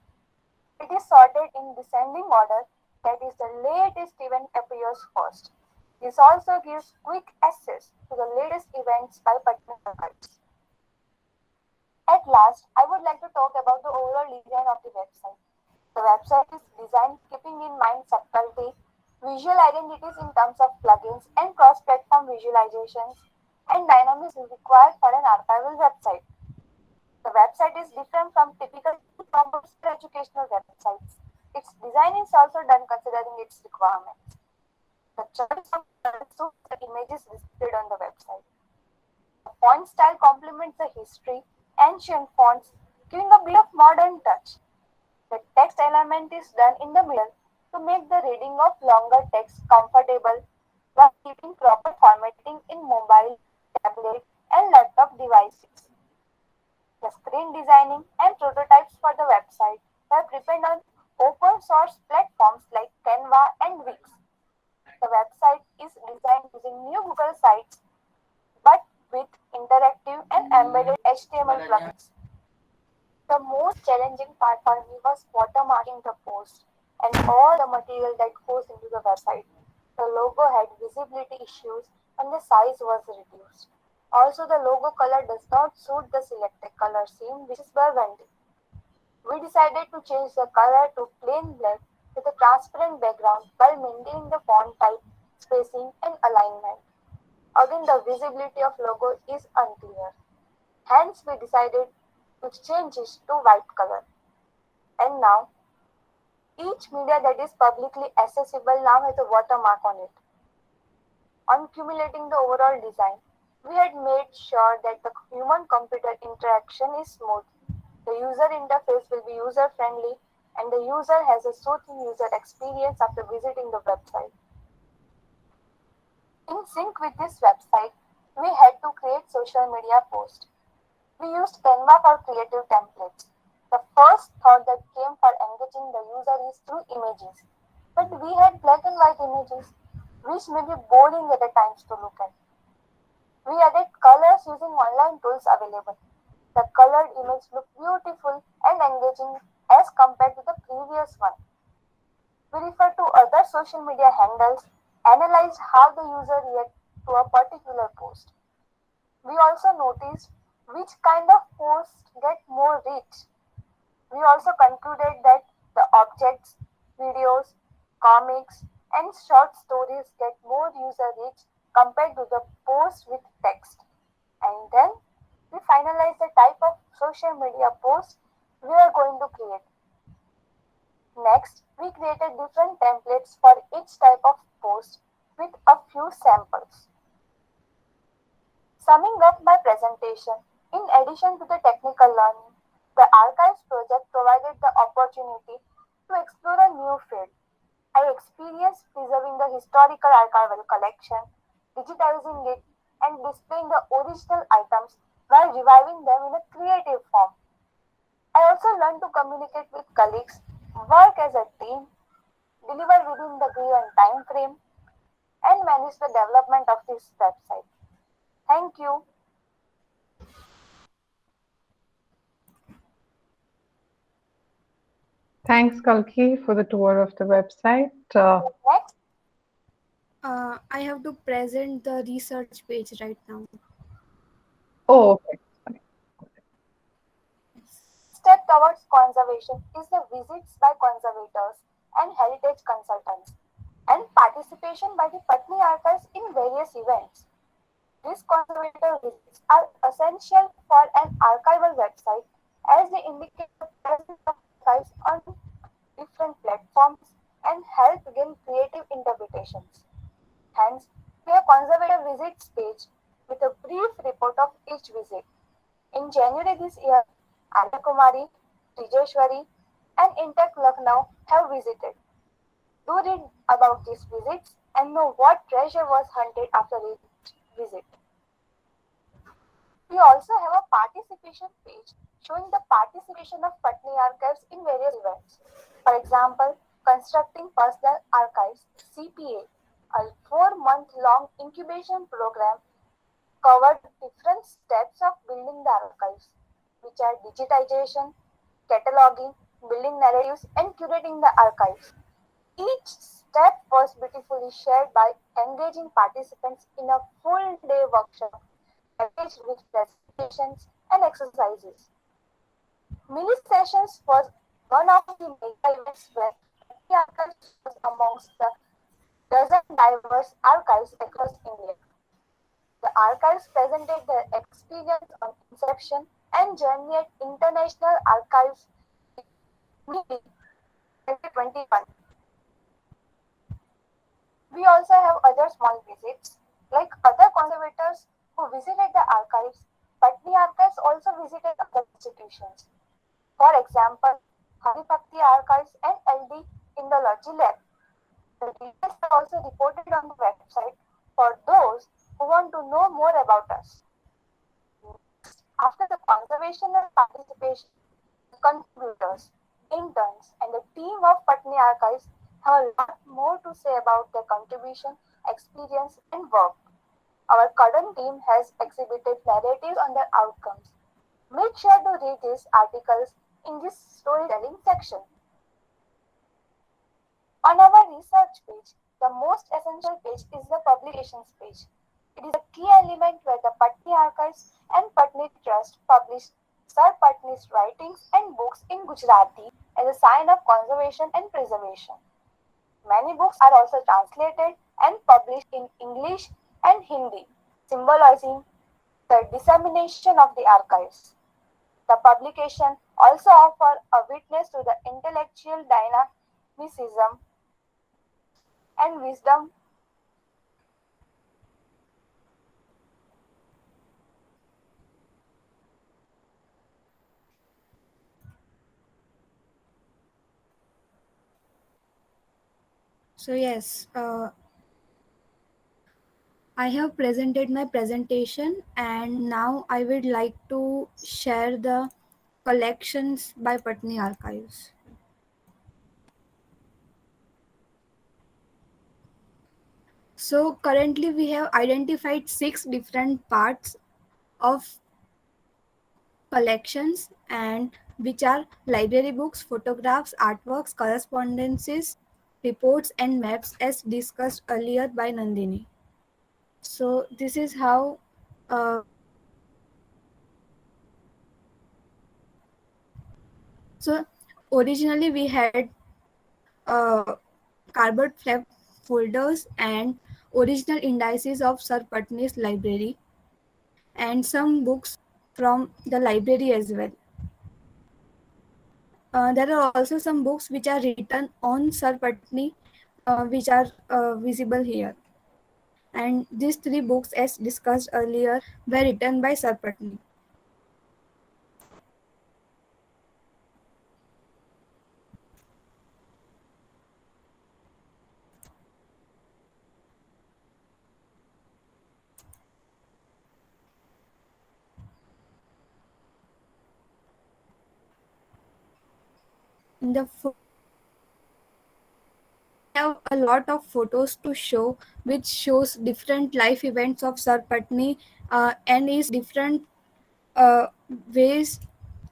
It is sorted in descending order, that is, the latest event appears first. This also gives quick access to the latest events by Pattani Archives. At last, I would like to talk about the overall design of the website. The website is designed keeping in mind subtlety, visual identities in terms of plugins and cross-platform visualizations, and dynamics required for an archival website. The website is different from typical e-commerce or educational websites. Its design is also done considering its requirements. The choice of colors suits the images displayed on the website. The font style complements the history, ancient fonts, giving a bit of modern touch. The text element is done in the middle to make the reading of longer text comfortable while keeping proper formatting in mobile, tablet, and laptop devices. The screen designing and prototypes for the website were prepared on open source platforms like Canva and Wix. The website is designed using new Google sites but with interactive and embedded HTML plugins. The most challenging part for me was watermarking the post and all the material that goes into the website. The logo had visibility issues and the size was reduced. Also, the logo color does not suit the selected color scheme, which is burgundy. We decided to change the color to plain black with a transparent background while maintaining the font type, spacing, and alignment. Again, the visibility of logo is unclear. Hence, we decided to change it to white color. And now, each media that is publicly accessible now has a watermark on it. On accumulating the overall design, we had made sure that the human-computer interaction is smooth. The user interface will be user-friendly and the user has a soothing user experience after visiting the website. In sync with this website, we had to create social media posts. We used Canva for creative templates. The first thought that came for engaging the user is through images. But we had black and white images, which may be boring at the times to look at. We added colors using online tools available. The colored image looked beautiful and engaging as compared to the previous one. We refer to other social media handles, analyze how the user reacts to a particular post. We also noticed which kind of posts get more reach. We also concluded that the objects, videos, comics, and short stories get more user reach compared to the posts with text. And then we finalized the type of social media post we are going to create. Next, we created different templates for each type of post with a few samples. Summing up my presentation, in addition to the technical learning, the Archives project provided the opportunity to explore a new field. I experienced preserving the historical archival collection, digitizing it, and displaying the original items while reviving them in a creative form. I also learned to communicate with colleagues, work as a team, deliver within the given time frame, and manage the development of this website. Thank you. Thanks, Kalki, for the tour of the website. Next. I have to present the research page right now. Oh, okay. Step towards conservation is the visits by conservators and heritage consultants and participation by the Pattani Archives in various events. These conservator visits are essential for an archival website as they indicate the presence of archives on different platforms and help gain creative interpretations. Hence, we have conservator visits page with a brief report of each visit. In January this year, Ada Kumari, Tijeshwari, and Intech Lucknow have visited. Do read about these visits and know what treasure was hunted after each visit. We also have a participation page showing the participation of Pattani Archives in various events. For example, Constructing Personal Archives CPA, a 4-month-long incubation program covered different steps of building the archives, which are digitization, cataloging, building narratives, and curating the archives. Each step was beautifully shared by engaging participants in a full-day workshop packaged with presentations and exercises. Mini sessions was one of the mega events where the archives was amongst the dozen diverse archives across India. The archives presented their experience on inception and journey at International Archives meeting 2021. We also have other small visits, like other conservators who visited the archives, but the archives also visited other institutions. For example, Handpicked Archives and LD Indology Lab. The details are also reported on the website for those who want to know more about us. After the conservation and participation, the contributors, interns, and the team of Pattani Archives have a lot more to say about their contribution, experience, and work. Our current team has exhibited narratives on their outcomes. Make sure to read these articles in this storytelling section. On our research page, the most essential page is the publications page. It is a key element where the Pattani Archives and Pattani Trust publish Sir Pattani's writings and books in Gujarati as a sign of conservation and preservation. Many books are also translated and published in English and Hindi, symbolizing the dissemination of the archives. The publication also offers a witness to the intellectual dynamicism and wisdom So yes, I have presented my presentation, and now I would like to share the collections by Pattani Archives. So currently we have identified 6 different parts of collections, and which are library books, photographs, artworks, correspondences, reports, and maps, as discussed earlier by Nandini. So this is how so originally we had cardboard flap folders and original indices of Sir Pattani's library, and some books from the library as well. There are also some books which are written on Sir Pattani, which are visible here. And these 3 books, as discussed earlier, were written by Sir Pattani. In the have a lot of photos to show, which shows different life events of Sir Pattani and his different ways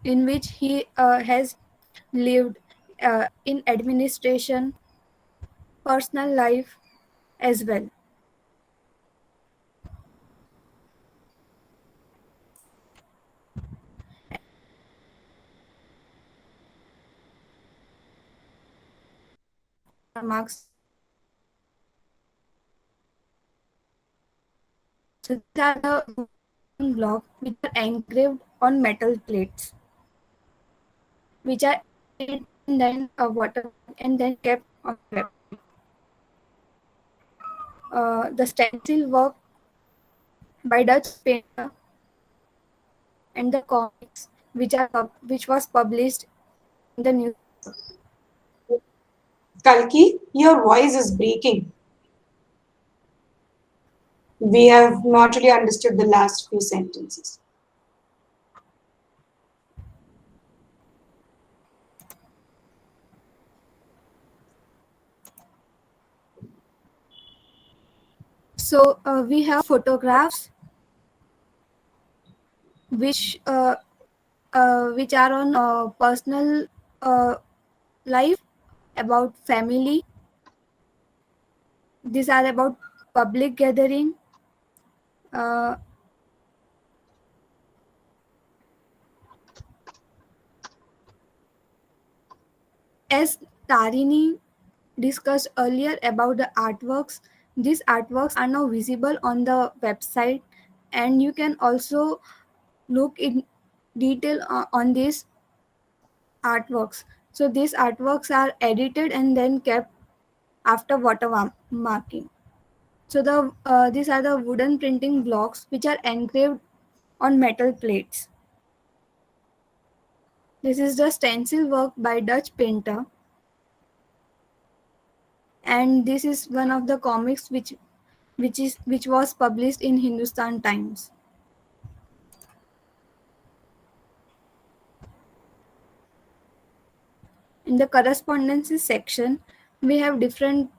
in which he has lived in administration, personal life as well. Marks. So these are the blocks which are engraved on metal plates, which are edited and then water and then kept on web. The stencil work by Dutch painter and the comics which was published in the news. Kalki, your voice is breaking. We have not really understood the last few sentences. So we have photographs which are on personal life, about family. These are about public gathering. As Tarini discussed earlier about the artworks, these artworks are now visible on the website, and you can also look in detail on these artworks. So these artworks are edited and then kept after watermarking. So these are the wooden printing blocks which are engraved on metal plates. This is the stencil work by Dutch painter, and this is one of the comics which was published in Hindustan Times. In the correspondences section, We have different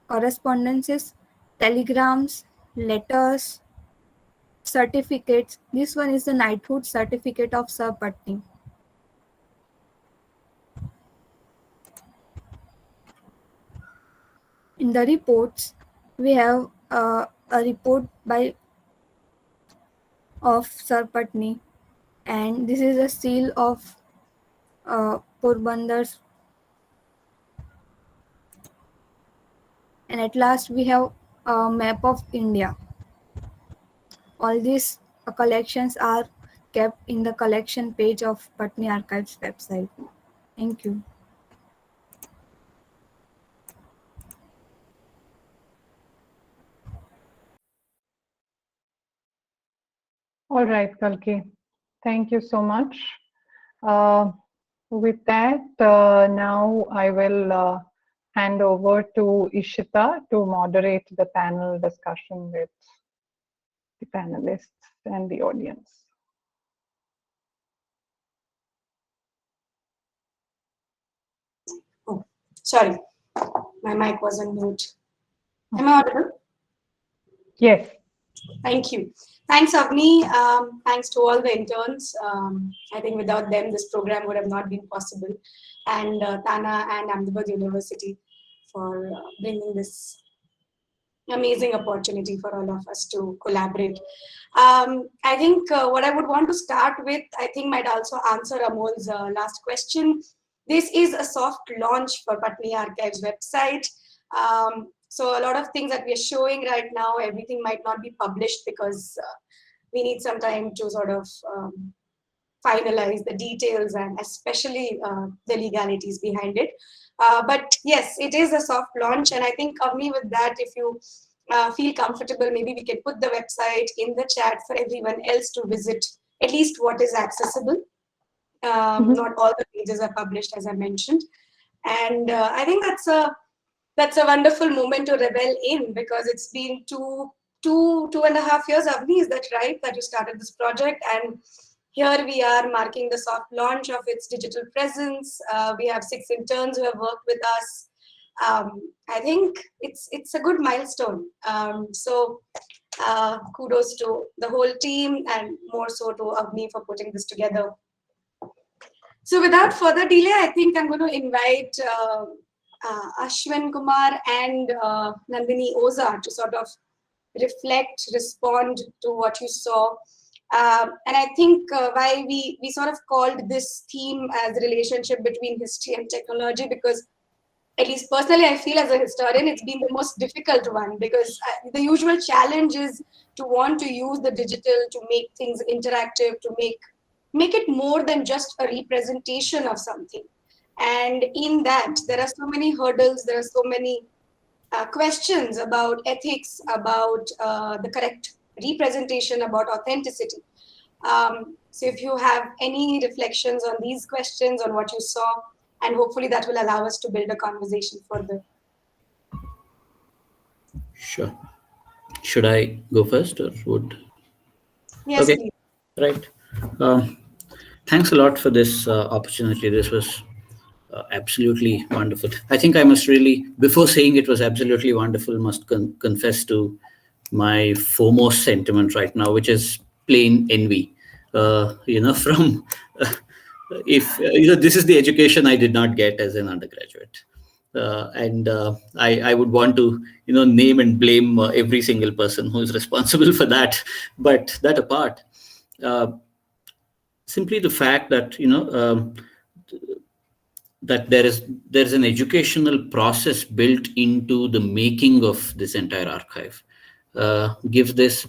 correspondences, telegrams, letters, certificates. This one is the knighthood certificate of Sir Pattani. In the reports, we have a report of Sir Pattani, and this is a seal of Porbandar's. And at last, we have a map of India. All these collections are kept in the collection page of Pattani Archives website. Thank you. All right, Kalki. Thank you so much. With that, now I will hand over to Ishita to moderate the panel discussion with the panelists and the audience. Oh, sorry. My mic was on mute. Am I audible? Yes. Thank you. Thanks, Avni. Thanks to all the interns. I think without them, this program would have not been possible. And Tana and Ahmedabad University for bringing this amazing opportunity for all of us to collaborate. I think what I would want to start with, I think might also answer Amol's last question. This is a soft launch for Pattani Archives website. So a lot of things that we are showing right now, everything might not be published because we need some time to sort of finalize the details and especially the legalities behind it. But yes, it is a soft launch. And I think, Avni, with that, if you feel comfortable, maybe we can put the website in the chat for everyone else to visit, at least what is accessible. Not all the pages are published, as I mentioned. And I think that's a wonderful moment to revel in, because it's been two and a half years, Avni, is that right, that you started this project? And here we are marking the soft launch of its digital presence. We have 6 interns who have worked with us. I think it's a good milestone. So kudos to the whole team, and more so to Avni for putting this together. So without further delay, I think I'm going to invite Ashwin Kumar and Nandini Oza to sort of reflect, respond to what you saw. And I think why we sort of called this theme as the relationship between history and technology, because at least personally, I feel as a historian, it's been the most difficult one, because the usual challenge is to want to use the digital to make things interactive, to make it more than just a representation of something. And in that, there are so many hurdles, there are so many questions about ethics, about the correct representation, about authenticity. So if you have any reflections on these questions, on what you saw, and hopefully that will allow us to build a conversation further. Sure. Should I go first or would? Yes, okay. Please. Right. Thanks a lot for this opportunity. This was absolutely wonderful. I think I must really, before saying it was absolutely wonderful, must confess to my foremost sentiment right now, which is plain envy. From if this is the education I did not get as an undergraduate. And I would want to, name and blame every single person who is responsible for that. But that apart, simply the fact that, that there's an educational process built into the making of this entire archive gives this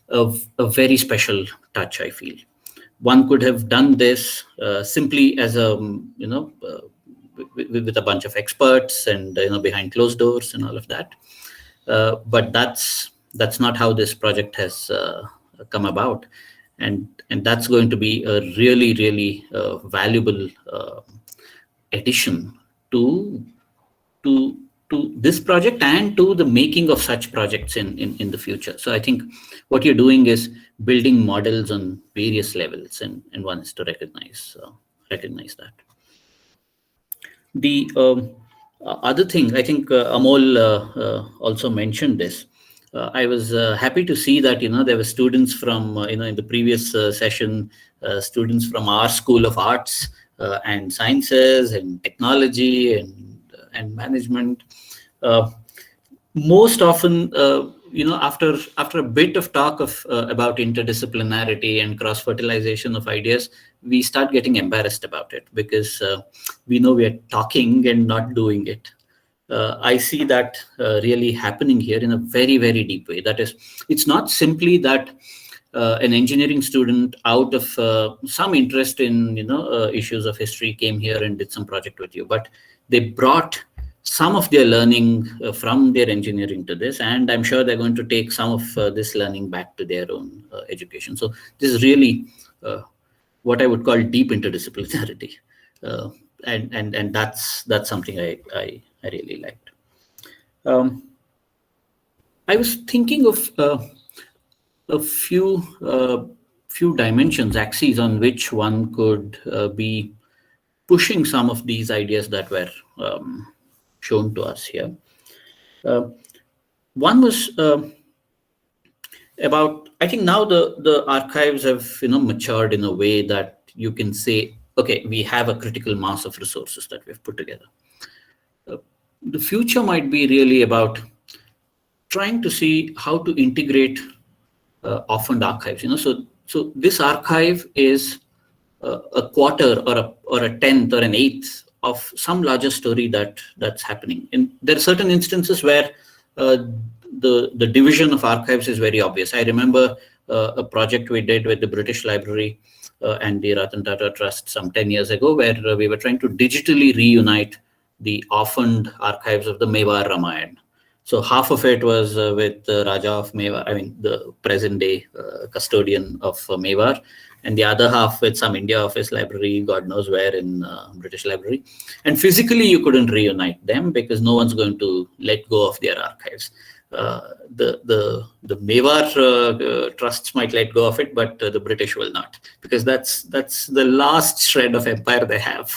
a very special touch, I feel. One could have done this simply as a, with a bunch of experts and behind closed doors and all of that. But that's not how this project has come about, and that's going to be a really, really valuable addition to this project and to the making of such projects in the future. So I think what you're doing is building models on various levels, and one is to recognize that. The Other thing, I think Amol also mentioned this. I was happy to see that there were students from in the previous session, students from our School of Arts and Sciences and Technology and Management. Most often, after a bit of talk about interdisciplinarity and cross-fertilization of ideas, we start getting embarrassed about it because we know we are talking and not doing it. I see that really happening here in a very, very deep way. That is, it's not simply that an engineering student out of some interest in issues of history came here and did some project with you, but they brought some of their learning from their engineering to this, and I'm sure they're going to take some of this learning back to their own education. So this is really what I would call deep interdisciplinarity, and that's something I really liked. I was thinking of a few dimensions, axes on which one could be pushing some of these ideas that were shown to us here. One was about, I think now the archives have matured in a way that you can say, okay, we have a critical mass of resources that we've put together. The future might be really about trying to see how to integrate orphaned archives. So this archive is a quarter or a tenth or an eighth of some larger story that's happening. And there are certain instances where the division of archives is very obvious. I remember a project we did with the British Library and the Ratan Tata Trust some 10 years ago, where we were trying to digitally reunite the orphaned archives of the Mewar Ramayana. So half of it was with Raja of Mewar, I mean the present day custodian of Mewar, and the other half with some India Office Library, God knows where in British Library. And physically you couldn't reunite them because no one's going to let go of their archives. The Mewar trusts might let go of it, but the British will not, because that's the last shred of empire they have.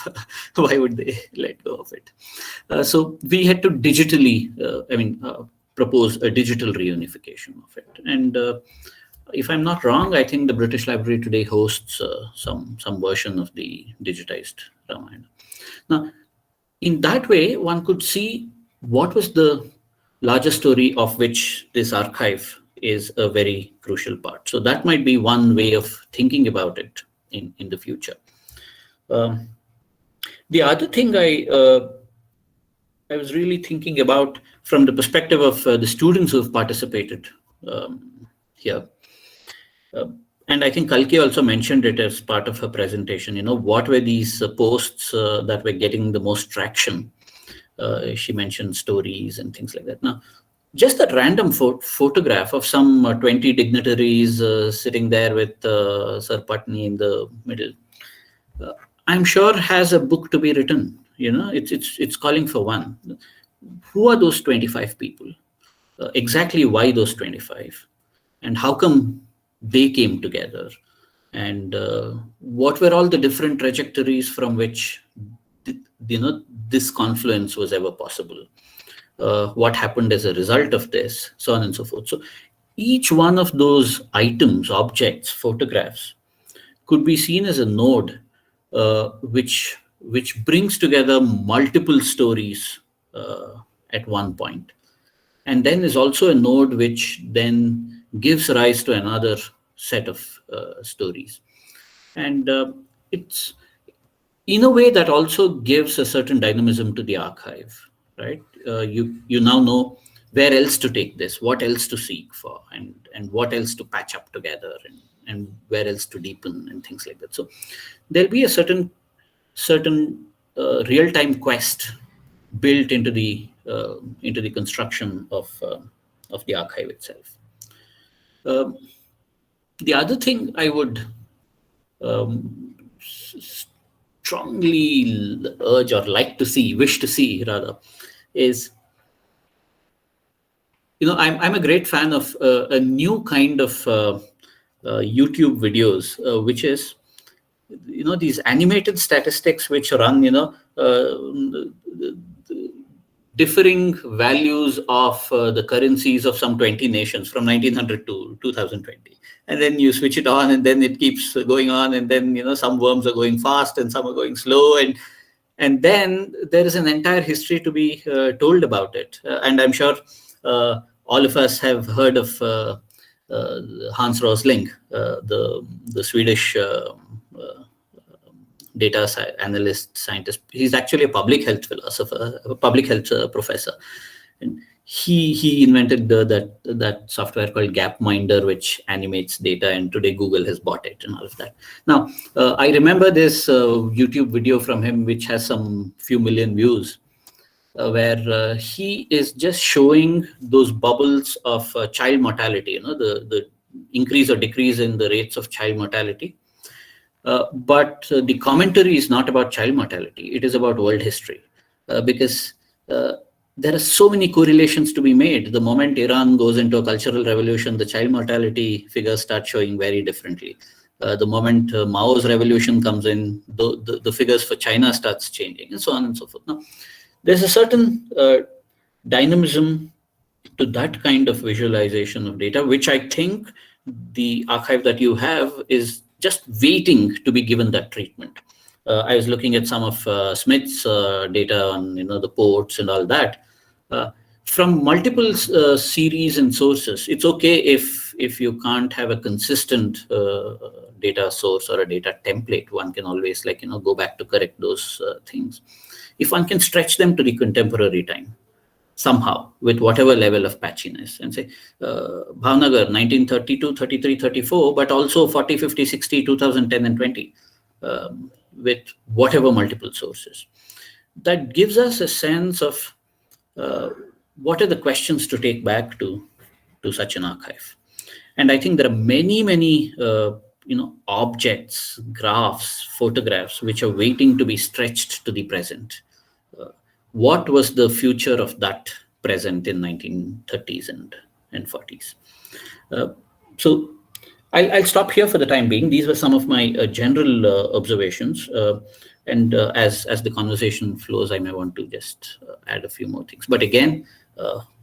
Why would they let go of it? So we had to digitally, propose a digital reunification of it. And if I'm not wrong, I think the British Library today hosts some version of the digitized Ramayana. Now, in that way, one could see what was the larger story of which this archive is a very crucial part. So that might be one way of thinking about it in the future. The other thing I was really thinking about from the perspective of the students who have participated here. And I think Kalki also mentioned it as part of her presentation. What were these posts that were getting the most traction? She mentioned stories and things like that. Now, just that random photograph of some 20 dignitaries sitting there with Sir Pattani in the middle, I'm sure has a book to be written. It's calling for one. Who are those 25 people? Exactly why those 25? And how come they came together? And what were all the different trajectories from which this confluence was ever possible? What happened as a result of this, so on and so forth. So each one of those items, objects, photographs could be seen as a node which brings together multiple stories at one point, and then is also a node which then gives rise to another set of stories. And it's in a way that also gives a certain dynamism to the archive, right? You now know where else to take this, what else to seek for, and what else to patch up together, and where else to deepen and things like that. So there'll be a certain real-time quest built into the construction of the archive itself. The other thing I would strongly urge or wish to see rather, is, I'm a great fan of a new kind of YouTube videos, which is, these animated statistics which run, differing values of the currencies of some 20 nations from 1900 to 2020. And then you switch it on, and then it keeps going on, and then, you know, some worms are going fast and some are going slow, and then there is an entire history to be told about it. And I'm sure all of us have heard of Hans Rosling, the Swedish data analyst, scientist. He's actually a public health philosopher, a public health professor. And he invented that software called Gapminder, which animates data, and today Google has bought it and all of that. Now, I remember this YouTube video from him, which has some few million views, where he is just showing those bubbles of child mortality, you know, the increase or decrease in the rates of child mortality. But the commentary is not about child mortality. It is about world history, because there are so many correlations to be made. The moment Iran goes into a cultural revolution, the child mortality figures start showing very differently. The moment Mao's revolution comes in, the figures for China starts changing, and so on and so forth. Now, there's a certain dynamism to that kind of visualization of data, which I think the archive that you have is just waiting to be given that treatment. I was looking at some of Smith's data on, you know, the ports and all that. From multiple series and sources, it's okay if you can't have a consistent data source or a data template. One can always, like, you know, go back to correct those things. If one can stretch them to the contemporary time somehow with whatever level of patchiness, and say Bhavnagar 1932, 33, 34, but also 40, 50, 60, 2010 and 20 with whatever multiple sources. That gives us a sense of what are the questions to take back to such an archive. And I think there are many you know, objects, graphs, photographs, which are waiting to be stretched to the present. What was the future of that present in 1930s and 40s? So I'll stop here for the time being. These were some of my general observations. And as the conversation flows, I may want to just add a few more things. But again,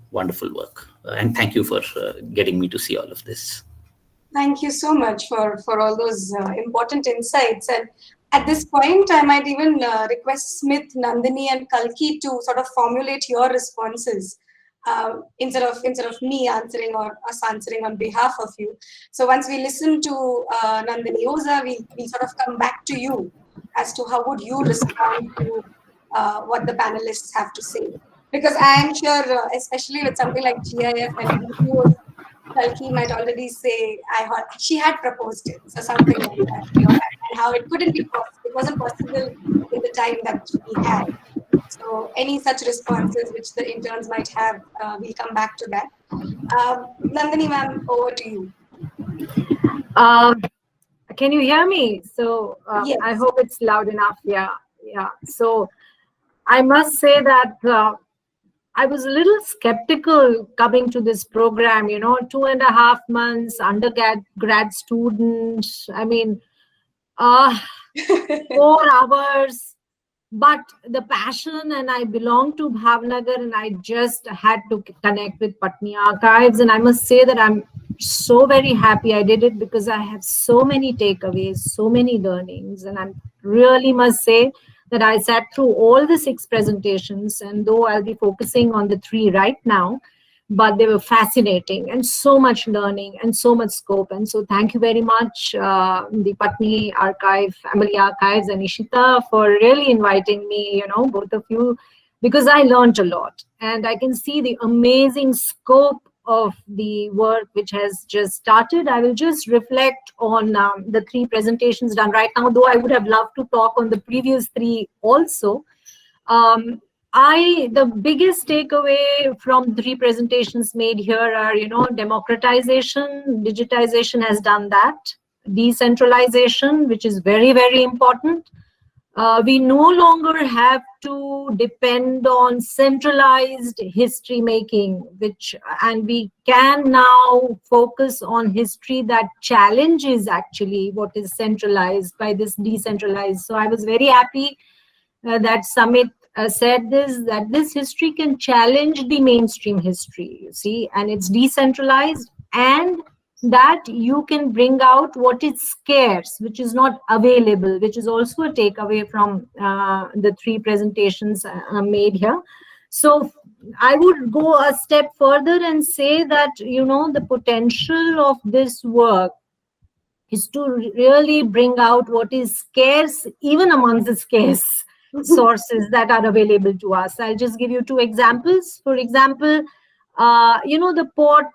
wonderful work. And thank you for getting me to see all of this. Thank you so much for all those important insights. And at this point, I might even request Smith, Nandini, and Kalki to sort of formulate your responses instead of me answering or us answering on behalf of you. So once we listen to Nandini Oza, we sort of come back to you as to how would you respond to what the panelists have to say. Because I am sure, especially with something like GIF and videos, Kalki might already say, she had proposed it, so something like that, you know, and how it couldn't be possible. It wasn't possible in the time that we had. So any such responses which the interns might have, we'll come back to that. Nandini ma'am, over to you. Can you hear me? So yes. I hope it's loud enough. Yeah. So I must say that I was a little skeptical coming to this program, you know, 2.5 months, undergrad student, I mean, 4 hours, but the passion, and I belong to Bhavnagar, and I just had to connect with Pattani Archives. And I must say that I'm so very happy I did it, because I have so many takeaways, so many learnings, and I really must say that I sat through all the 6 presentations, and though I'll be focusing on the 3 right now, but they were fascinating and so much learning and so much scope. And so thank you very much, the Pattani Archive, Family Archives, and Ishita for really inviting me, you know, both of you, because I learned a lot, and I can see the amazing scope of the work which has just started. I will just reflect on the 3 presentations done right now, though I would have loved to talk on the previous 3 also. The biggest takeaway from 3 presentations made here are, you know, democratization, digitization has done that, decentralization, which is very, very important. We no longer have to depend on centralized history making, and we can now focus on history that challenges actually what is centralized by this decentralized. So I was very happy that Samit said this, that this history can challenge the mainstream history, you see, and it's decentralized, and that you can bring out what is scarce, which is not available, which is also a takeaway from the three presentations made here. So I would go a step further and say that, you know, the potential of this work is to really bring out what is scarce, even amongst the scarce sources that are available to us. I'll just give you two examples. For example, you know, the port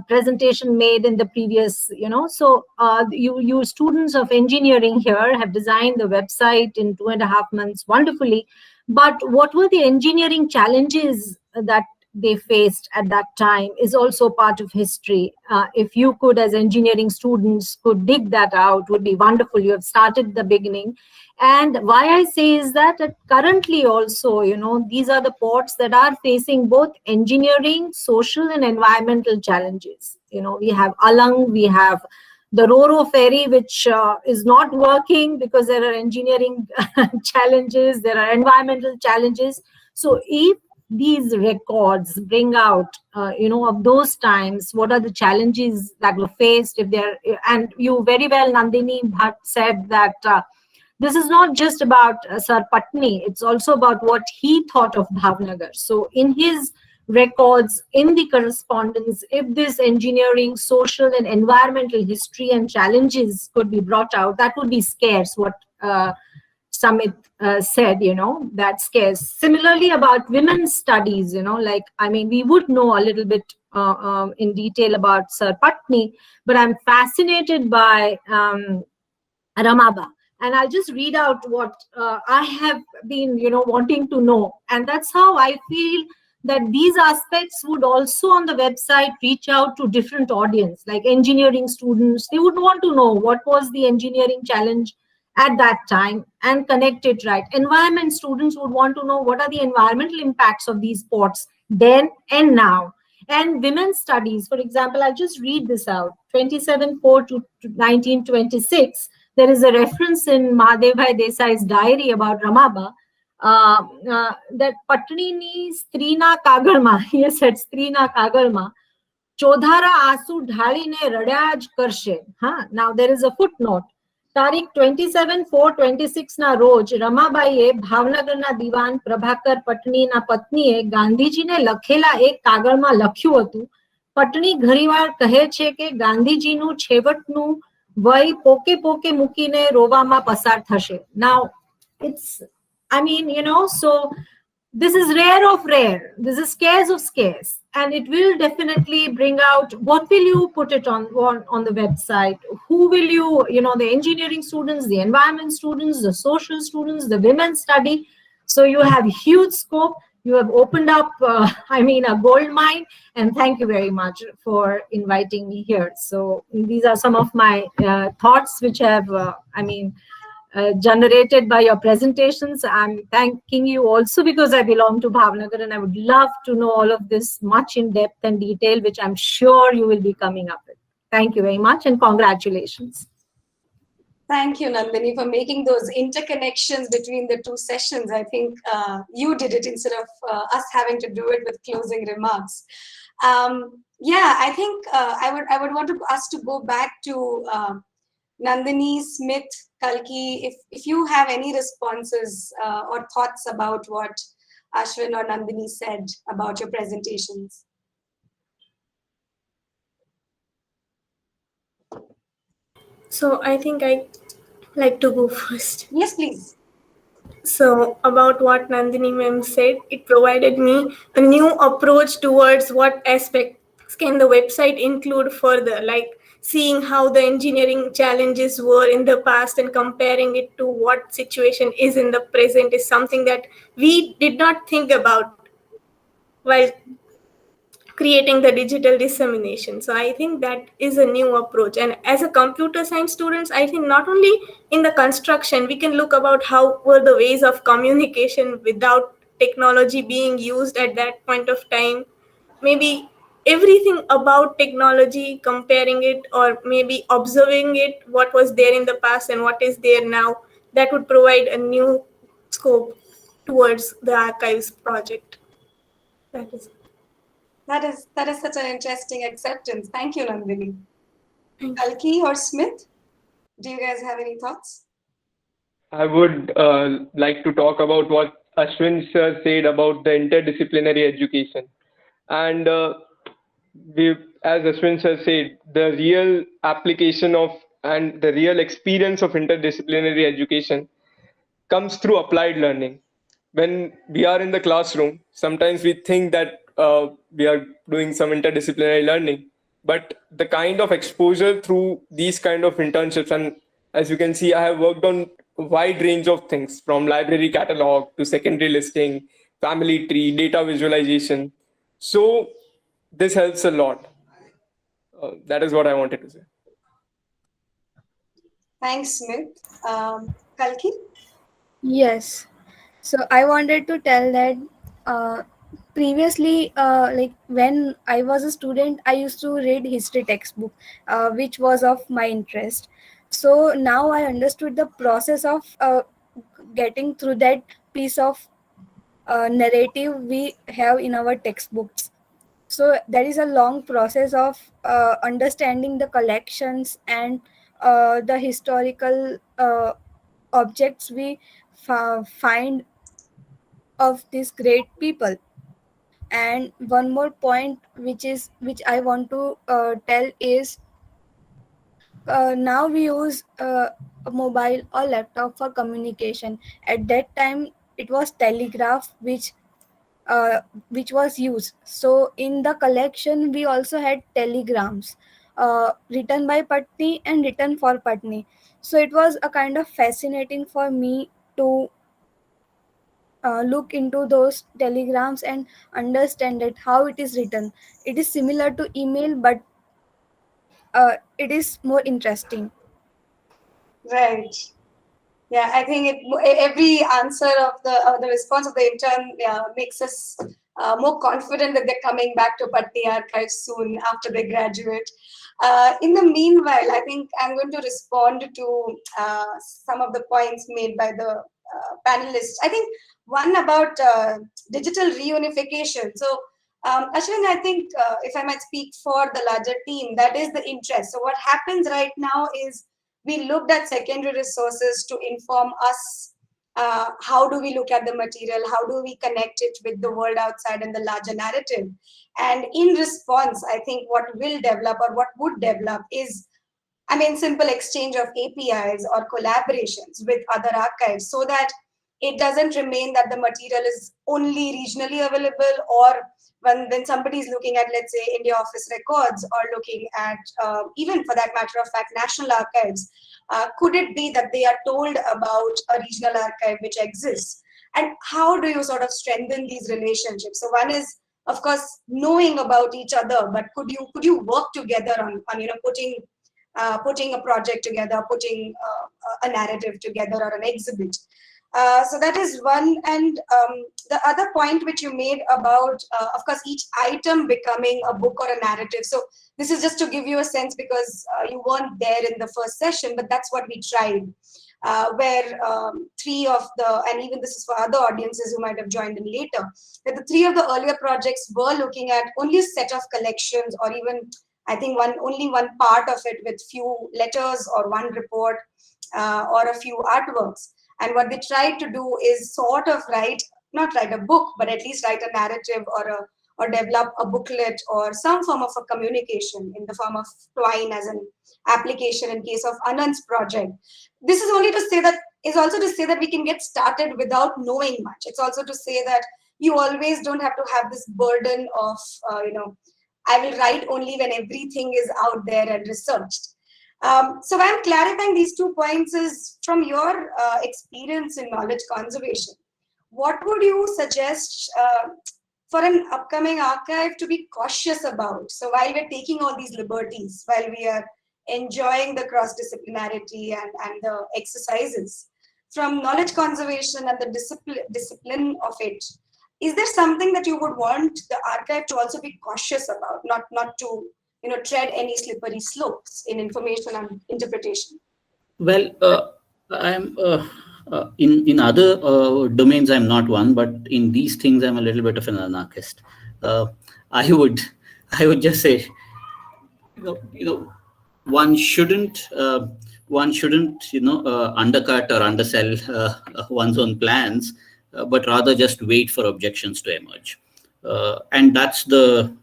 presentation made in the previous, you know, so you students of engineering here have designed the website in 2.5 months wonderfully. But what were the engineering challenges that they faced at that time is also part of history. If you could, as engineering students, could dig that out, would be wonderful. You have started the beginning. And why I say is that currently also, you know, these are the ports that are facing both engineering, social and environmental challenges. You know, we have Alang, we have the Ro-Ro ferry, which is not working because there are engineering challenges, there are environmental challenges. So if these records bring out, you know, of those times, what are the challenges that were faced, if they're, and you very well, Nandini Bhatt, said that this is not just about Sir Pattani, it's also about what he thought of Bhavnagar. So in his records, in the correspondence, if this engineering, social and environmental history and challenges could be brought out, that would be scarce, what Samit said, you know, that's scarce. Similarly, about women's studies, you know, like, I mean, we would know a little bit in detail about Sir Pattani, but I'm fascinated by Ramaba. And I'll just read out what I have been, you know, wanting to know. And that's how I feel that these aspects would also on the website reach out to different audience, like engineering students. They would want to know what was the engineering challenge at that time and connect it right. Environment students would want to know what are the environmental impacts of these ports then and now. And women's studies, for example, I'll just read this out. 27/4 to 1926, there is a reference in Mahadevbhai Desai's diary about Ramaba, that Patni Strina Kagalma, he has said Strina Kagalma, Chodhara Asu Dhaline Radaj Karshe. Now there is a footnote. તારીખ 27/4/26 ના રોજ રમાબાઈએ ભાવનગરના દીવાન પ્રભાકર પટણીના પત્નીએ ગાંધીજીને લખેલા એક કાગળમાં લખ્યું હતું. પટણી ઘણીવાર કહે છે કે ગાંધીજીનું છેવટનું વય પોકે પોકે મૂકીને રોવામાં પસાર થશે. Now it's, I mean, you know, so this is rare of rare. This is scarce of scarce. And it will definitely bring out, what will you put it on the website? Who will you, you know, the engineering students, the environment students, the social students, the women study. So you have huge scope. You have opened up, I mean, a gold mine. And thank you very much for inviting me here. So these are some of my thoughts which have, I mean, generated by your presentations. I'm thanking you also because I belong to Bhavnagar and I would love to know all of this much in depth and detail, which I'm sure you will be coming up with. Thank you very much and congratulations. Thank you, Nandini, for making those interconnections between the two sessions. I think you did it instead of us having to do it with closing remarks. Yeah, I think I would want us to go back to Nandini, Smith, Kalki, if you have any responses or thoughts about what Ashwin or Nandini said about your presentations. So I think I'd like to go first. Yes, please. So about what Nandini ma'am said, it provided me a new approach towards what aspects can the website include further, like seeing how the engineering challenges were in the past and comparing it to what situation is in the present is something that we did not think about while creating the digital dissemination. So I think that is a new approach. And as a computer science students, I think not only in the construction, we can look about how were the ways of communication without technology being used at that point of time. Maybe everything about technology, comparing it or maybe observing it, what was there in the past and what is there now, that would provide a new scope towards the archives project. That is. That is such an interesting acceptance. Thank you, Nandini. Kalki or Smith, do you guys have any thoughts? I would like to talk about what Ashwin sir said about the interdisciplinary education. And as Ashwin sir said, the real application of and the real experience of interdisciplinary education comes through applied learning. When we are in the classroom, sometimes we think that we are doing some interdisciplinary learning, but the kind of exposure through these kind of internships, and as you can see, I have worked on a wide range of things from library catalog to secondary listing, family tree, data visualization. So this helps a lot. That is what I wanted to say. Thanks, Smith. Kalki? Yes. So I wanted to tell that previously, like when I was a student, I used to read history textbook, which was of my interest. So now I understood the process of getting through that piece of narrative we have in our textbooks. So there is a long process of understanding the collections and the historical objects we find of these great people. And one more point which I want to tell is now we use a mobile or laptop for communication. At that time it was telegraph which was used. So in the collection we also had telegrams written by Pattani and written for Pattani. So it was a kind of fascinating for me to look into those telegrams and understand it how it is written. It is similar to email, but it is more interesting. Right. Yeah, I think every answer of the response of the intern makes us more confident that they're coming back to Pattani Archives soon after they graduate. In the meanwhile, I think I'm going to respond to some of the points made by the panelists. I think one about digital reunification. So, Ashwin, I think if I might speak for the larger team, that is the interest. So what happens right now is we looked at secondary resources to inform us how do we look at the material, how do we connect it with the world outside and the larger narrative. And in response, I think what will develop or what would develop is, simple exchange of APIs or collaborations with other archives so that it doesn't remain that the material is only regionally available, or when somebody is looking at, let's say, India Office Records or looking at, even for that matter of fact, national archives, could it be that they are told about a regional archive which exists? And how do you sort of strengthen these relationships? So one is, of course, knowing about each other, but could you work together on putting a project together, putting a narrative together or an exhibit? So that is one. And the other point which you made about, of course, each item becoming a book or a narrative. So this is just to give you a sense, because you weren't there in the first session, but that's what we tried, where three of the, and even this is for other audiences who might have joined in later, that the three of the earlier projects were looking at only a set of collections, or even, I think, only one part of it with few letters or one report or a few artworks. And what they tried to do is sort of not write a book, but at least write a narrative or develop a booklet or some form of a communication in the form of Twine as an application in case of Anand's project. This is only to say that, is also to say that we can get started without knowing much. It's also to say that you always don't have to have this burden of, I will write only when everything is out there and researched. So why I'm clarifying these 2 points is, from your experience in knowledge conservation, what would you suggest for an upcoming archive to be cautious about? So while we're taking all these liberties, while we are enjoying the cross-disciplinarity and the exercises, from knowledge conservation and the discipline of it, is there something that you would want the archive to also be cautious about, not to tread any slippery slopes in information and interpretation? Well, I'm In other domains, I'm not one, but in these things, I'm a little bit of an anarchist. I would just say, one shouldn't undercut or undersell one's own plans, but rather just wait for objections to emerge. And that's the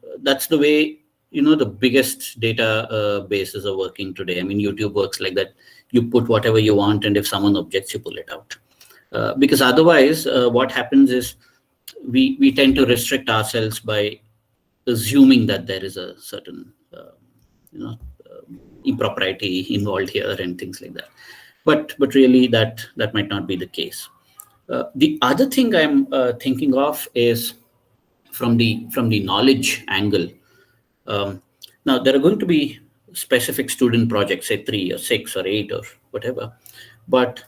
way the biggest data bases are working today. I mean, YouTube works like that. You put whatever you want, and if someone objects, you pull it out. Because otherwise, what happens is we tend to restrict ourselves by assuming that there is a certain impropriety involved here and things like that. But really, that might not be the case. The other thing I'm thinking of is from the knowledge angle. Now, there are going to be specific student projects, say 3 or 6 or 8 or whatever, but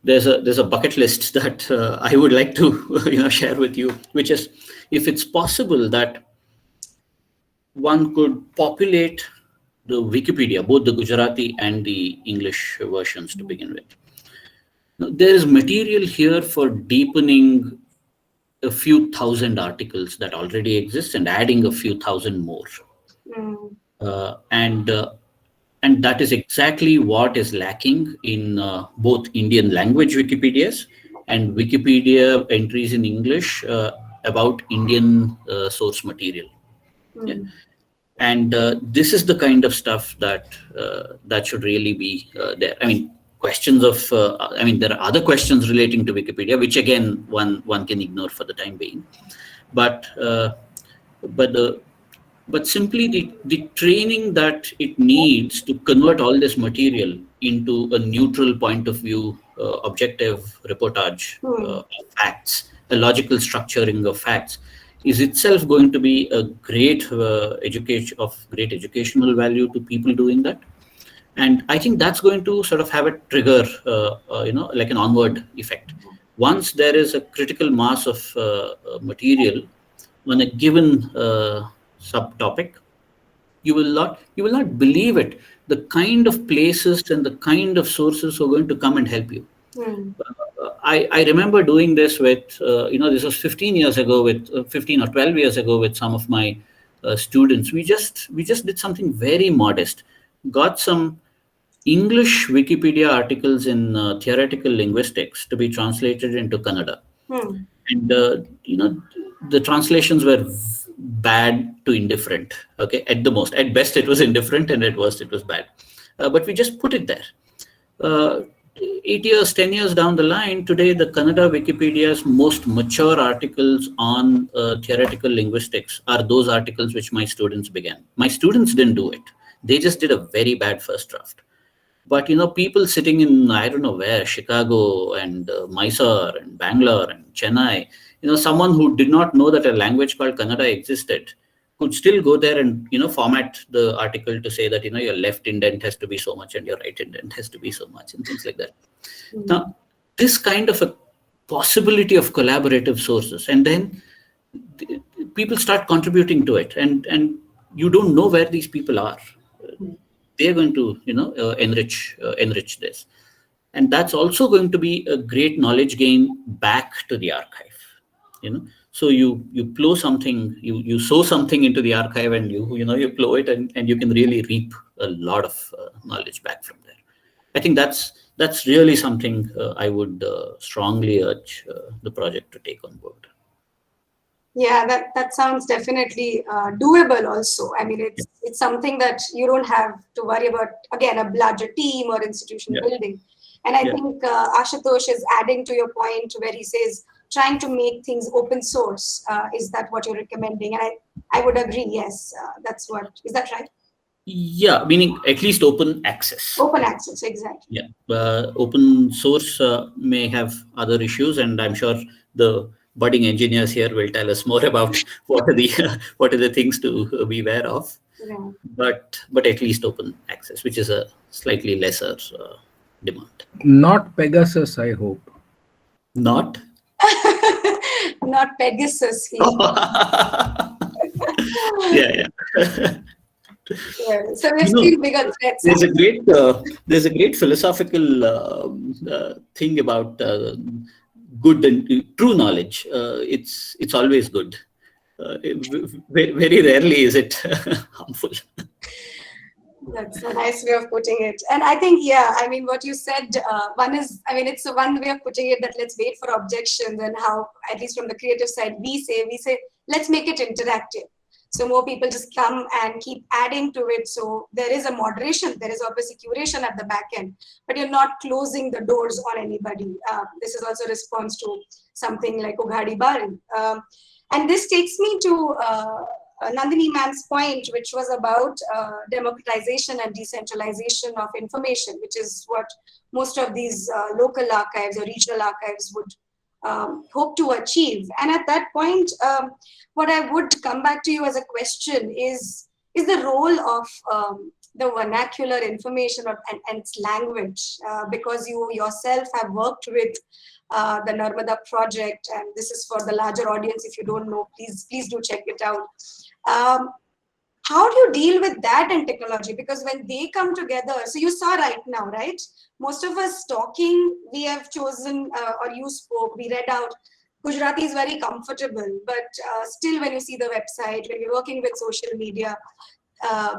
there's a bucket list that I would like to share with you, which is, if it's possible that one could populate the Wikipedia, both the Gujarati and the English versions to begin with. Now, there is material here for deepening a few thousand articles that already exist and adding a few thousand more. And that is exactly what is lacking in both Indian language Wikipedias and Wikipedia entries in English about Indian source material. Yeah. And this is the kind of stuff that should really be there. I mean, questions of, there are other questions relating to Wikipedia, which again, one can ignore for the time being. But simply the training that it needs to convert all this material into a neutral point of view, objective reportage of facts, a logical structuring of facts, is itself going to be a great great educational value to people doing that. And I think that's going to sort of have a trigger, like an onward effect. Once there is a critical mass of material on a given subtopic, you will not believe it, the kind of places and the kind of sources who are going to come and help you. I remember doing this with, this was 15 years ago, with 15 or 12 years ago with some of my students. We just did something very modest, got some English Wikipedia articles in theoretical linguistics to be translated into Kannada. And, the translations were bad to indifferent, okay, at the most. At best, it was indifferent, and at worst, it was bad. But we just put it there. 8 years, 10 years down the line, today, the Kannada Wikipedia's most mature articles on theoretical linguistics are those articles which my students began. My students didn't do it. They just did a very bad first draft. But, people sitting in, I don't know where, Chicago and Mysore and Bangalore and Chennai, someone who did not know that a language called Kannada existed could still go there and, format the article to say that, your left indent has to be so much and your right indent has to be so much and things like that. Now, this kind of a possibility of collaborative sources, and then people start contributing to it, and you don't know where these people are. They're going to, enrich this. And that's also going to be a great knowledge gain back to the archive. So you plow something, you sow something into the archive, and you plow it, and you can really reap a lot of knowledge back from there. I think that's really something I would strongly urge the project to take on board. Yeah, that sounds definitely doable also. I mean, it's something that you don't have to worry about, again, a larger team or institution building. And I think Ashutosh is adding to your point where he says, trying to make things open source. Is that what you're recommending? And I would agree, yes, that's what, is that right? Yeah, meaning at least open access. Open access, exactly. Yeah, open source may have other issues, and I'm sure the budding engineers here will tell us more about what are the things to be aware of. Yeah. But at least open access, which is a slightly lesser demand. Not Pegasus, I hope. Not? Not Pegasus. Yeah. Yes. So we've seen bigger threats. There's a great philosophical thing about good and true knowledge. It's always good. Very rarely is it harmful. That's a nice way of putting it. And I think, yeah, I mean, what you said, one is, I mean, it's a one way of putting it that let's wait for objections, and how, at least from the creative side, we say, let's make it interactive. So more people just come and keep adding to it. So there is a moderation, there is obviously curation at the back end, but you're not closing the doors on anybody. This is also a response to something like Ughadi Baran. And this takes me to Nandini ma'am's point, which was about democratization and decentralization of information, which is what most of these local archives or regional archives would hope to achieve. And at that point, what I would come back to you as a question is the role of the vernacular information and its language, because you yourself have worked with the Narmada project, and this is for the larger audience. If you don't know, please do check it out. How do you deal with that and technology? Because when they come together, so you saw right now, right? Most of us talking, we have chosen, or you spoke, we read out. Gujarati is very comfortable, but still when you see the website, when you're working with social media,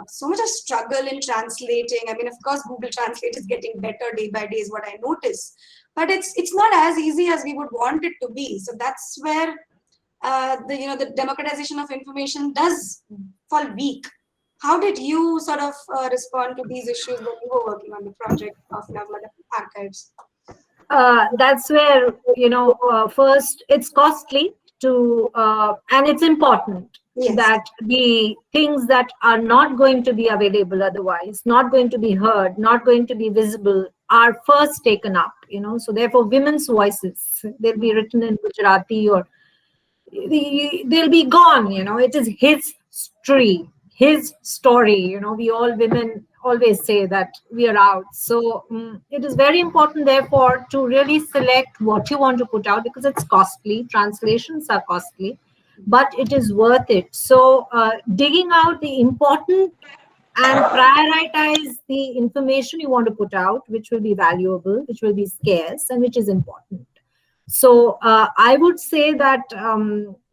so much of struggle in translating. I mean, of course, Google Translate is getting better day by day is what I notice, but it's not as easy as we would want it to be. So that's where the democratization of information does fall weak. How did you sort of respond to these issues when you were working on the project of Ahmedabad Archives? That's where, first it's costly to, and it's important that the things that are not going to be available otherwise, not going to be heard, not going to be visible, are first taken up, so therefore women's voices, they'll be written in Gujarati, or they'll be gone, it is his story, we all women always say that we are out. So it is very important, therefore, to really select what you want to put out, because it's costly. Translations are costly, but it is worth it. So digging out the important and prioritize the information you want to put out, which will be valuable, which will be scarce, and which is important. So I would say that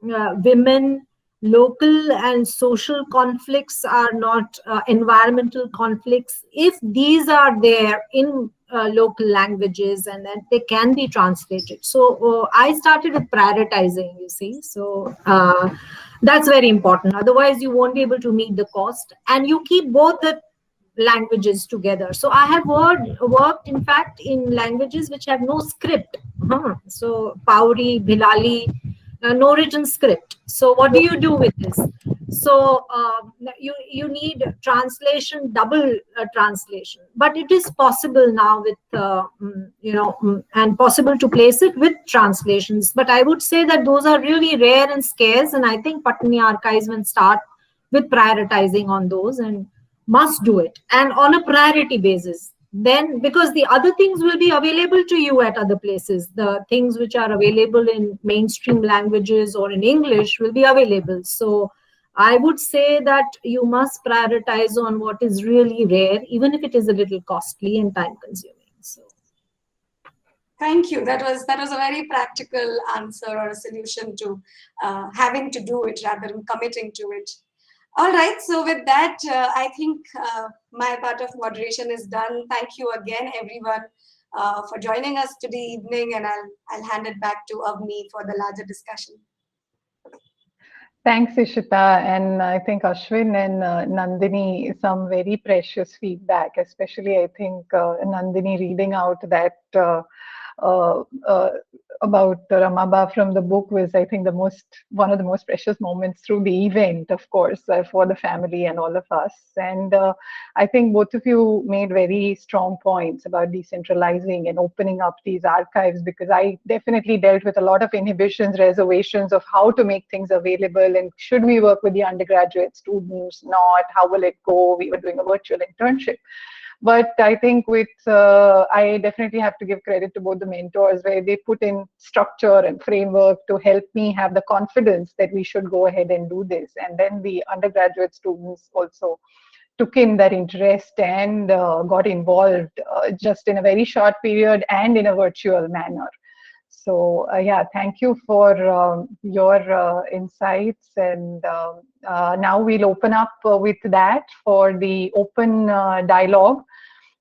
women, local and social conflicts are not environmental conflicts. If these are there in local languages, and then they can be translated. So I started with prioritizing, you see. So that's very important. Otherwise, you won't be able to meet the cost. And you keep both the languages together. So I have worked, in fact, in languages which have no script. So Pauri, Bhilali, no written script. So what do you do with this? So you need translation, double translation, but it is possible now with and possible to place it with translations. But I would say that those are really rare and scarce, and I think Pattani Archives will start with prioritizing on those, and must do it, and on a priority basis. Then, because the other things will be available to you at other places, the things which are available in mainstream languages or in English will be available. So I would say that you must prioritize on what is really rare, even if it is a little costly and time consuming. So thank you. That was a very practical answer, or a solution to having to do it rather than committing to it. All right, so with that, I think my part of moderation is done. Thank you again, everyone, for joining us today evening, and I'll hand it back to Avni for the larger discussion. Thanks, Ishita, and I think Ashwin and Nandini, some very precious feedback, especially I think Nandini reading out that about Ramaba from the book was, I think, one of the most precious moments through the event, of course, for the family and all of us. And I think both of you made very strong points about decentralizing and opening up these archives, because I definitely dealt with a lot of inhibitions, reservations of how to make things available, and should we work with the undergraduate students, not, how will it go? We were doing a virtual internship. But I think I definitely have to give credit to both the mentors, where they put in structure and framework to help me have the confidence that we should go ahead and do this. And then the undergraduate students also took in that interest and got involved just in a very short period and in a virtual manner. So yeah, thank you for your insights, and now we'll open up with that for the open dialogue,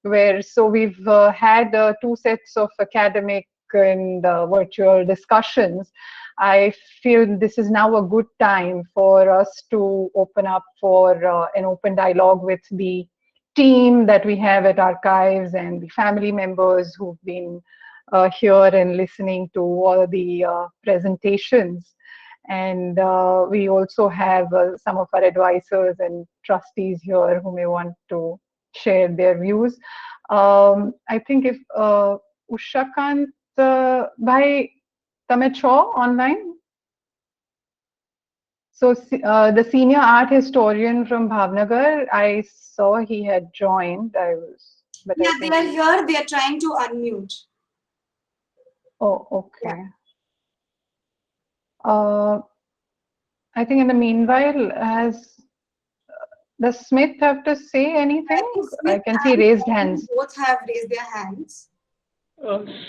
where so we've had 2 sets of academic and virtual discussions. I feel this is now a good time for us to open up for an open dialogue with the team that we have at Archives and the family members who've been here and listening to all the presentations. And we also have some of our advisors and trustees here who may want to share their views. I think if Ushakant Bhai, tame છો online? So the senior art historian from Bhavnagar, I saw he had joined. But Yeah, I think they are here. They are trying to unmute. Oh, okay. I think in the meanwhile, does Smith have to say anything? I can see raised hands. Both have raised their hands.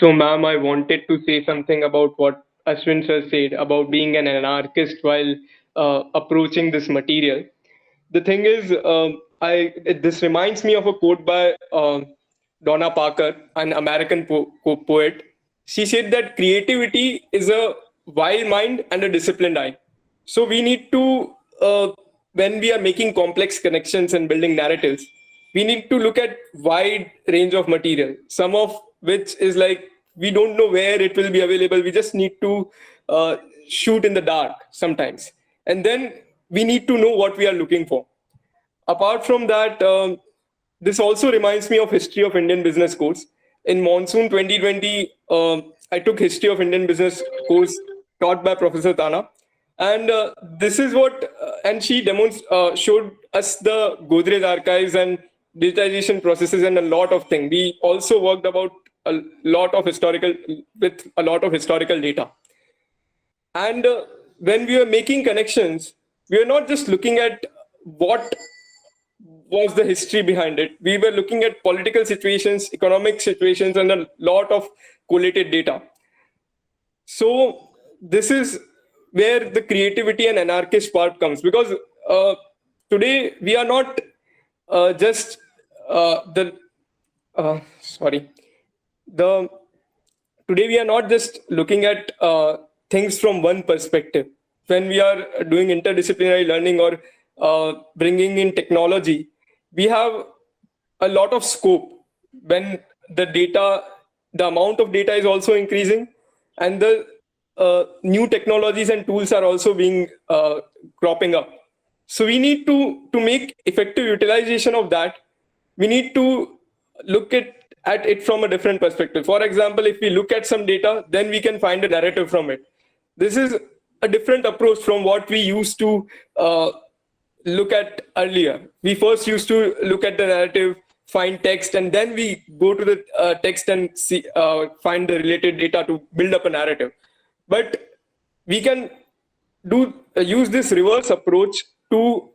So, ma'am, I wanted to say something about what Ashwin sir said about being an anarchist while approaching this material. The thing is, this reminds me of a quote by Donna Parker, an American poet. She said that creativity is a wild mind and a disciplined eye. So we need to, when we are making complex connections and building narratives, we need to look at wide range of material, some of which is like we don't know where it will be available. We just need to shoot in the dark sometimes, and then we need to know what we are looking for. Apart from that, this also reminds me of History of Indian Business course. In Monsoon 2020, I took History of Indian Business course taught by Professor Tana. And this is what, and she showed us the Godrej archives and digitization processes and a lot of things. We also worked about a lot of historical data. And when we were making connections, we were not just looking at what was the history behind it. We were looking at political situations, economic situations, and a lot of collated data. So this is where the creativity and anarchist part comes, because today we are not today we are not just looking at things from one perspective. When we are doing interdisciplinary learning or bringing in technology, we have a lot of scope. When the amount of data is also increasing, and the new technologies and tools are also being cropping up. So we need to make effective utilization of that. We need to look at it from a different perspective. For example, if we look at some data, then we can find a narrative from it. This is a different approach from what we used to look at earlier. We first used to look at the narrative, find text, and then we go to the text and find the related data to build up a narrative. But we can use this reverse approach to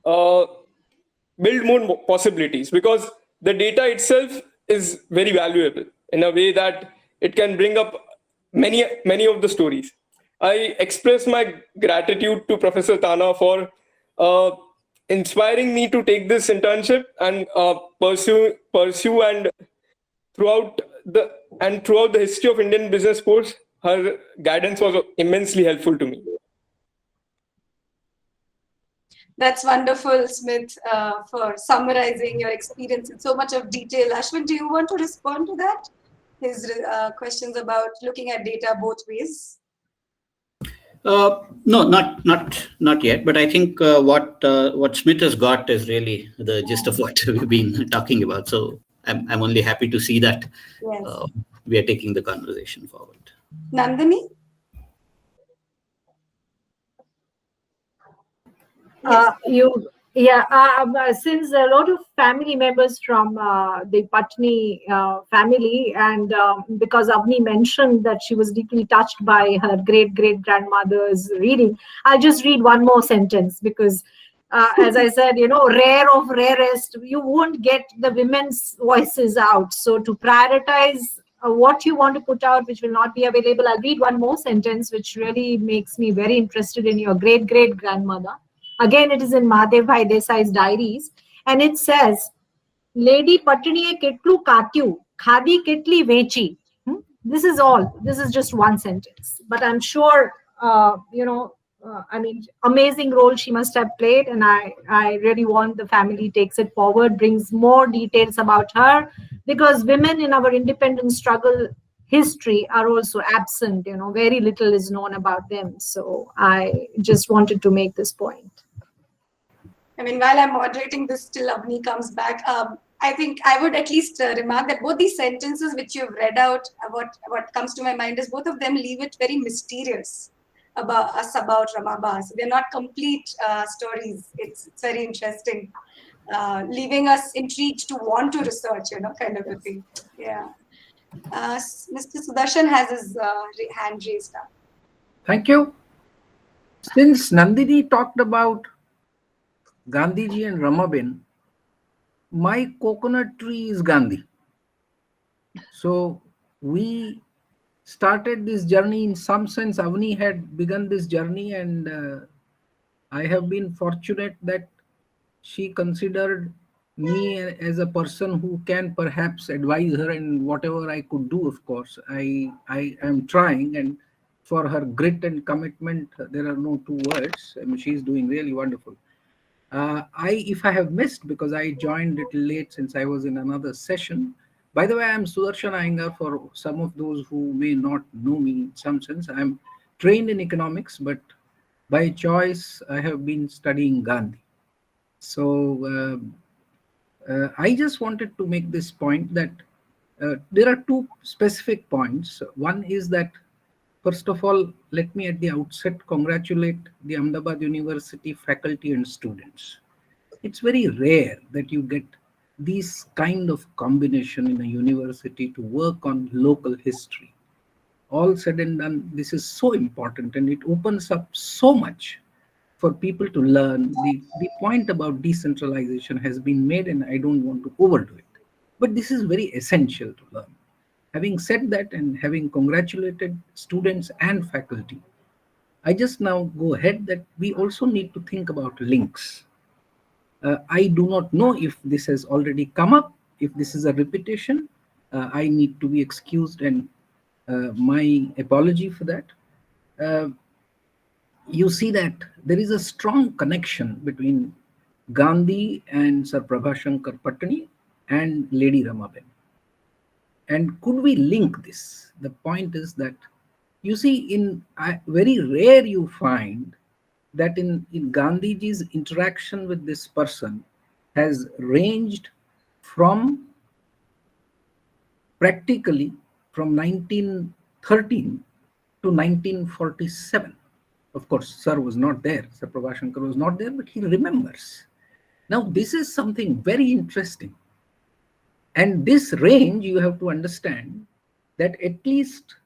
build more possibilities, because the data itself is very valuable in a way that it can bring up many of the stories. I express my gratitude to Professor Tana for inspiring me to take this internship and pursue and throughout the History of Indian Business course, her guidance was immensely helpful to me. That's wonderful, Smith, for summarizing your experience in so much of detail. Ashwin, do you want to respond to that? His questions about looking at data both ways? No, not yet. But I think what Smith has got is really the gist of what we've been talking about. So I'm only happy to see that we are taking the conversation forward. Nandini? Since a lot of family members from the Pattani family, and because Avni mentioned that she was deeply touched by her great-great-grandmother's reading, I'll just read one more sentence, because as I said, rare of rarest, you won't get the women's voices out. So to prioritize what you want to put out, which will not be available, I'll read one more sentence, which really makes me very interested in your great-great-grandmother. Again, it is in Mahadev Bhai Desai's diaries, and it says, Lady Pattaniye ketlu katyu, khadi ketli vechi. This is all. This is just one sentence, but I'm sure, amazing role she must have played, and I really want the family takes it forward, brings more details about her, because women in our independence struggle history are also absent. Very little is known about them. So I just wanted to make this point. I mean, while I'm moderating this till Avni comes back, I think I would at least remark that both these sentences which you've read out, what comes to my mind is both of them leave it very mysterious about Ramaba. So they're not complete stories. It's very interesting, leaving us intrigued to want to research, kind of a thing. Yeah. Mr. Sudarshan has his hand raised up. Thank you. Since Nandini talked about Gandhiji and Ramaben, my coconut tree is Gandhi. So we started this journey in some sense. Avni had begun this journey, and I have been fortunate that she considered me as a person who can perhaps advise her in whatever I could do. Of course, I am trying, and for her grit and commitment, there are no two words. I mean, she's doing really wonderful. If I have missed, because I joined a little late since I was in another session. By the way, I'm Sudarshan Iyengar. For some of those who may not know me in some sense, I'm trained in economics, but by choice, I have been studying Gandhi. So I just wanted to make this point that there are two specific points. One is that, first of all, let me at the outset congratulate the Ahmedabad University faculty and students. It's very rare that you get these kind of combination in a university to work on local history. All said and done, this is so important, and it opens up so much for people to learn. The point about decentralization has been made, and I don't want to overdo it. But this is very essential to learn. Having said that, and having congratulated students and faculty, I just now go ahead that we also need to think about links. I do not know if this has already come up. If this is a repetition, I need to be excused, and my apology for that. You see that there is a strong connection between Gandhi and Sir Prabhashankar Pattani and Lady Ramaben. And could we link this? The point is that, you see, very rare you find that in Gandhiji's interaction with this person has ranged from practically from 1913 to 1947. Of course, Sir was not there, Sir Prabhashankar was not there, but he remembers. Now, this is something very interesting. And this range, you have to understand that at least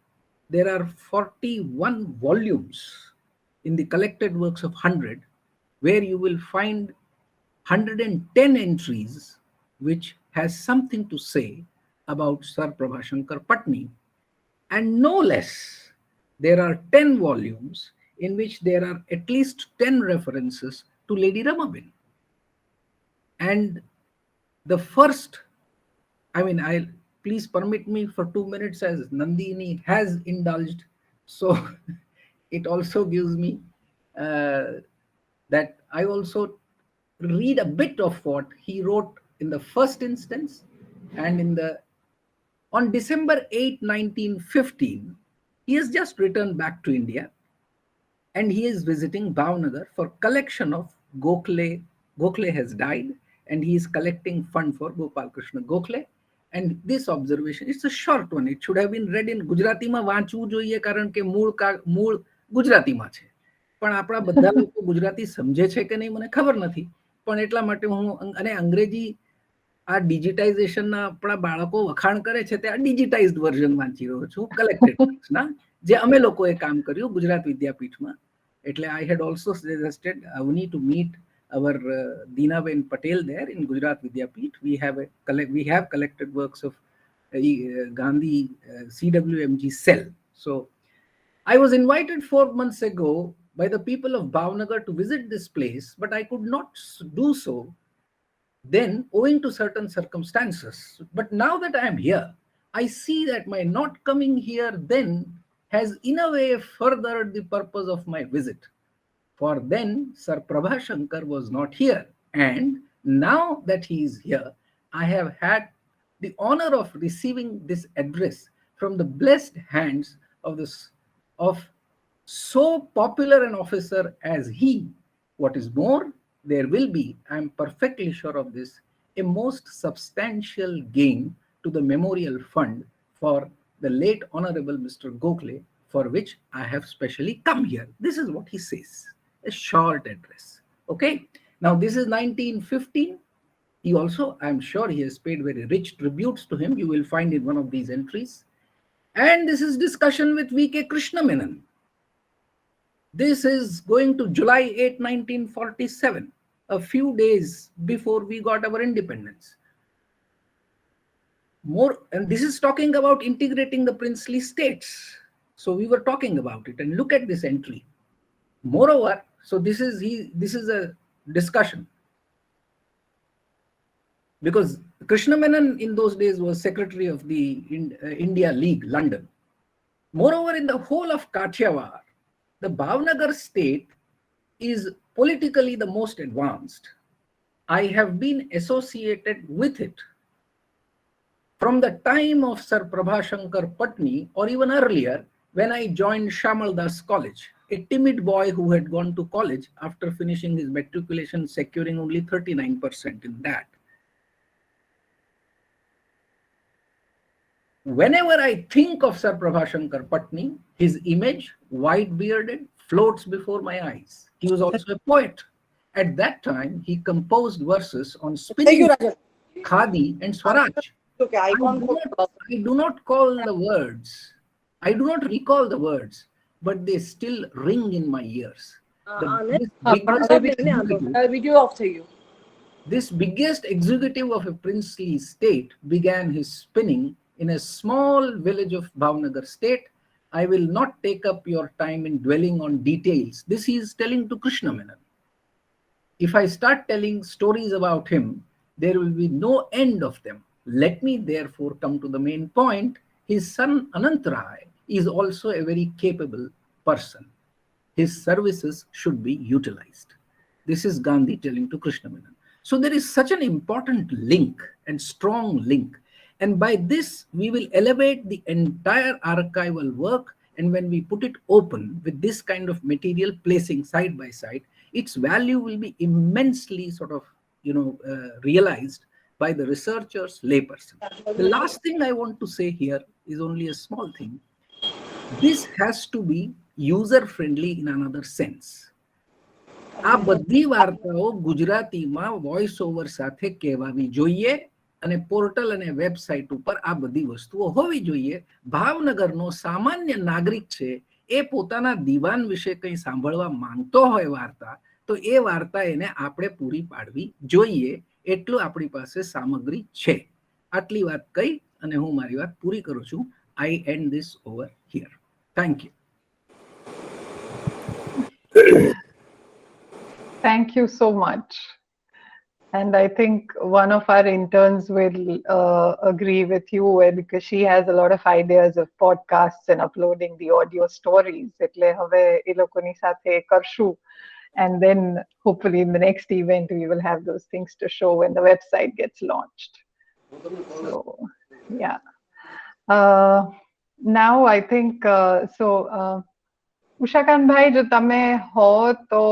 there are 41 volumes in the collected works of 100, where you will find 110 entries which has something to say about Sir Prabhashankar Pattani. And no less, there are 10 volumes in which there are at least 10 references to Lady Ramaben. And the first, please permit me for 2 minutes, as Nandini has indulged. So it also gives me that I also read a bit of what he wrote in the first instance. And on December 8, 1915, he has just returned back to India, and he is visiting Bhavnagar for collection of Gokhale. Gokhale has died, and he is collecting fund for Gopal Krishna Gokhale. And this observation, it's a short one. It should have been read in Gujarati માં વાંચવું જોઈએ, કારણ કે મૂળ ગુજરાતીમાં છે. પણ આપણા બધા લોકો ગુજરાતી સમજે છે કે નહીં મને ખબર નથી. પણ એટલા માટે હું અને અંગ્રેજી આ ડિજિટાઇઝેશનના આપણા બાળકો વખાણ કરે છે તે આ ડિજિટાઇઝડ વર્ઝન વાંચી રહ્યો છું, કલેક્ટેડ ટેક્સ્ટના, જે અમે લોકોએ કામ કર્યું ગુજરાત વિદ્યાપીઠમાં. એટલે I had also suggested Avni to meet our Deenaben Patel there in Gujarat Vidyapeeth. We have collected works of Gandhi CWMG cell. So I was invited 4 months ago by the people of Bhavnagar to visit this place, but I could not do so then owing to certain circumstances. But now that I am here, I see that my not coming here then has in a way furthered the purpose of my visit. For then Sir Prabhashankar was not here, and now that he is here, I have had the honor of receiving this address from the blessed hands of so popular an officer as he. What is more, there will be, I am perfectly sure of this, a most substantial gain to the memorial fund for the late Honorable Mr. Gokhale, for which I have specially come here. This is what he says, a short address. Okay, now this is 1915. He also, I'm sure he has paid very rich tributes to him. You will find in one of these entries. And this is discussion with V.K. Krishna Menon. This is going to July 8, 1947, a few days before we got our independence. And this is talking about integrating the princely states. So we were talking about it, and look at this entry. Moreover, so this is a discussion, because Krishna Menon in those days was secretary of the India League, London. Moreover, in the whole of Kathiawar, the Bhavnagar state is politically the most advanced. I have been associated with it from the time of Sir Prabhashankar Pattani, or even earlier, when I joined Shamal Das College, a timid boy who had gone to college after finishing his matriculation, securing only 39% in that. Whenever I think of Sir Prabhashankar Pattani, his image, white-bearded, floats before my eyes. He was also a poet. At that time, he composed verses on spinning, khadi, and swaraj. Okay, I do not call the words. I do not recall the words, but they still ring in my ears. This biggest executive of a princely state began his spinning in a small village of Bhavnagar state. I will not take up your time in dwelling on details. This he is telling to Krishna Menon. If I start telling stories about him, there will be no end of them. Let me therefore come to the main point. His son Anantrai is also a very capable person. His services should be utilized. This is Gandhi telling to Krishna Menon. So there is such an important link and strong link. And by this, we will elevate the entire archival work. And when we put it open with this kind of material placing side by side, its value will be immensely sort of, realized by the researchers, layperson. The last thing I want to say here is only a small thing. This has to be user-friendly in another sense. આ બધી વાર્તાઓ ગુજરાતીમાં voice over સાથે કહેવાવી જોઈએ અને portal અને website ઉપર આ બધી વસ્તુઓ હોવી જોઈએ. ભાવનગરનો સામાન્ય નાગરિક છે, એ પોતાના દીવાન વિશે કંઈ સાંભળવા માંગતો હોય વાર્તા, તો એ વાર્તા એને આપણે પૂરી પાડવી જોઈએ. એટલું આપણી પાસે સામગ્રી છે. આટલી વાત કહી અને હું મારી વાત પૂરી કરું છું. I end this over here. Thank you. Thank you so much. And I think one of our interns will agree with you, because she has a lot of ideas of podcasts and uploading the audio stories. એટલે હવે એ લોકોની સાથે કરશું. And then hopefully in the next event, we will have those things to show when the website gets launched. So, yeah. Now I think, Ushakan bhai, જો તમે હો તો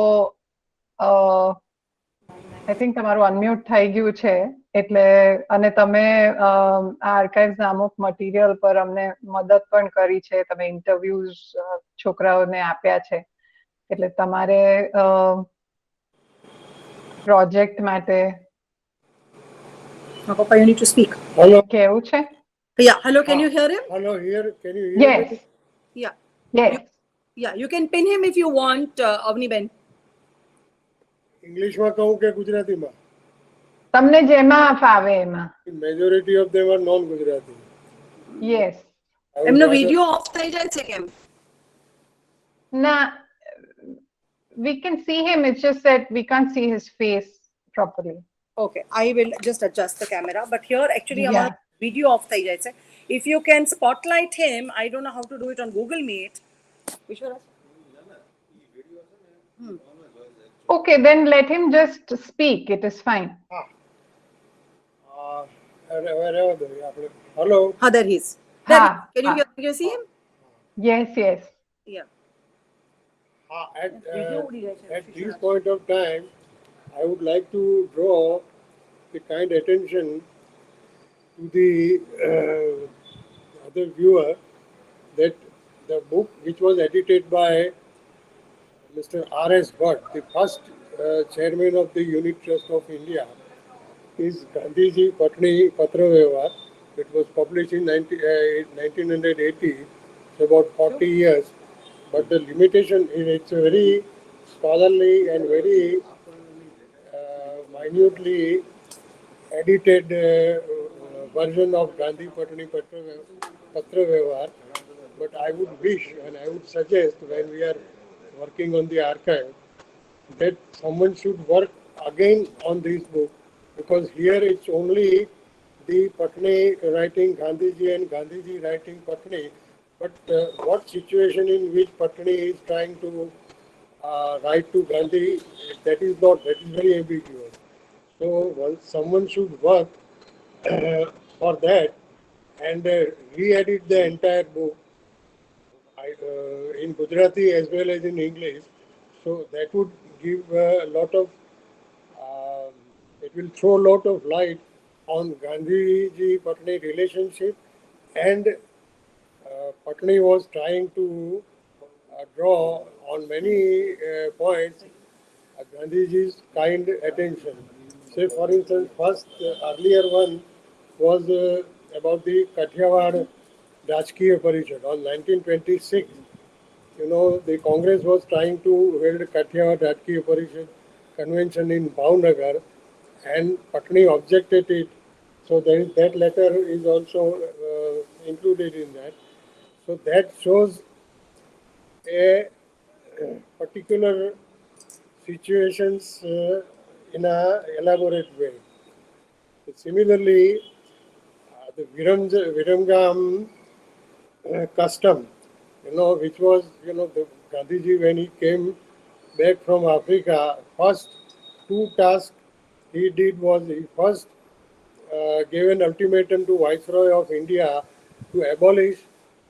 I think તમારું અનમ્યુટ થઈ ગયું છે, એટલે અને તમે આર્કાઇવ્સ નામક મટીરિયલ પર અમને મદદ પણ કરી છે. તમે ઇન્ટરવ્યુઝ છોકરાઓને આપ્યા છે, એટલે તમારે પ્રોજેક્ટ માટે Papa, you need to speak. Hello. કેવું છે? Yeah, hello, can you hear him? Hello, can you hear Yes. me? Yeah. Yes. You can pin him if you want, Avni Ben. ઇંગ્લિશમાં કહું કે ગુજરાતીમાં? તમને જેમાં ફાવે એમાં. Majority of them are non-Gujarati. Yes. એમનો વિડિયો ઓફ થઈ જાય છે કેમ? Nah, we can see him. It's just that we can't see his face properly. Okay, I will just adjust the camera. But here, actually, Yeah. our video off થઈ જાય છે. If you can spotlight him, I don't know how to do it on Google Meet. Okay, then let him just speak. It is fine. Hello. There he is. Can you see him? Yes, yes. Yeah. At this point of time, I would like to draw the kind attention to the other viewer that the book which was edited by Mr. R.S. Bhatt, the first chairman of the Unit Trust of India, is Gandhiji Pattani Patra Vyavhar. It was published in 1980, so about 40 years. But the limitation is it's a very scholarly and very minutely edited version of Gandhi Pattani Patra Vyavhar. But I would wish and I would suggest when we are working on the archive that someone should work again on this book, because here it's only the Pattani writing Gandhiji and Gandhiji writing Pattani, but what situation in which Pattani is trying to write to Gandhi, that is very ambiguous. So someone should work for that and re-edit the entire book in Gujarati as well as in English. So that would give a lot of, it will throw a lot of light on Gandhiji Pattani relationship, and Pattani was trying to draw on many points Gandhiji's kind attention. Say for instance, first earlier one was about the Kathiawad Rajkiya Parishad on 1926. You know, the Congress was trying to hold Kathiawad Rajkiya Parishad convention in Bhavnagar, and Pattani objected it. So that letter is also included in that. So that shows a particular situations in an elaborate way. Similarly, the Viramgam custom, which was, the Gandhiji, when he came back from Africa, first two tasks he did was he first gave an ultimatum to Viceroy of India to abolish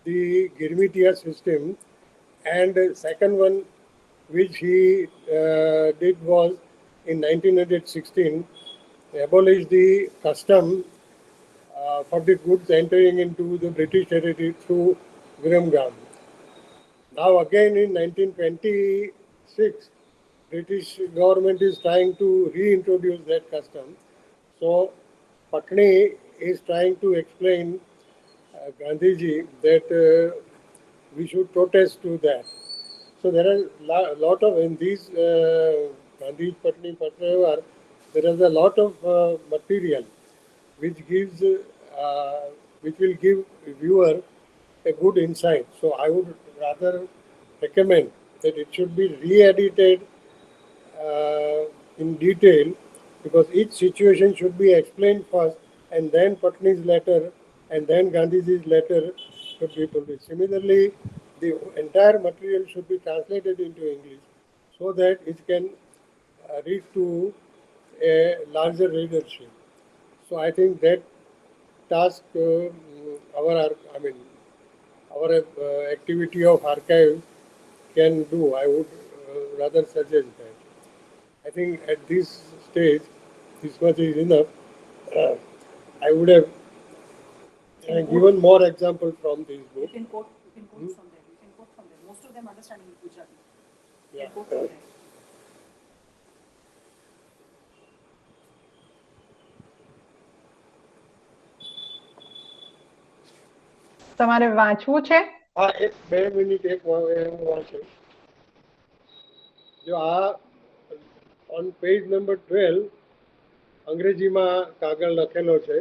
the Girmitiya system, and the second one which he did was in 1916 abolish the custom for the goods entering into the British territory through Viramgam. Now again in 1926, British government is trying to reintroduce that custom. So Pattani is trying to explain Gandhiji that we should protest to that. So there are a lot of, in these Gandhi Pattani Patra Vyavhar, there is a lot of material which gives, which will give viewer a good insight. So I would rather recommend that it should be re-edited in detail, because each situation should be explained first, and then Pattani's letter, and then Gandhiji's letter should be published. Similarly, the entire material should be translated into English so that it can reach to a larger readership. So I think that task, our activity of archive can do. I would rather suggest that. I think at this stage, this much is enough. I would have given more examples from this book. You can quote from there. Most of them understand in Gujarati. Yeah. તમારે વાંચવું છે? એક 2 minute એક વાંચું. જો આ on page number 12, અંગ્રેજીમાં કાગળ લખેલો છે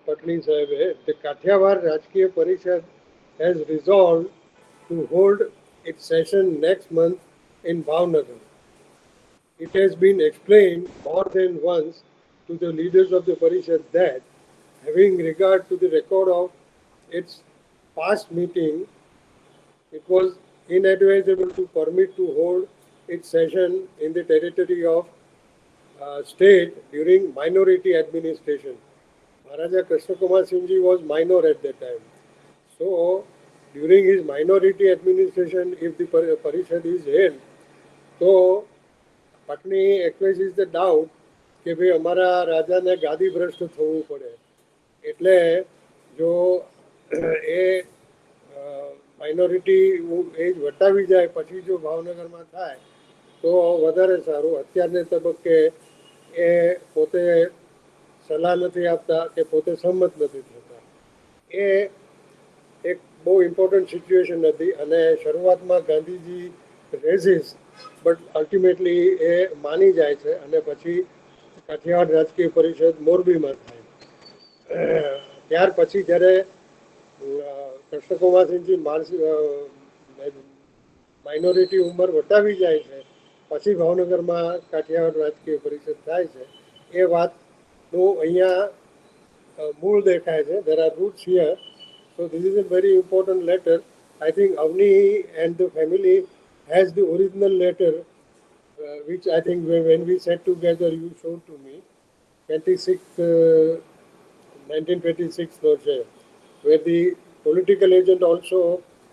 પટણી સાહેબે, the કાઠિયાવાડ રાજકીય પરિષદ has resolved to hold its session next month in Bhavnagar. It has been explained more than once to the leaders of the Parishad that, having regard to the record of its past meeting, it was inadvisable to permit to hold its session in the territory of state during minority administration. Maharaja Krishna Kumar Singh Ji was minor at that time. So, during his minority administration, if the Parishad is held, so Patni expresses the doubt કે ભાઈ અમારા રાજાને ગાદી ભ્રષ્ટ થવું પડે. એટલે જો એ માઇનોરિટી એજ વટાવી જાય પછી જો ભાવનગરમાં થાય તો વધારે સારું. અત્યારને તબક્કે એ પોતે સલાહ નથી આપતા કે પોતે સંમત નથી થતા. એ એક બહુ ઇમ્પોર્ટન્ટ સિચ્યુએશન હતી અને શરૂઆતમાં ગાંધીજી રેઝિસ બટ અલ્ટિમેટલી એ માની જાય છે અને પછી કાઠિયાવાડ રાજકીય પરિષદ મોરબીમાં થાય. ત્યાર પછી જ્યારે કૃષ્ણકુમાર સિંહજી માઇનોરિટી ઉંમર વટાવી જાય છે પછી ભાવનગરમાં કાઠિયાવાડ રાજકીય પરિષદ થાય છે. એ વાતનું અહીંયા મૂળ દેખાય છે. There are roots here. So this is a very important letter. I think Avni and the family has the original letter, which I think when we sat together, you showed to me, 1926, where the political agent also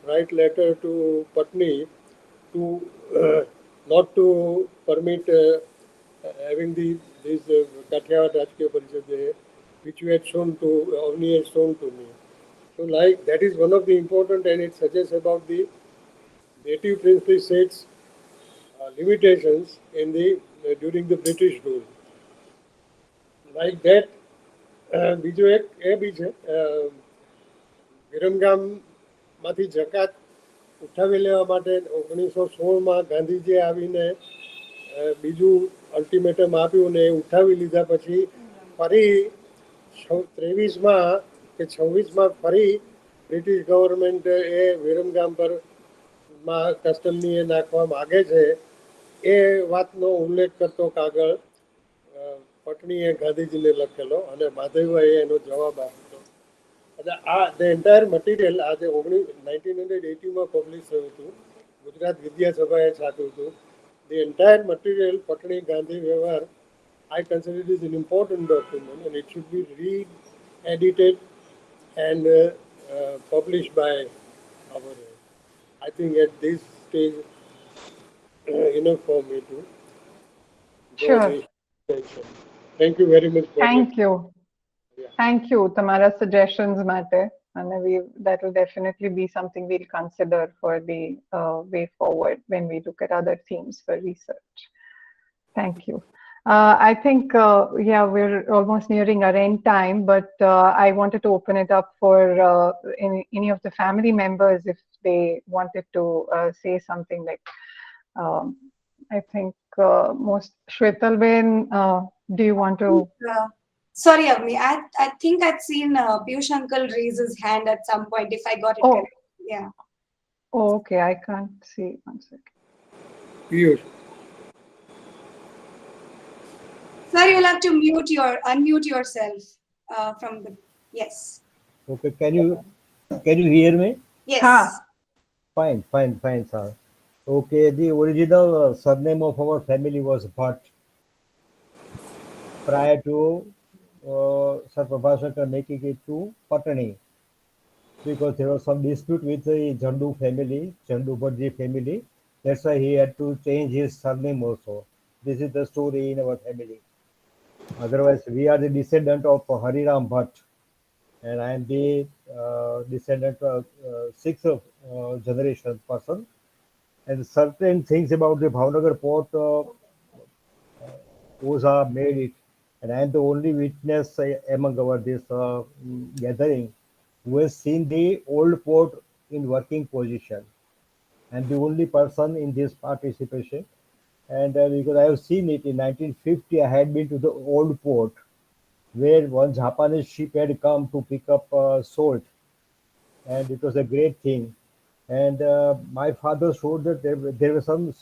write letter to Patni to not to permit having this Kathiyawad Rajkiya Parishad there, which you had shown to, Avni had shown to me. So like that is one of the important, and it suggests about the native princely states limitations in the during the British rule. Like that, બીજું એક એ બી છે વિરમગામમાંથી જકાત ઉઠાવી લેવા માટે 1916માં ગાંધીજીએ આવીને બીજું અલ્ટિમેટમ આપ્યું ને એ ઉઠાવી લીધા પછી ફરી 23માં કે 26માં ફરી બ્રિટિશ ગવર્મેન્ટ એ વિરમગામ પર કસ્ટમની એ નાખવા માગે છે. એ વાતનો ઉલ્લેખ કરતો કાગળ પટણીએ ગાંધીજીને લખેલો અને માધવભાઈએ એનો જવાબ આપ્યો. એટલે આ ધ એન્ટાયર મટીરિયલ આજે 1980માં પબ્લિશ થયું હતું, ગુજરાત વિદ્યાસભાએ છાપ્યું હતું. The entire material Patni Gandhi વ્યવહાર, I consider it is an important document and it should be re-edited and published by our. I think at this stage enough for me to. Sure. Thank you very much. Thank you. Thank you. Tamara suggestions matter, and that will definitely be something we'll consider for the way forward when we look at other themes for research. Thank you. I think, yeah, we're almost nearing our end time, but I wanted to open it up for any of the family members if they wanted to say something. Like, I think most Shwetalben, do you want to? Sorry, Avni. I think I'd seen Piyush uncle raise his hand at some point, if I got it correct. Yeah. Oh, okay. I can't see. One second. Piyush. Sir, you'll have to unmute yourself from the. Yes. Okay. Can you hear me? Yes. Fine, sir. Okay. The original surname of our family was Bhatt. Prior to Sir Prabhashankar making it to Pattani, because there was some dispute with the Jandu family, Jandu Bhattji family. That's why he had to change his surname also. This is the story in our family. Otherwise, we are the descendant of Hariram Bhatt, and I am the descendant of sixth generation person. And certain things about the Bhavnagar port, Oza made it, and I am the only witness among our this gathering who has seen the old port in working position. I am the only person in this participation. And because I have seen it in 1950, I had been to the old port where one Japanese ship had come to pick up salt, and it was a great thing. And my father showed that there were some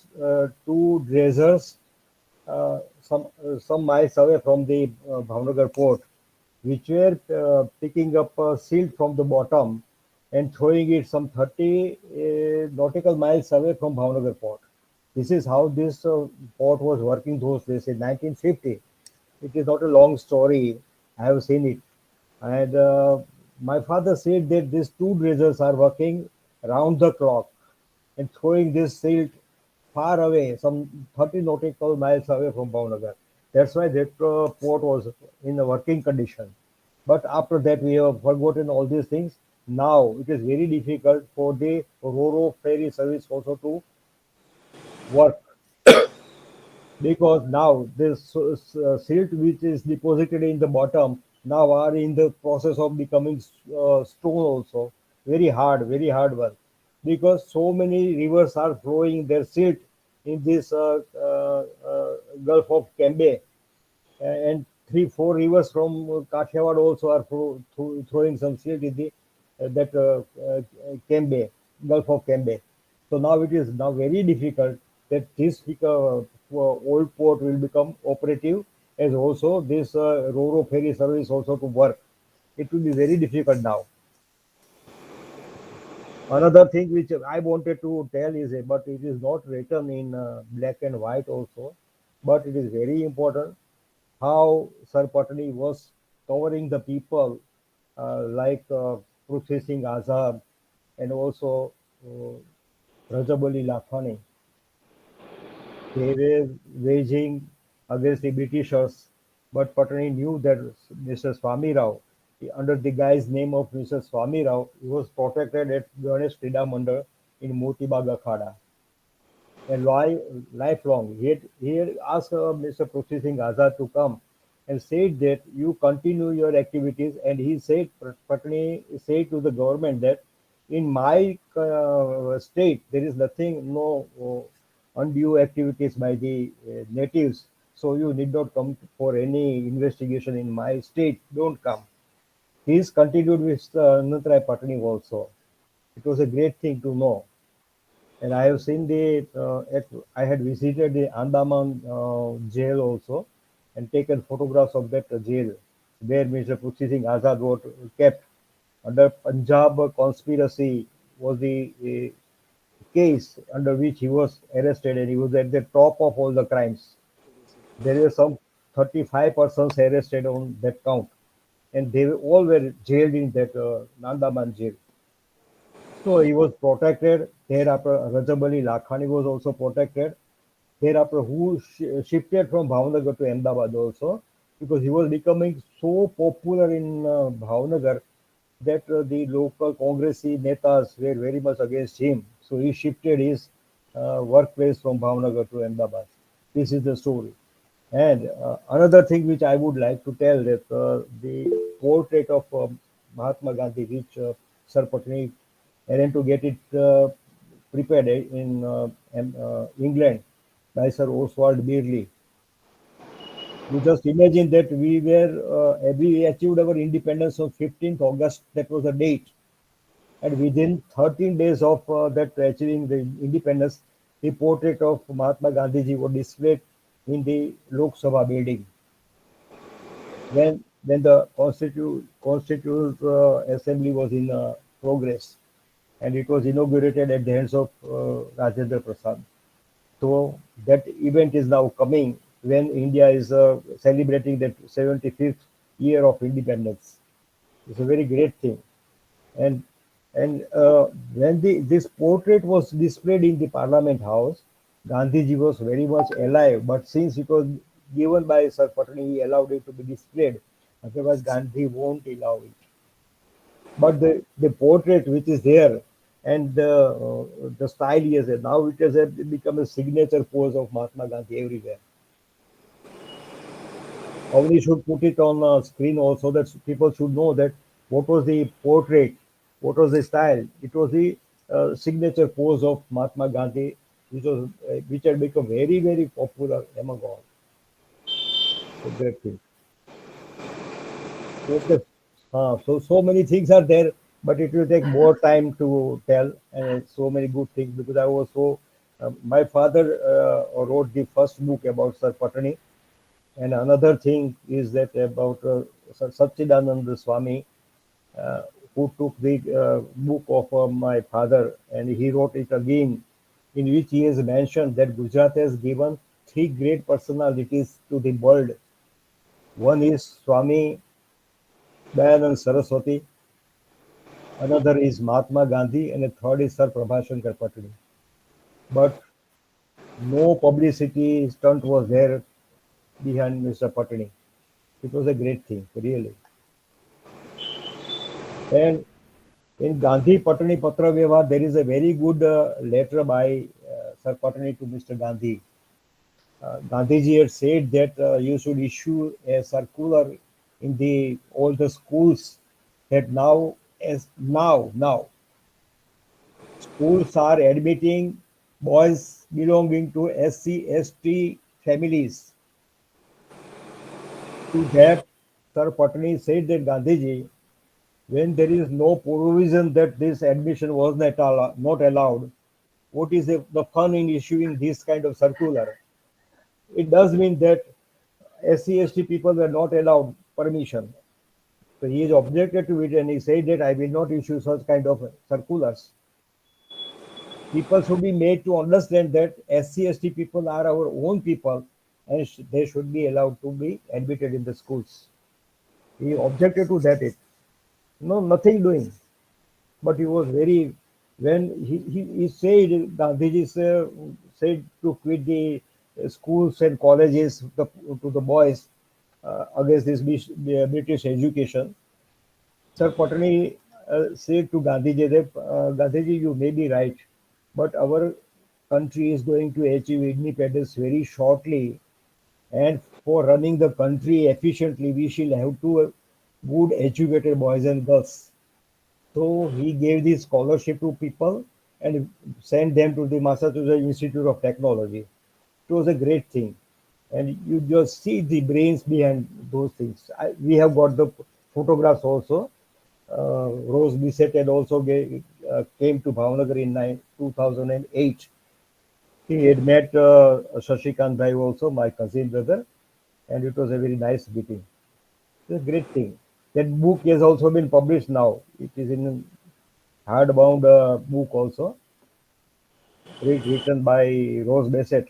two dredgers some miles away from the Bhavnagar port, which were picking up silt from the bottom and throwing it some 30 nautical miles away from Bhavnagar port. This is how this port was working those days in 1950. It is not a long story. I have seen it. And my father said that these two dredgers are working round the clock and throwing this silt far away, some 30 nautical miles away from Bhavnagar. That's why that port was in a working condition. But after that, we have forgotten all these things. Now it is very difficult for the Roro ferry service also to work because now this silt which is deposited in the bottom now are in the process of becoming stone also. Very hard work because so many rivers are flowing their silt in this Gulf of Cambay, and three, four rivers from Kathiawad also are throwing some silt in the that Cambay, Gulf of Cambay. So now it is now very difficult that this old port will become operative, as also this Ro-Ro ferry service also to work. It will be very difficult now. Another thing which I wanted to tell is, but it is not written in black and white also, but it is very important how Sir Pattani was covering the people like Prithvi Singh Azad and also Rajab Ali Lakhani. They were waging against the Britishers, but Pattani knew that Mr. Swami Rao, under the guy's name of Mr. Swami Rao, he was protected at Ganesh Krida Mandal in Motibag Akhada. And lifelong, he had asked Mr. Prithvi Singh Azad to come and said that you continue your activities. And he said, Patni said to the government that in my state there is nothing, no undue activities by the natives. So you need not come for any investigation in my state. Don't come. He's continued with Anantrai Pattani also. It was a great thing to know. And I have seen I had visited the Andaman jail also and taken photographs of that jail where Mr. Prithvi Singh Azad was kept. Under Punjab conspiracy was the case under which he was arrested, and he was at the top of all the crimes. There were some 35 persons arrested on that count, and they all were jailed in that Andaman jail. So he was protected. Thereafter, Rajab Ali Lakhani was also protected. Thereafter, who shifted from Bhavnagar to Ahmedabad also, because he was becoming so popular in Bhavnagar that the local Congressy netas were very much against him. So he shifted his workplace from Bhavnagar to Ahmedabad. This is the story. And another thing which I would like to tell that the portrait of Mahatma Gandhi, which Sir Pattani arranged to get it prepared in England by Sir Oswald Birley. You just imagine that we achieved our independence on 15th August. That was the date, and within 13 days of that achieving the independence, the portrait of Mahatma Gandhi was displayed in the Lok Sabha building. When the Constituent Assembly was in progress, and it was inaugurated at the hands of Rajendra Prasad. So that event is now coming when India is celebrating that 75th year of independence. It's a very great thing. And when this portrait was displayed in the Parliament House, Gandhiji was very much alive. But since it was given by Sir Pattani, he allowed it to be displayed. Otherwise, Gandhi won't allow it. But the portrait which is there and the style he has, now it has become a signature pose of Mahatma Gandhi everywhere. Only should put it on screen also that people should know that what was the portrait, what was the style. It was the signature pose of Mahatma Gandhi which had become very, very popular among all. So great thing. Okay. So many things are there, but it will take more time to tell, and so many good things because I was so. My father wrote the first book about Sir Pattani, and another thing is that about Sir Satchidananda Swami, uh, who took the book of my father and he wrote it again, in which he has mentioned that Gujarat has given three great personalities to the world. One is Swami Dayanand Saraswati, another is Mahatma Gandhi, and a third is Sir Prabhashankar Pattani. But no publicity stunt was there behind Mr. Pattani. It was a great thing, really. And in Gandhi Pattani Patra Vyavahar, there is a very good letter by Sir Pattani to Mr. Gandhi. Gandhiji had said that you should issue a circular in all the schools that now schools are admitting boys belonging to SC, ST families. To that, Sir Pattani said that Gandhiji, when there is no provision that this admission was not allowed, what is the fun in issuing this kind of circular? It does mean that SC, ST people were not allowed permission. So he is objected to it and he said that I will not issue such kind of circulars. People should be made to understand that SC, ST people are our own people and they should be allowed to be admitted in the schools. He objected to that. No, nothing doing. But he was very, when he said, Gandhiji said to quit the schools and colleges to the boys against this British education. Sir Pattani said to Gandhiji that, Gandhiji, you may be right, but our country is going to achieve independence very shortly. And for running the country efficiently, we shall have two good educated boys and girls. So he gave this scholarship to people and sent them to the Massachusetts Institute of Technology. It was a great thing. And you just see the brains behind those things. We have got the photographs also. Rose Bissett had also came to Bhavnagar in 2008. He had met Shashikant Bhai also, my cousin brother, and it was a very nice meeting. It's a great thing. That book has also been published now. It is in hardbound book also, written by Rose Bissett.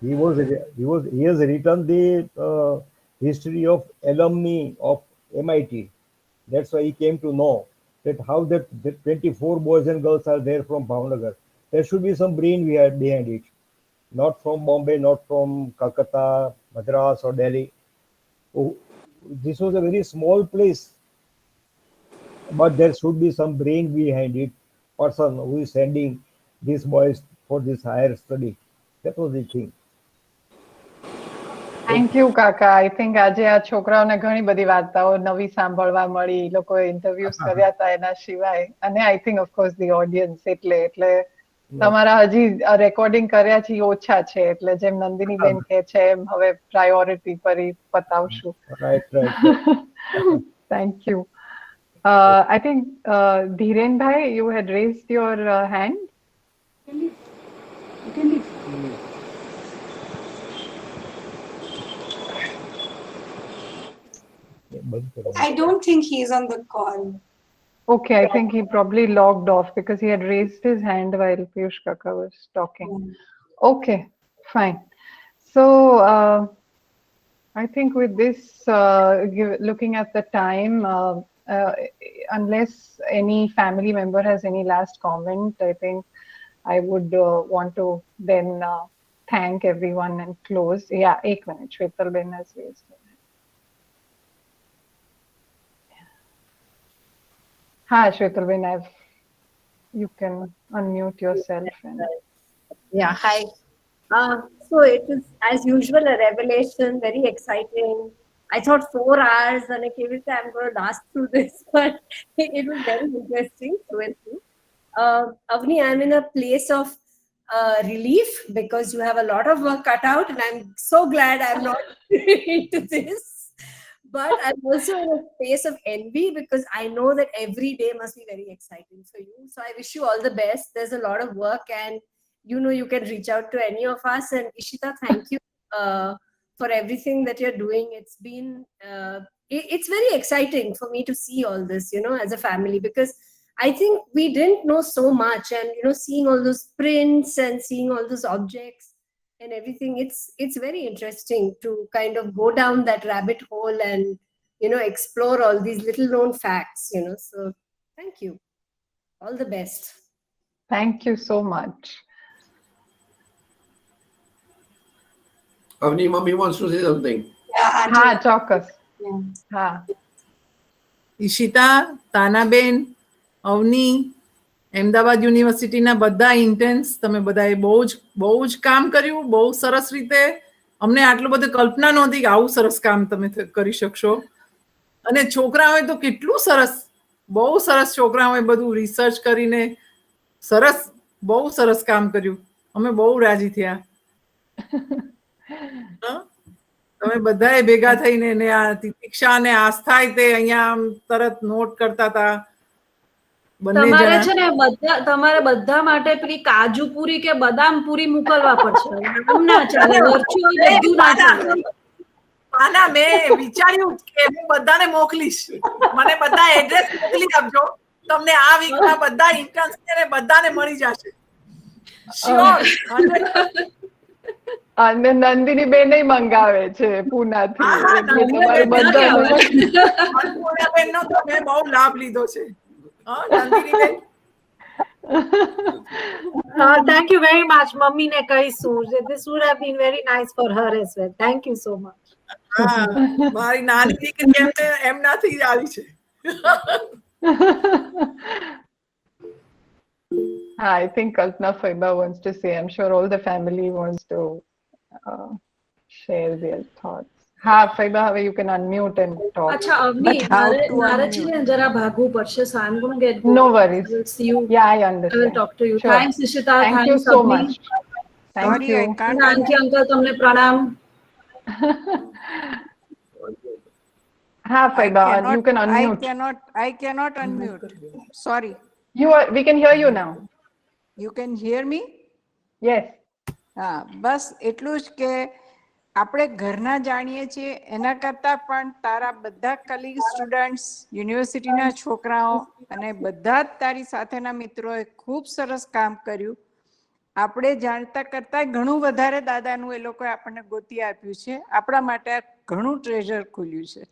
He has written the history of alumni of MIT. That's why he came to know that how that 24 boys and girls are there from Bhavnagar. There should be some brain behind it, not from Bombay, not from Calcutta, Madras or Delhi. Oh, this was a very small place, but there should be some brain behind it, person who is sending these boys for this higher study. That was the thing. Thank you કાકા. I think આજે આ છોકરાઓને ઘણી બધી વાર્તાઓ નવી સાંભળવા મળી. લોકોએ ઇન્ટરવ્યુઝ કર્યા હતા એના સિવાય, અને I think of course the audience એટલે તમારા હજી રેકોર્ડિંગ કર્યા છે એ ઓછા છે, એટલે જેમ નંદિની બેન કહે છે એમ હવે પ્રાયોરિટી પર પતાવશું. Thank you. I think Dhiren bhai, you had raised your hand. I don't think he's on the call. Okay, I think he probably logged off because he had raised his hand while Piyush Kaka was talking. Okay, fine. So I think with this, looking at the time, unless any family member has any last comment, I think I would want to then thank everyone and close. Yeah, 1 minute. Shwetal Ben has raised her hand. Hi, Shwetal Ben, you can unmute yourself. Yeah, hi. So it was, as usual, a revelation, very exciting. I thought 4 hours and I'm going to last through this, but it was very interesting through and through. Avni, I'm in a place of relief because you have a lot of work cut out, and I'm so glad I'm not into this. But I'm also in a space of envy because I know that every day must be very exciting for you. So I wish you all the best. There's a lot of work, and you can reach out to any of us. And Ishita, thank you for everything that you're doing. It's been it's very exciting for me to see all this, as a family, because I think we didn't know so much, and seeing all those prints and seeing all those objects and everything, it's very interesting to kind of go down that rabbit hole and explore all these little known facts. So thank you, all the best. Thank you so much. Avni, mommy wants to say something. Ha, ચોક્કસ. હા. ઈશિતા, તાનાબેન, અવની, અમદાવાદ યુનિવર્સિટીના બધા interns, તમે બધાએ બહુ જ કામ કર્યું, બહુ સરસ રીતે. અમને આટલું બધું કલ્પના નહોતી કે આવું સરસ કામ તમે કરી શકશો. અને છોકરાઓએ તો કેટલું સરસ, બહુ સરસ છોકરાઓએ બધું રિસર્ચ કરીને સરસ, બહુ સરસ કામ કર્યું. અમે બહુ રાજી થયા. તમે બધાએ ભેગા થઈને ને આ તિતિક્ષા અને આસ્થાએ તે અહીંયા તરત નોટ કરતા હતા. તમારે છે ને તમારે બધા માટે પેલી કાજુ પૂરી કે બદામ પૂરી મોકલવા પડશે. આમ ના ચાલે, વર્ચ્યુઅલ બધું ના ચાલે. આના મેં વિચાર્યું કે હું બધાને મોકલીશ. મને બધા એડ્રેસ મોકલી આપજો. તમને આ વીકમાં બધા ઇન્ટર્ન્સ ને બધાને મળી જશે. શ્યોર. અને નંદિની બેન મંગાવે છે પૂનાથી. બેન નો તો મેં બહુ લાભ લીધો છે. નંદિની બેન, thank you very much. Mummy ને કહીશું. This would have been very nice for her as well. Thank you so much. મારી નાની દીકરી એમ નથી આવી છે. I think Kalpana Faiba wants to say. I'm sure all the family wants to share their thoughts. Ha, Faiba, you can unmute and talk. Acha, Avni, મારે છે ને જરા ભાગવું પડશે, so I'm going to get No worries. I will see you. Yeah, I understand. I will talk to you. Sure. Thanks, Ishita. Thank you so much. Thank you. Auntie, uncle, તમને પ્રણામ. Ha, Faiba, you can unmute. I cannot unmute. Sorry. We can hear you now. You can hear me? Yes. બસ એટલું જ કે આપણે ઘરના જાણીએ છીએ એના કરતાં પણ તારા બધા કલીગ સ્ટુડન્ટ્સ, યુનિવર્સિટીના છોકરાઓ અને બધા જ તારી સાથેના મિત્રોએ ખૂબ સરસ કામ કર્યું. આપણે જાણતા કરતાં ઘણું વધારે દાદાનું એ લોકોએ આપણને ગોતી આપ્યું છે. આપણા માટે ઘણું ટ્રેઝર ખુલ્યું છે.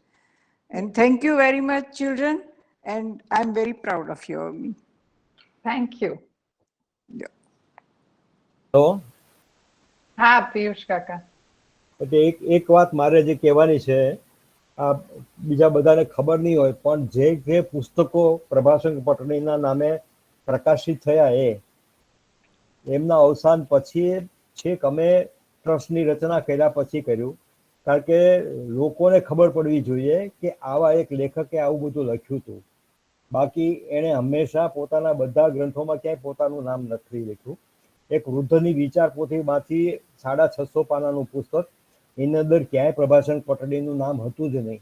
And thank you very much, children, and I'm very proud of you. Thank you. તો હા પિયુષ કાકા. એટલે એક વાત મારે જે કહેવાની છે, આ બીજા બધાને ખબર નહીં હોય, પણ જે પુસ્તકો પ્રભાશંકર પટણીના નામે પ્રકાશિત થયા એમના અવસાન પછી છેક અમે ટ્રસ્ટની રચના કર્યા પછી કર્યું, કારણ કે લોકોને ખબર પડવી જોઈએ કે આવા એક લેખકે આવું બધું લખ્યું હતું. બાકી એણે હંમેશા પોતાના બધા ગ્રંથોમાં ક્યાંય પોતાનું નામ નથી લખ્યું. એક વૃદ્ધની વિચાર પોથીમાંથી 650 પાનાનું પુસ્તક, એની અંદર ક્યાંય પ્રભાશંકર પટણીનું નામ હતું જ નહીં.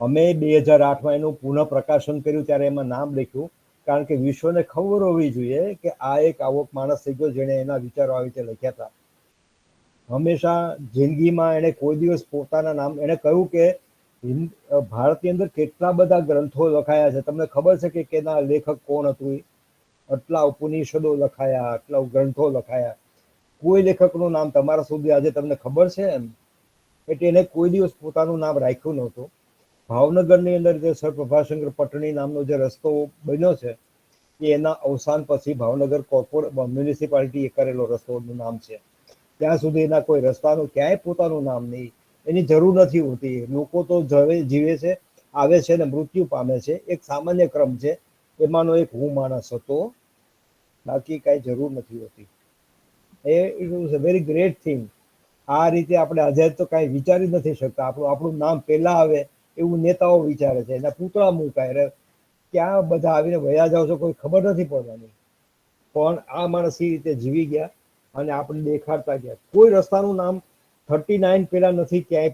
અમે 2008માં એનું પુનઃ પ્રકાશન કર્યું ત્યારે એમાં નામ લખ્યું, કારણ કે વિશ્વને ખબર હોવી જોઈએ કે આ એક આવો માણસ થઈ ગયો જેણે એના વિચારો આવી રીતે લખ્યા હતા. હંમેશા જિંદગીમાં એણે કોઈ દિવસ પોતાના નામ, એણે કહ્યું કે ભારતની અંદર કેટલા બધા ગ્રંથો લખાયા છે, તમને ખબર છે કે એના લેખક કોણ હતું? આટલા ઉપનિષદો લખાયા, આટલા ગ્રંથો લખાયા, કોઈ લેખકનું નામ તમારા સુધી આજે તમને ખબર છે? એમ એટલે એને કોઈ દિવસ પોતાનું નામ રાખ્યું નહોતું. ભાવનગરની અંદર જે સર પ્રભાશંકર પટણી નામનો જે રસ્તો બન્યો છે એ એના અવસાન પછી ભાવનગર મ્યુનિસિપાલિટીએ કરેલો રસ્તોનું નામ છે. ત્યાં સુધી એના કોઈ રસ્તાનું ક્યાંય પોતાનું નામ નહીં. એની જરૂર નથી હોતી. લોકો તો જીવે છે, આવે છે ને મૃત્યુ પામે છે. એક સામાન્ય ક્રમ છે, એમાંનો એક હું માણસ હતો, બાકી કાંઈ જરૂર નથી હોતી. It was a very great thing. આ રીતે આપણે આજે તો કાંઈ વિચારી નથી શકતા. આપણું નામ પહેલાં આવે એવું નેતાઓ વિચારે છે, એના પૂતળા મુકાય, ક્યાં બધા આવીને વયા જાવ છો કોઈ ખબર નથી પડવાની. પણ આ માણસ એ રીતે જીવી ગયા અને આપણે દેખાડતા ગયા. કોઈ રસ્તાનું નામ 39 પેલા નથી ક્યાંય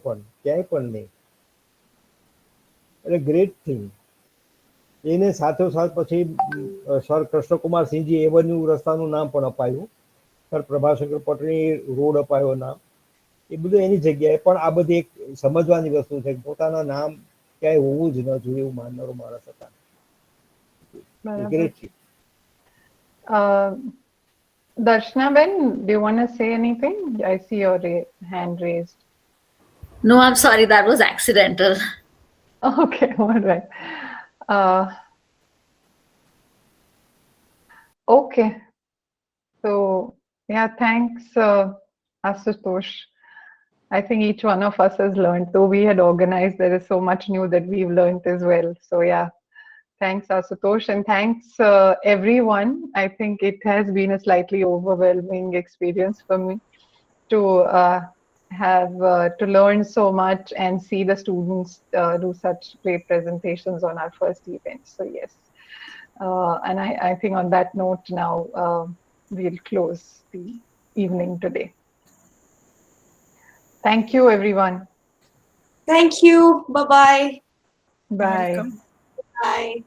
પણ નહીં. એટલે ગ્રેટ થિંગ. એને સાથોસાથ પછી સર કૃષ્ણકુમાર સિંહજી એવન્યુ રસ્તાનું નામ પણ અપાયું. સર પ્રભાશંકર પટણી રોડ અપાયો નામ. એ બધું એની જગ્યાએ પણ આ બધી એક સમજવાની વસ્તુ છે કે પોતાના નામ ક્યાંય હોવું જ ન જોઈએ એવું માનનારો માણસ હતા. Great thing. Darshana Ben, do you want to say anything? I see your hand raised. No, I'm sorry, that was accidental. Okay, all right. Okay. So, yeah, thanks, Asutosh. I think each one of us has learned. Though we had organized, there is so much new that we've learned as well. So, yeah. Thanks, Asutosh, and thanks everyone. I think it has been a slightly overwhelming experience for me to have to learn so much and see the students do such great presentations on our first event. So yes, and I think on that note now we'll close the evening today. Thank you, everyone. Thank you. Bye-bye. Bye. Bye.